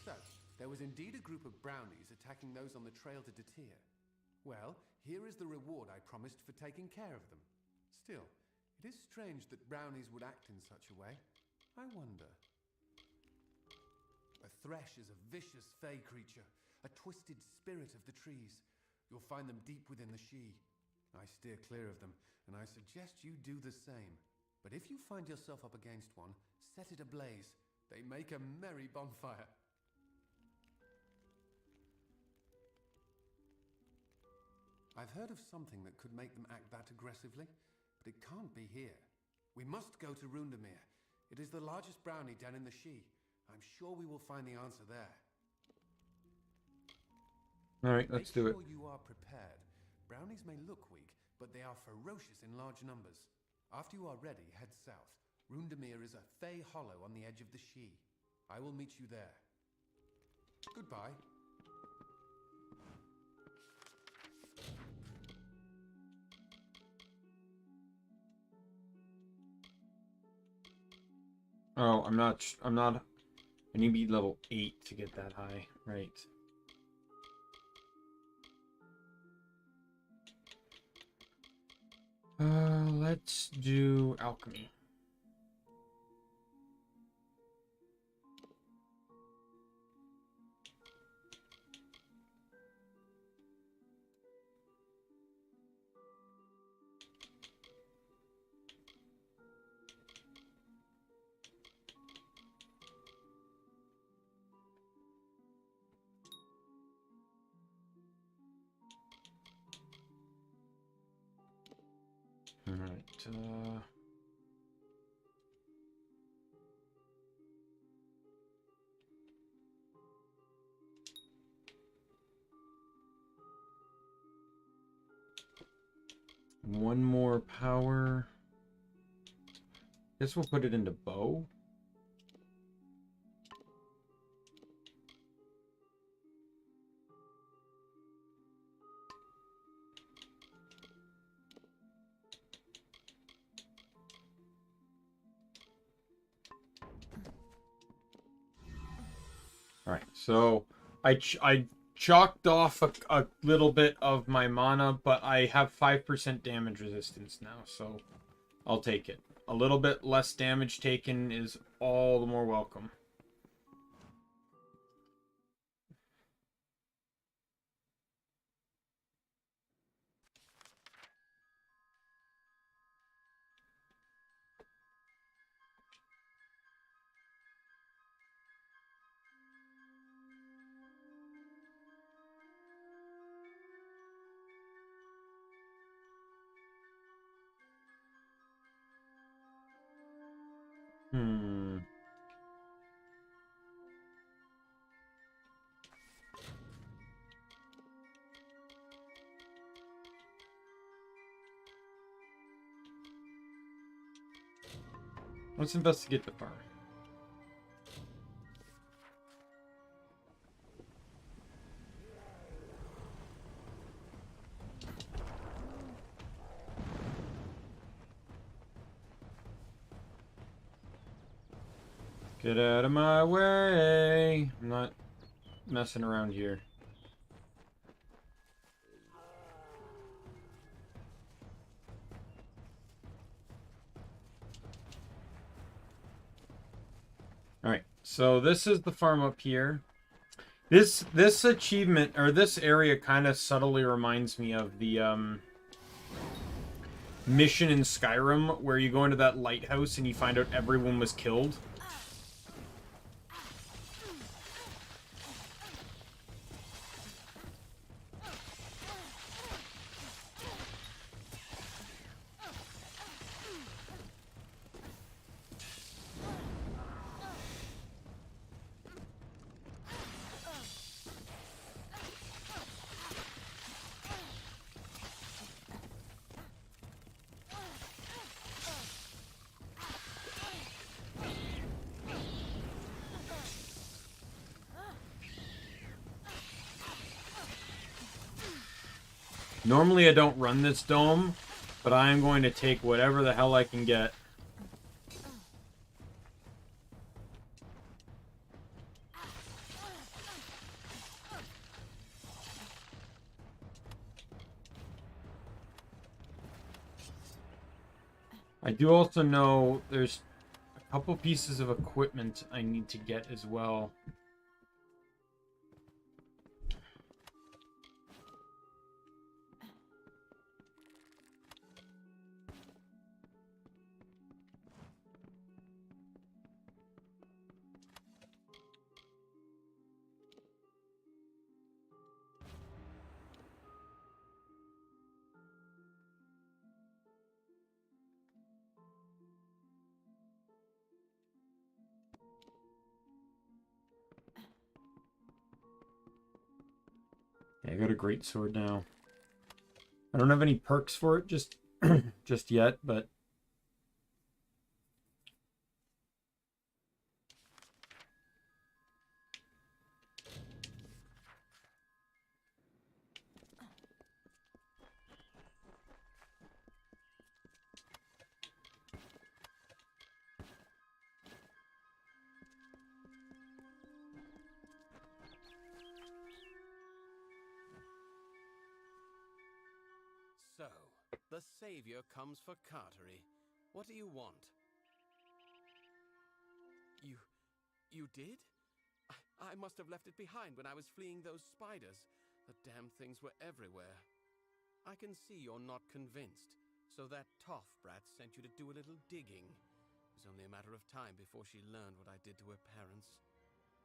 So, there was indeed a group of brownies attacking those on the trail to Datir. Well, here is the reward I promised for taking care of them. Still, it is strange that brownies would act in such a way. I wonder. A thresh is a vicious fey creature, a twisted spirit of the trees. You'll find them deep within the She. I steer clear of them, and I suggest you do the same. But if you find yourself up against one, set it ablaze. They make a merry bonfire. I've heard of something that could make them act that aggressively, but it can't be here. We must go to Rundamir. It is the largest brownie den in the She. I'm sure we will find the answer there. Alright, let's do it. Make sure you are prepared. Brownies may look weak, but they are ferocious in large numbers. After you are ready, head south. Rundamir is a fey hollow on the edge of the She. I will meet you there. Goodbye. Oh, I'm not, I need to be level 8 to get that high, right. Let's do alchemy. Alright, one more power. Guess we'll put it into bow. Alright, so I chalked off a little bit of my mana, but I have 5% damage resistance now, so I'll take it. A little bit less damage taken is all the more welcome. Let's investigate the farm. Get out of my way! I'm not messing around here. Alright, so this is the farm up here. This achievement, or this area, kind of subtly reminds me of the mission in Skyrim where you go into that lighthouse and you find out everyone was killed. Normally I don't run this dome, but I am going to take whatever the hell I can get. I do also know there's a couple pieces of equipment I need to get as well. I got a great sword now. I don't have any perks for it just yet, but So, the savior comes for Cartery. What do you want? You did? I must have left it behind when I was fleeing those spiders. The damn things were everywhere. I can see you're not convinced, so that toff brat sent you to do a little digging. It was only a matter of time before she learned what I did to her parents.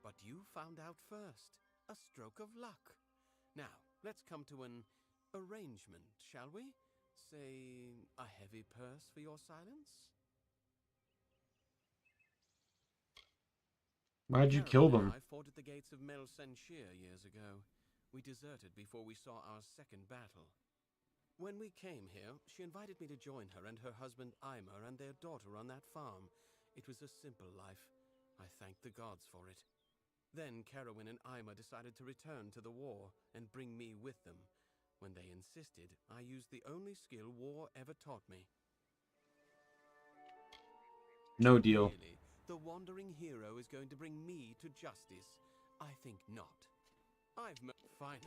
But you found out first. A stroke of luck. Now, let's come to an arrangement, shall we? Say, a heavy purse for your silence? why'd you kill them? I fought at the gates of Mel Senshir years ago. We deserted before we saw our second battle. When we came here, she invited me to join her and her husband Eimer and their daughter on that farm. It was a simple life. I thank the gods for it. Then Carowin and Eimer decided to return to the war and bring me with them. When they insisted, I used the only skill war ever taught me. No deal. Really, the wandering hero is going to bring me to justice? I think not. Finally.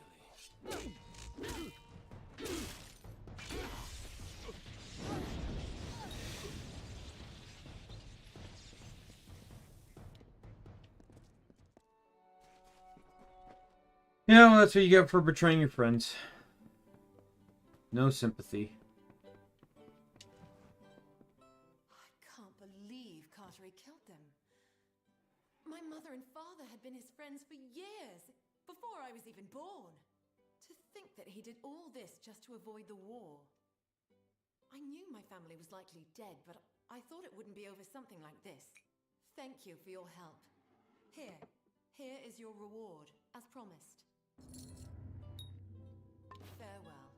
Yeah, well, that's what you get for betraying your friends. No sympathy. I can't believe Cartery killed them. My mother and father had been his friends for years, before I was even born. To think that he did all this just to avoid the war. I knew my family was likely dead, but I thought it wouldn't be over something like this. Thank you for your help. Here is your reward, as promised. Farewell.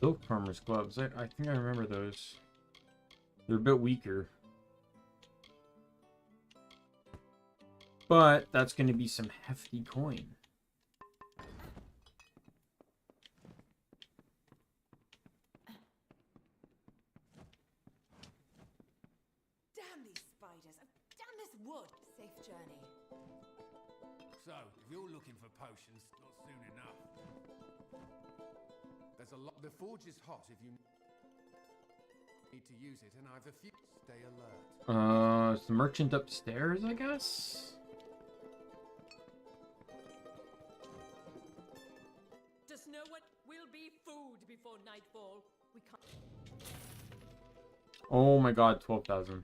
Silk farmer's gloves. I think I remember those. They're a bit weaker. But that's going to be some hefty coin. Damn these spiders! Damn this wood! Safe journey. So, if you're looking for potions, not soon enough. There's a lot. The forge is hot if you need to use it, and I've a few. Stay alert. Is the merchant upstairs, I guess? before nightfall. We can't. Oh my god, 12,000.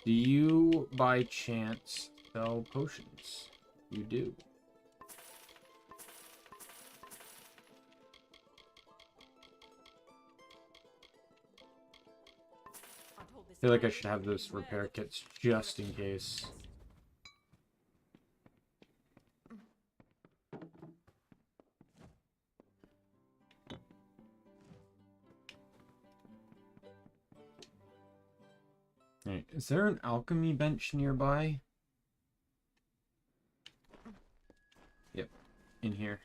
Do you, by chance, sell potions? You do. I feel like I should have those repair kits just in case. Right. Is there an alchemy bench nearby? Yep, in here.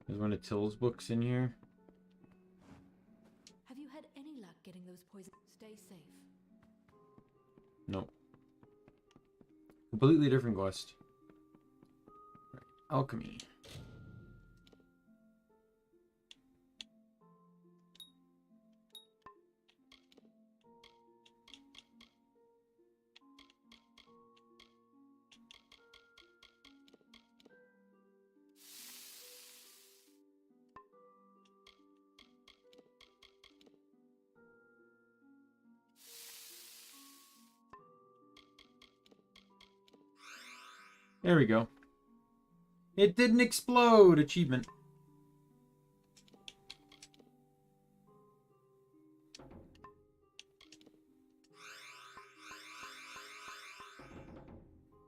There's one of Till's books in here. Have you had any luck getting those poisons? Stay safe. Nope. Completely different quest. Right. Alchemy. There we go. It didn't explode! Achievement.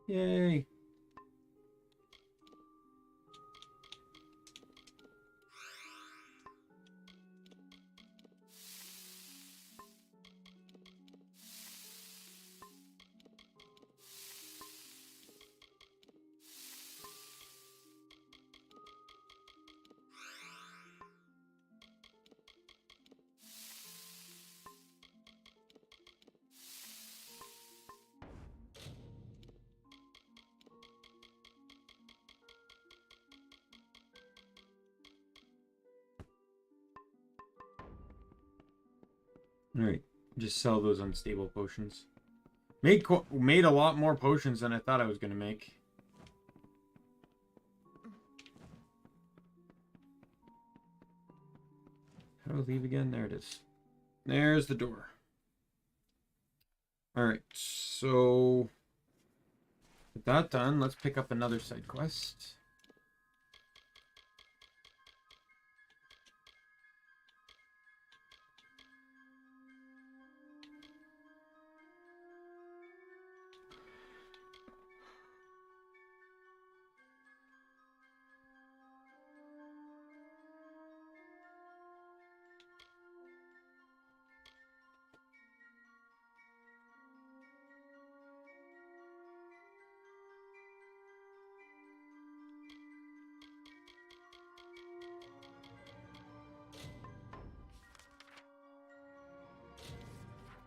Yay. Alright, just sell those unstable potions. Made a lot more potions than I thought I was going to make. How do I leave again? There it is. There's the door. Alright, so with that done, let's pick up another side quest.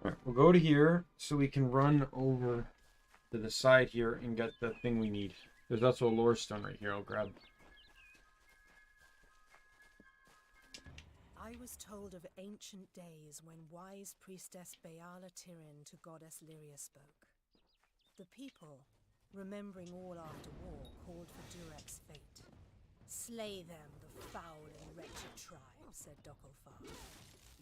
Alright, we'll go to here so we can run over to the side here and get the thing we need. There's also a lore stone right here I'll grab. I was told of ancient days when wise priestess Baala Tirin to goddess Lyria spoke. The people, remembering all after war, called for Durek's fate. Slay them, the foul and wretched tribe, said Dokkelfar.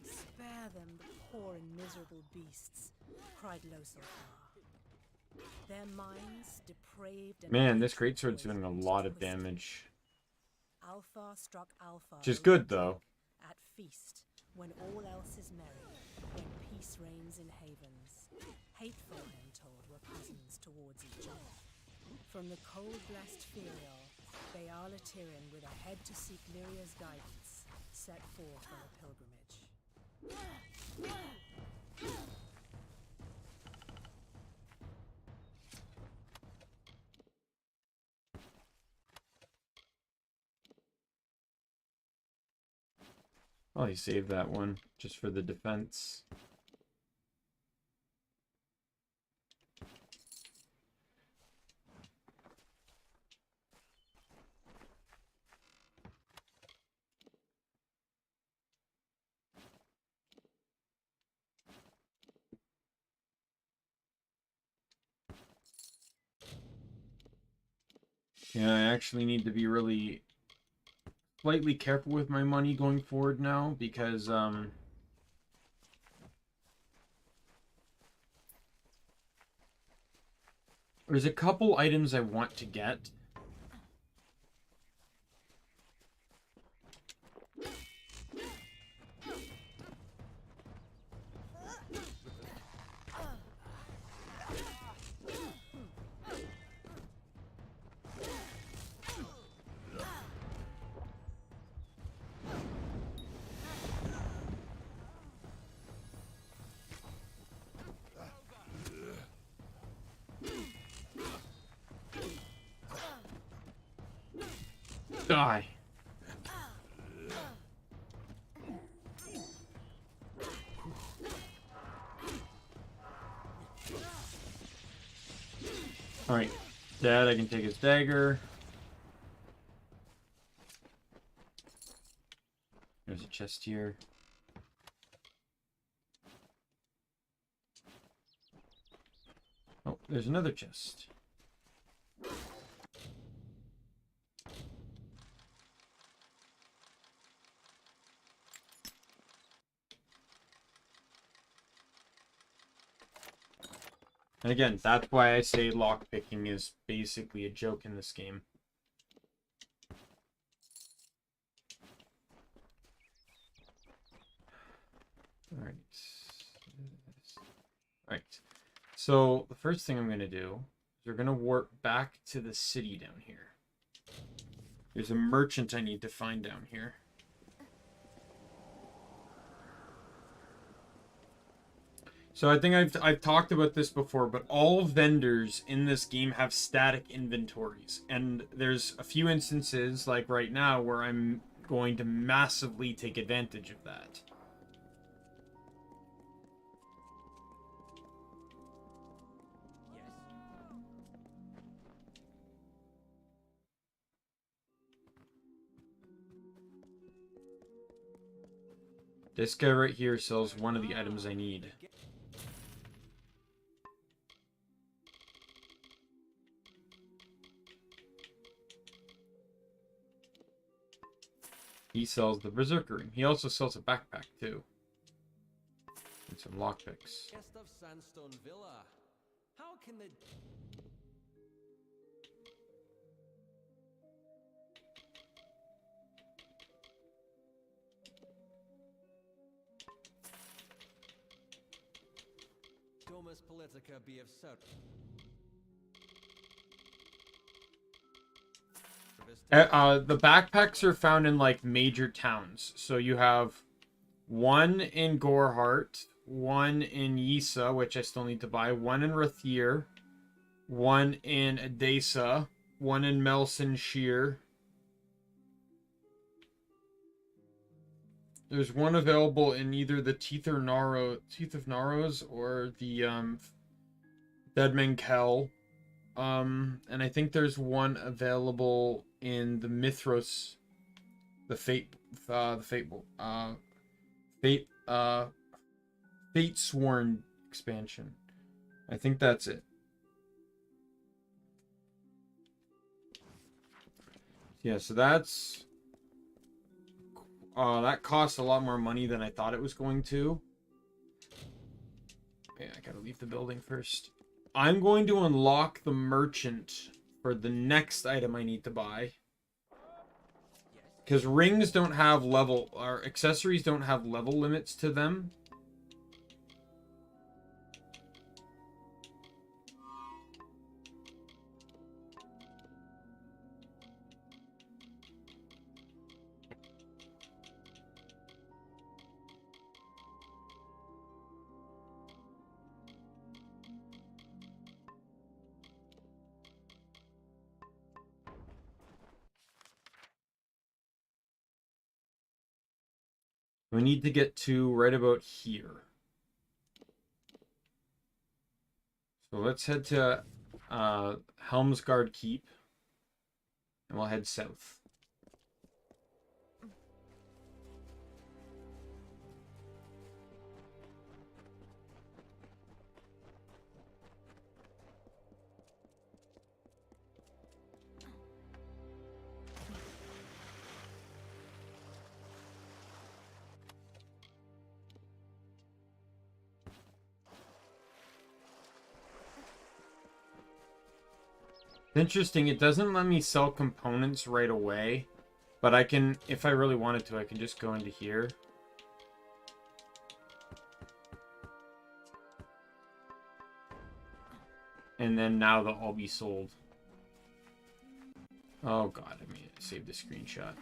Spare them, the poor and miserable beasts, cried Loselfar. Their minds depraved and Man, this greatsword's doing a lot of damage. Alfar struck Alfar. Which is good, though. At feast, when all else is merry, when peace reigns in havens. Hateful, I am told, were cousins towards each other. From the cold-blessed Ferial, Baala Tirin, with a head to seek Lyria's guidance, set forth on a pilgrimage. Probably save that one just for the defense. Yeah, I actually need to be really slightly careful with my money going forward now, because there's a couple items I want to get. Die. Alright. Dad, I can take his dagger. There's a chest here. Oh, there's another chest. And again, that's why I say lockpicking is basically a joke in this game. Alright. Alright. So, the first thing I'm going to do is we're going to warp back to the city down here. There's a merchant I need to find down here. So I think I've talked about this before, but all vendors in this game have static inventories. And there's a few instances, like right now, where I'm going to massively take advantage of that. This guy right here sells one of the items I need. He sells the Berserker ring. He also sells a backpack, too. And some lockpicks. Guest of Sandstone Villa. How can they... Domus Politica be of such... The backpacks are found in, like, major towns. So you have one in Gorehart, one in Yisa, which I still need to buy, one in Rathir, one in Edessa, one in Melson Shear. There's one available in either the Teeth of Narrows or the Daimien Kamiya. And I think there's one available in the Mithros, the Fate Sworn expansion. I think that's it. Yeah, so that's that costs a lot more money than I thought it was going to. Yeah, I gotta leave the building first. I'm going to unlock the merchant for the next item I need to buy. Because rings don't have level, or accessories don't have level limits to them. We need to get to right about here. So let's head to Helmsgard Keep. And we'll head south. Interesting, it doesn't let me sell components right away, but I can, if I really wanted to, I can just go into here. And then now they'll all be sold. Oh god, I mean, I saved the screenshot.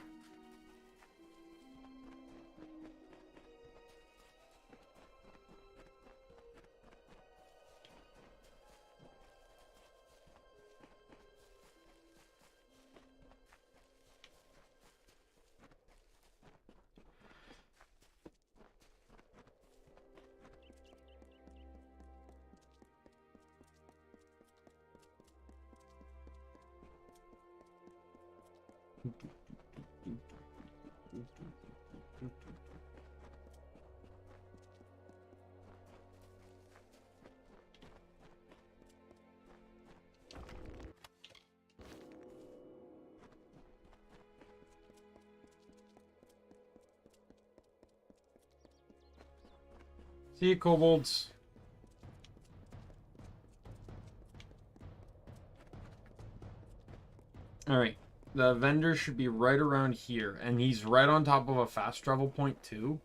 See you, kobolds. Alright. The vendor should be right around here. And he's right on top of a fast travel point, too.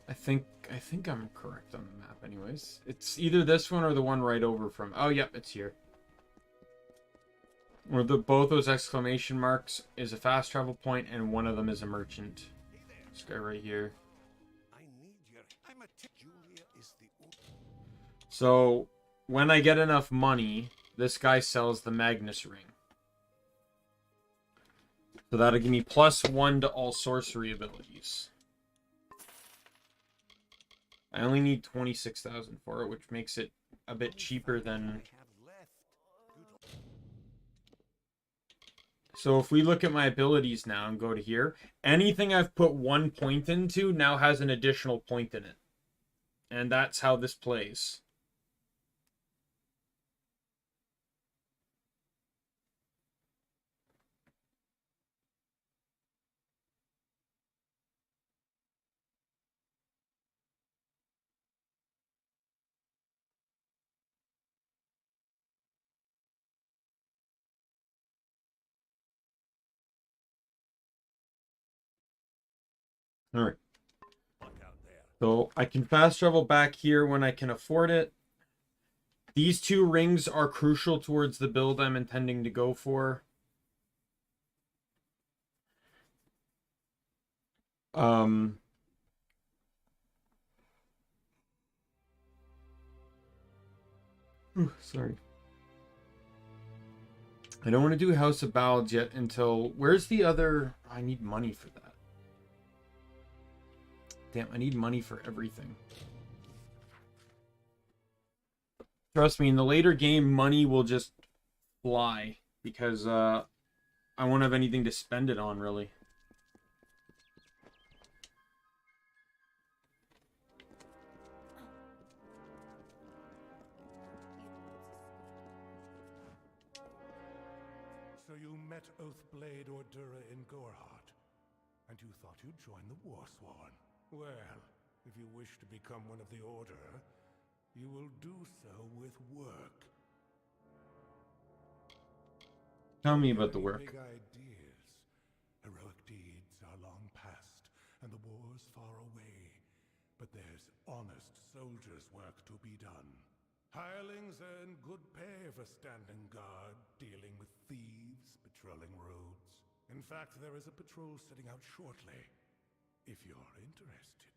I think I'm correct on the map, anyways. It's either this one or the one right over from... Oh, yep, it's here. Where both those exclamation marks is a fast travel point, and one of them is a merchant. This guy right here. So, when I get enough money, this guy sells the Magnus Ring. So that'll give me +1 to all sorcery abilities. I only need 26,000 for it, which makes it a bit cheaper than... So if we look at my abilities now and go to here, anything I've put 1 point into now has an additional point in it. And that's how this plays. Alright. So I can fast travel back here when I can afford it. These 2 rings are crucial towards the build I'm intending to go for. Sorry. I don't want to do House of Ballads yet until... Where's the other... I need money for that. Damn, I need money for everything. Trust me, in the later game, money will just fly. Because I won't have anything to spend it on, really. So you met Oathblade Ordura in Gorhart, and you thought you'd join the Warsworn. Well, if you wish to become one of the Order, you will do so with work. Tell me about the work. Big ideas. Heroic deeds are long past, and the war's far away. But there's honest soldiers' work to be done. Hirelings earn good pay for standing guard, dealing with thieves, patrolling roads. In fact, there is a patrol setting out shortly, if you're interested.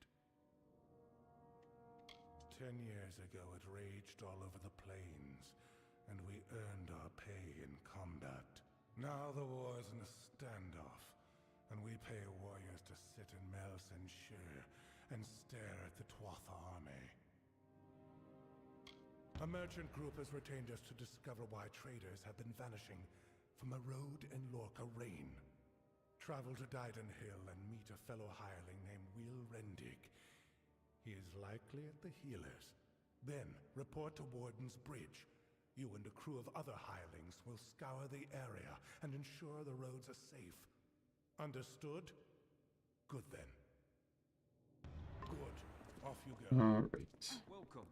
10 years ago, it raged all over the plains, and we earned our pay in combat. Now the war's in a standoff, and we pay warriors to sit in Melsenshire and stare at the Twath army. A merchant group has retained us to discover why traders have been vanishing from a road in Lorca Rain. Travel to Dyden Hill and meet a fellow hireling named Will Rendig. He is likely at the Healers. Then, report to Warden's Bridge. You and a crew of other hirelings will scour the area and ensure the roads are safe. Understood? Good then. Good. Off you go. All right. Welcome.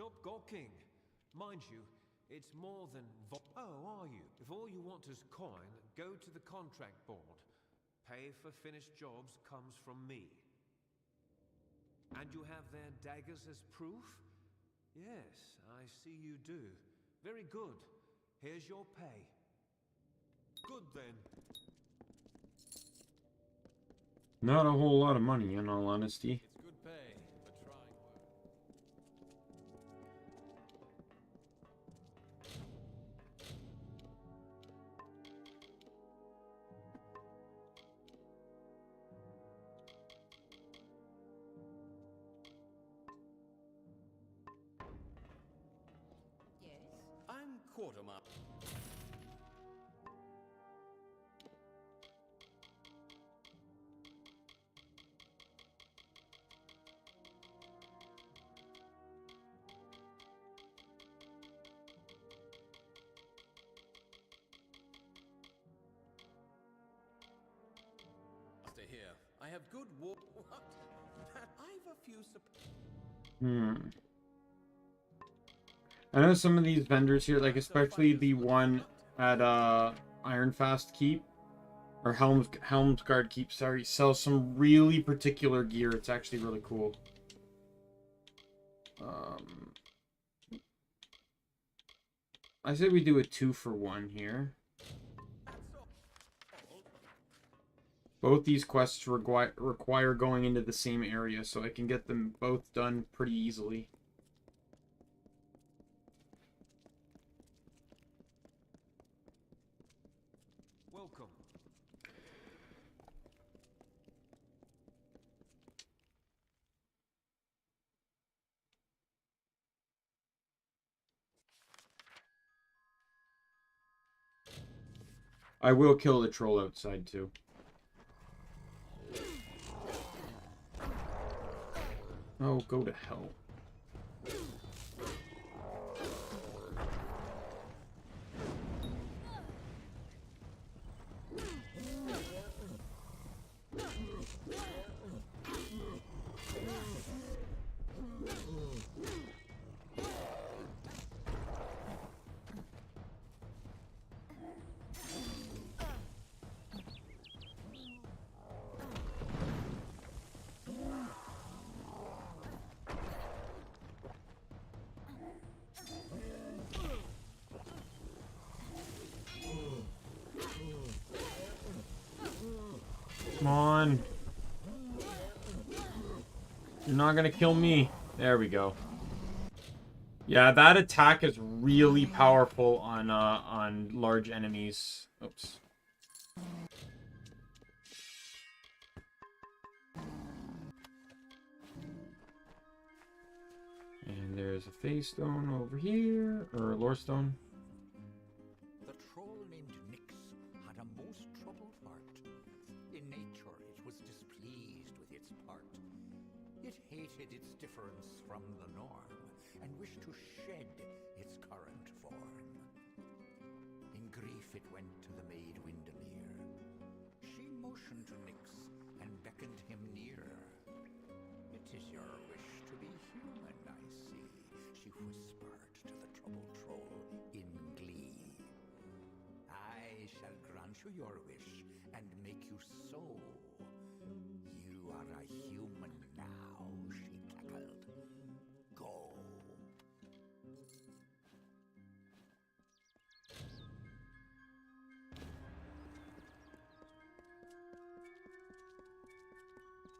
stop gawking. Mind you, it's more than oh, are you? If all you want is coin, go to the contract board. Pay for finished jobs comes from me. And you have their daggers as proof? Yes, I see you do. Very good. Here's your pay. Good then. Not a whole lot of money, in all honesty. It's good pay for trying work. Yes? I'm quartermaster. Here, I have good war. What? I've a few. I know some of these vendors here, like especially the one at Ironfast Keep or Helmsguard Keep, sorry, sells some really particular gear. It's actually really cool. I say we do a 2-for-1 here. Both these quests require going into the same area, so I can get them both done pretty easily. Welcome. I will kill the troll outside too. Oh, go to hell. Come on. You're not gonna kill me. There we go. Yeah, that attack is really powerful on large enemies. Oops. And there's a phase stone over here, or a lore stone. The troll named Nyx had a most troubled heart. In nature, it was displeased with its part. It hated its difference from the norm, and wished to shed its current form. In grief it went to the maid Windermere. She motioned to Nyx, and beckoned him near. It is your wish to be human, I see, she whispered to the troubled troll in glee. I shall grant you your wish, and make you so. You are a human now, she cackled. Go.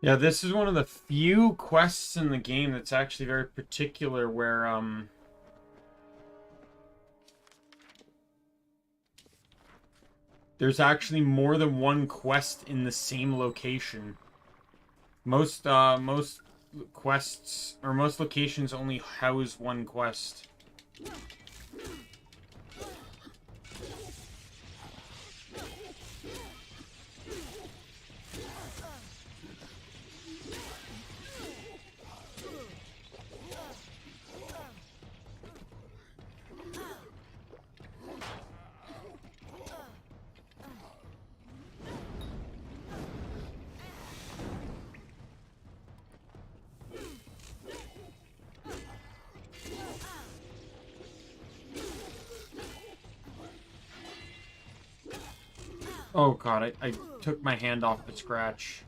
Yeah, this is one of the few quests in the game that's actually very particular where, there's actually more than one quest in the same location. Most quests, or most locations only house one quest. Oh god, I took my hand off the scratch.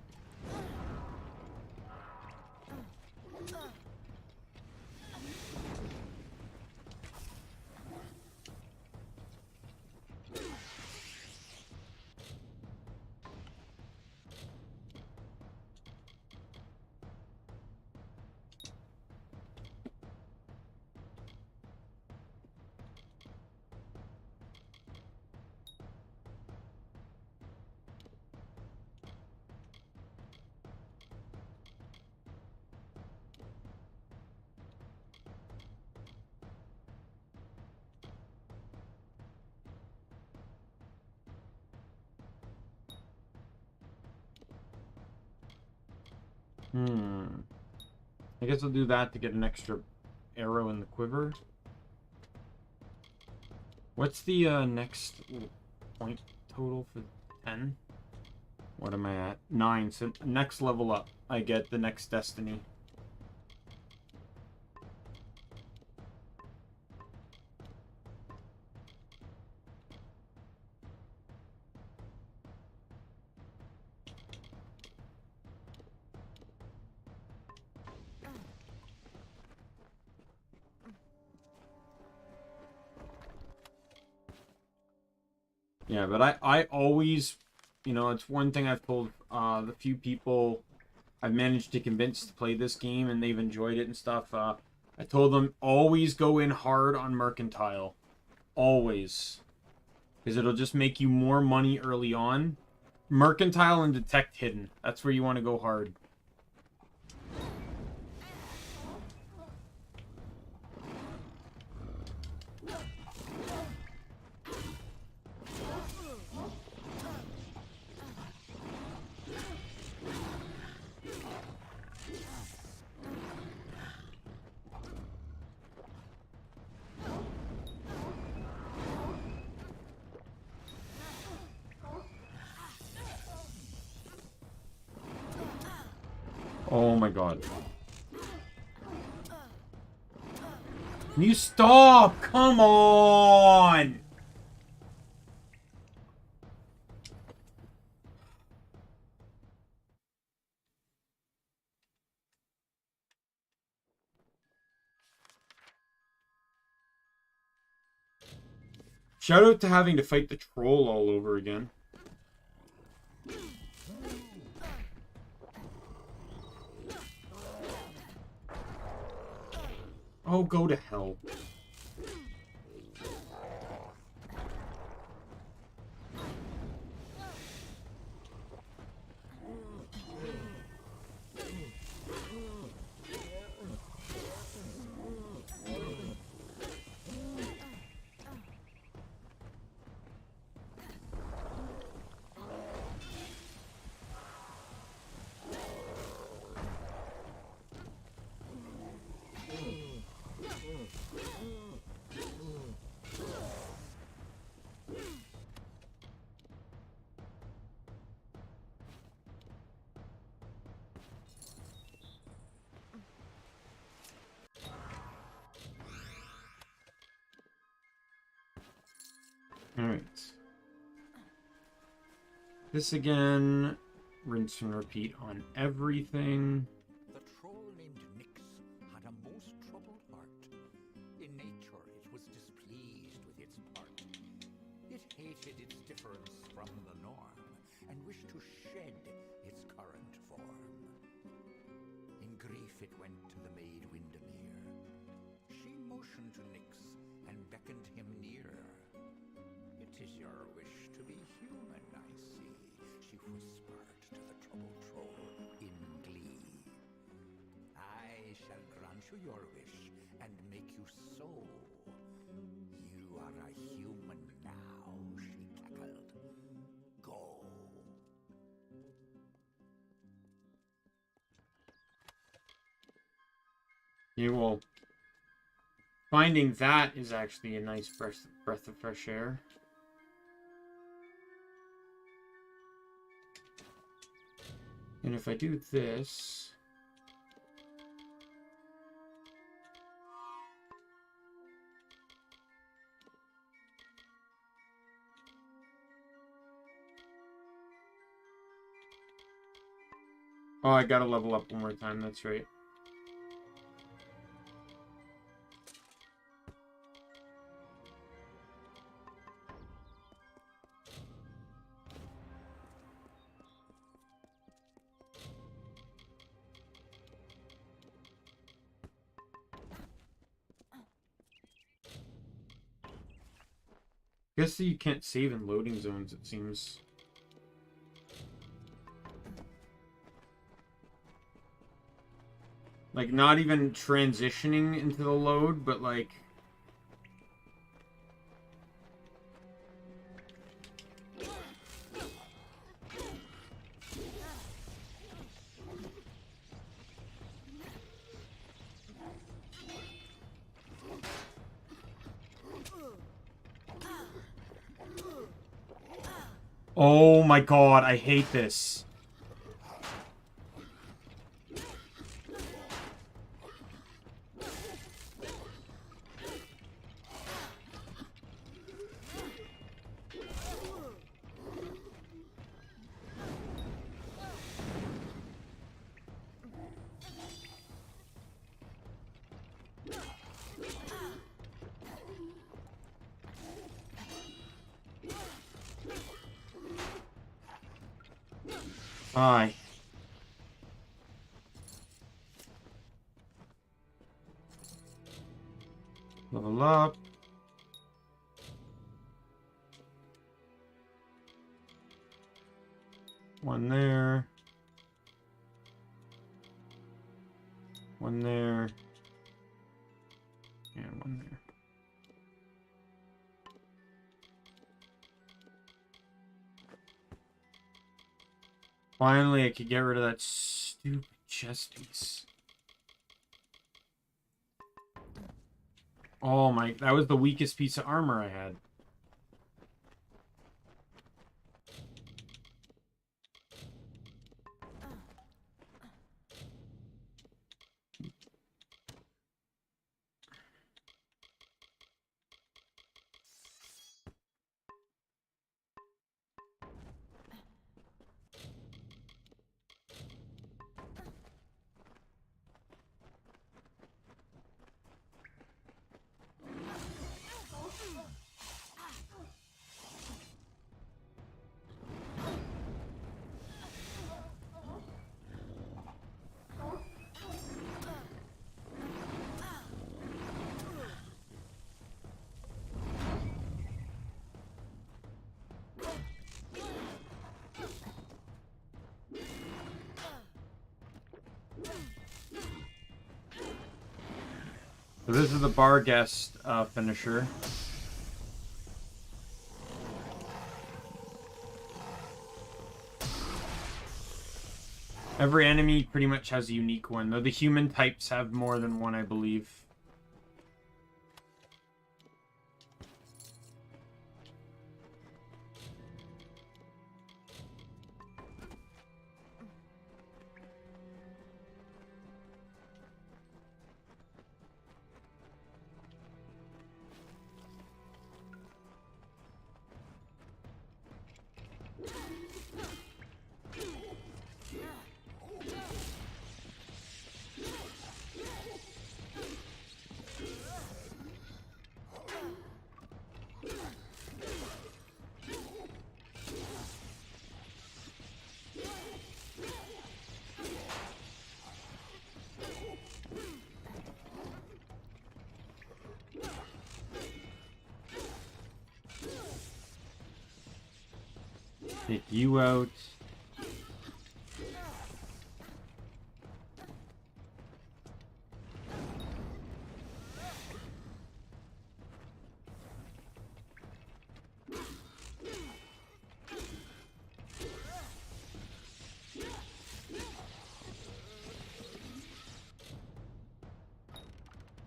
I guess I'll do that to get an extra arrow in the quiver. What's the next point total for 10? What am I at? 9. So next level up, I get the next destiny. Yeah, but I always, you know, it's one thing I've told the few people I've managed to convince to play this game and they've enjoyed it and stuff. I told them always go in hard on Mercantile. Always. Because it'll just make you more money early on. Mercantile and Detect Hidden. That's where you want to go hard. Oh my god. Can you stop? Come on! Shout out to having to fight the troll all over again. Oh, go to hell. Alright. This again. Rinse and repeat on everything. The troll named Nyx had a most troubled heart. In nature it was displeased with its part. It hated its difference from the norm, and wished to shed its current form. In grief it went to the maid Windermere. She motioned to Nyx, and beckoned him near. It is your wish to be human, I see, she whispered to the troubled troll in glee. I shall grant you your wish and make you so. You are a human now, she cackled. Go. You will. Finding that is actually a nice breath of fresh air. And if I do this... Oh, I gotta level up one more time, that's right. Guess you can't save in loading zones, it seems. Like, not even transitioning into the load, but like... Oh my god, I hate this. Aye. Level up. One there. One there. And one there. Finally, I could get rid of that stupid chest piece. Oh my, that was the weakest piece of armor I had. So this is the bar guest finisher. Every enemy pretty much has a unique one, though the human types have more than one, I believe. Take you out.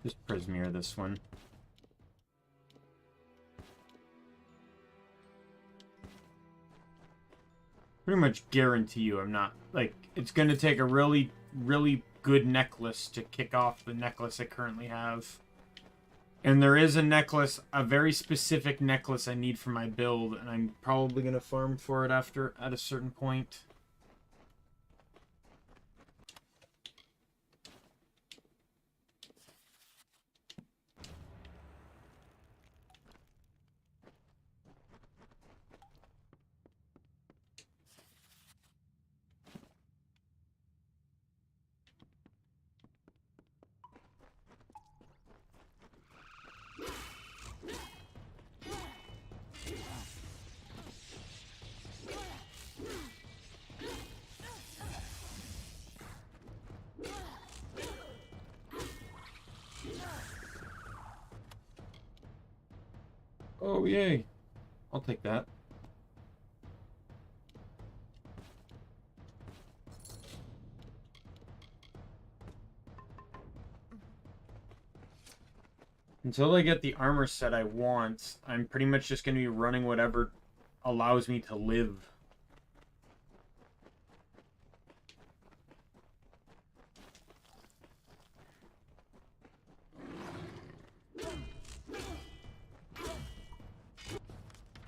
Just Prismere this one. Pretty much guarantee you I'm not, like, it's going to take a really, really good necklace to kick off the necklace I currently have. And there is a necklace, a very specific necklace I need for my build, and I'm probably going to farm for it at a certain point. Oh, yay. I'll take that. Until I get the armor set I want, I'm pretty much just going to be running whatever allows me to live.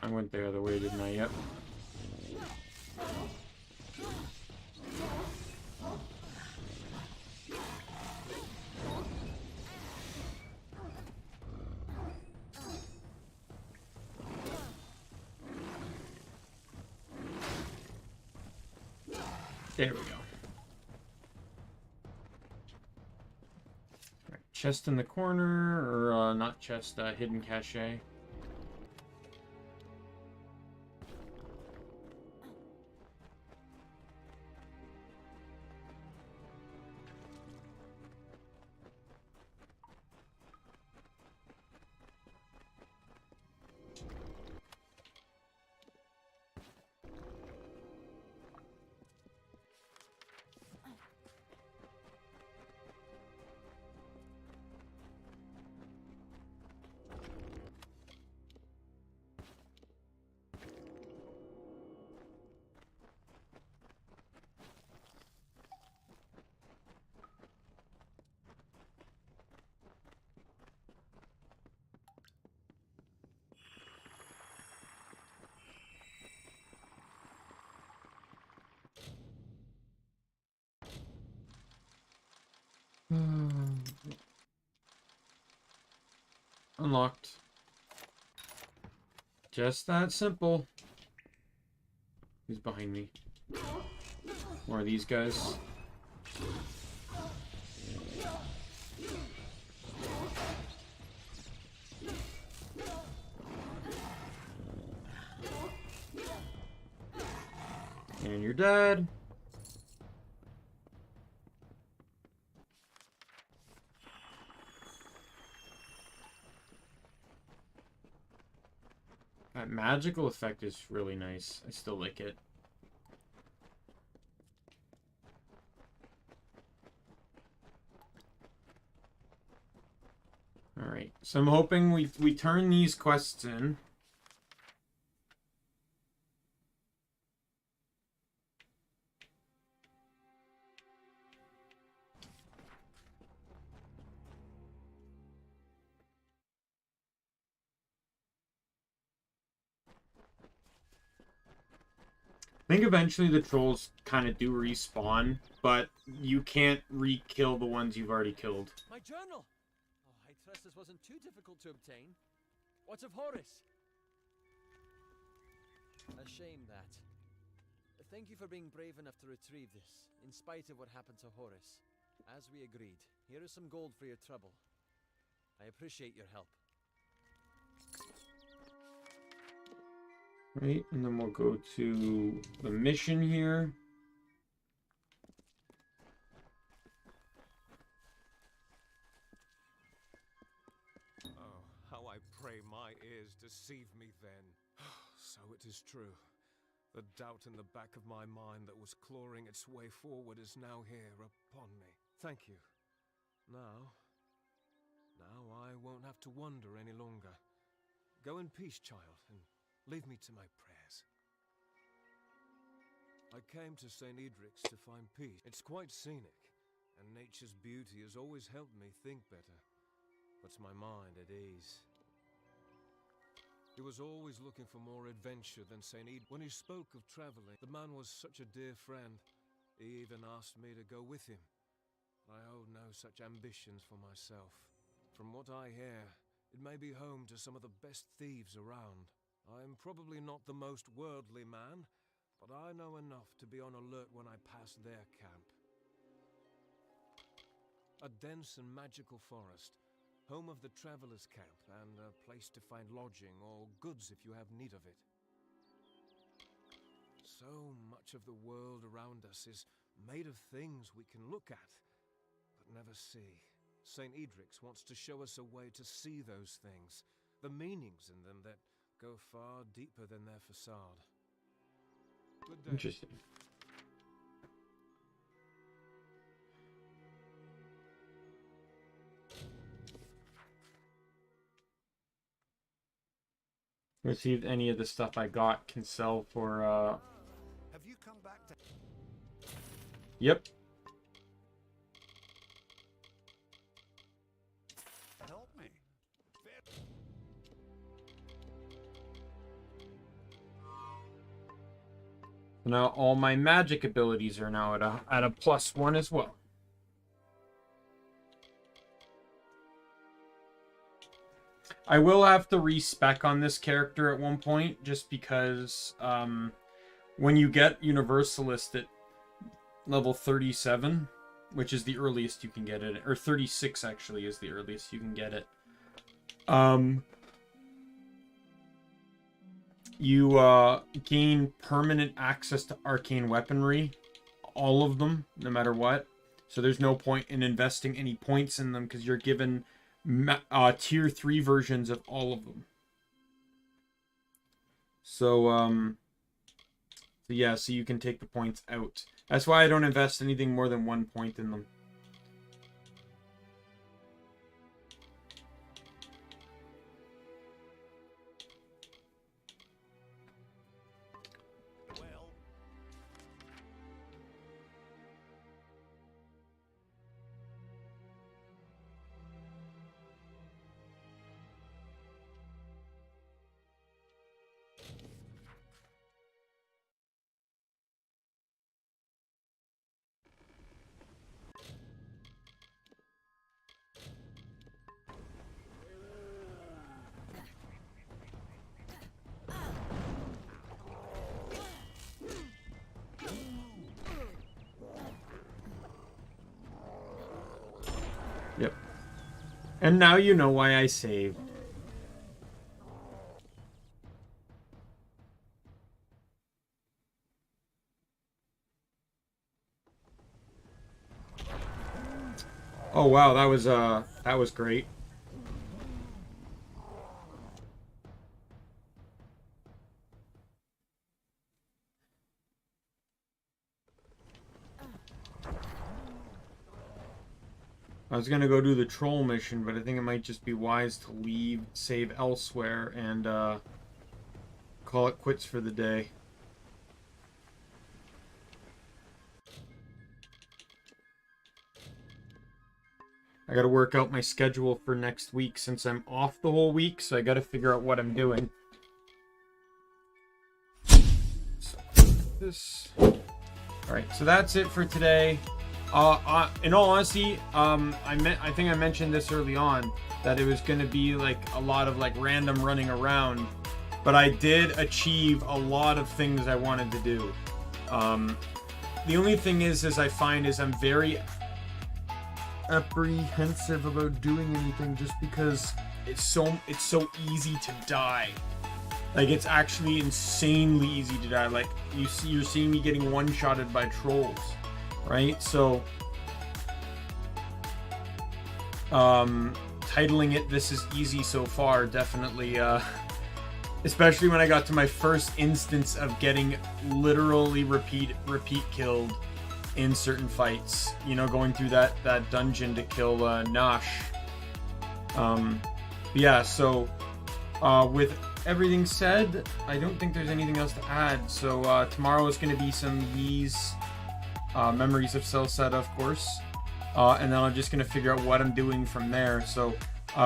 I went the other way, didn't I? Yep. There we go. Right, chest in the corner, or not chest, hidden cache. Unlocked. Just that simple. Who's behind me? More of these guys. And you're dead. That magical effect is really nice. I still like it. Alright, so I'm hoping we turn these quests in. I think eventually the trolls kind of do respawn, but you can't re-kill the ones you've already killed. My journal! Oh, I trust this wasn't too difficult to obtain. What's of Horace? A shame that. Thank you for being brave enough to retrieve this, in spite of what happened to Horace. As we agreed, here is some gold for your trouble. I appreciate your help. Right, and then we'll go to the mission here. Oh, how I pray my ears deceive me then. So it is true. The doubt in the back of my mind that was clawing its way forward is now here upon me. Thank you. Now I won't have to wonder any longer. Go in peace, child, and leave me to my prayers. I came to St. Edric's to find peace. It's quite scenic, and nature's beauty has always helped me think better. Puts my mind at ease. He was always looking for more adventure than St. Ed. When he spoke of traveling, the man was such a dear friend. He even asked me to go with him. I hold no such ambitions for myself. From what I hear, it may be home to some of the best thieves around. I am probably not the most worldly man, but I know enough to be on alert when I pass their camp. A dense and magical forest, home of the travelers' camp, and a place to find lodging or goods if you have need of it. So much of the world around us is made of things we can look at, but never see. St. Edric's wants to show us a way to see those things, the meanings in them that go far deeper than their facade. Good day. Interesting. Let's see if any of the stuff I got can sell for Have you come back to... Yep. Help me. Now all my magic abilities are now at a +1 as well. I will have to respec on this character at one point, just because when you get Universalist at level 37, which is the earliest you can get it, or 36 actually is the earliest you can get it, you gain permanent access to arcane weaponry, all of them, no matter what. So there's no point in investing any points in them because you're given tier 3 versions of all of them. So yeah, so you can take the points out. That's why I don't invest anything more than 1 point in them. Yep. And now you know why I saved. Oh wow, that was great. I was gonna go do the troll mission, but I think it might just be wise to leave, save elsewhere, and call it quits for the day. I gotta work out my schedule for next week since I'm off the whole week, so I gotta figure out what I'm doing. So, this. Alright, so that's it for today. In all honesty, I think I mentioned this early on, that it was going to be like a lot of like random running around, but I did achieve a lot of things I wanted to do. The only thing is I find is I'm very apprehensive about doing anything just because it's so easy to die. Like, it's actually insanely easy to die. Like, you're seeing me getting one-shotted by trolls. Right, so titling it "This is easy so far" definitely, especially when I got to my first instance of getting literally repeat killed in certain fights. You know, going through that dungeon to kill Nash. Yeah, so with everything said, I don't think there's anything else to add. So tomorrow is going to be some Yee's Memories of Celceta, of course, and then I'm just going to figure out what I'm doing from there. So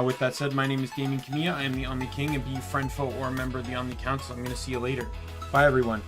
with that said, my name is Daimien Kamiya, I am the Omni King, and be you friend, foe, or member of the Omni Council. I'm going to see you later. Bye, everyone.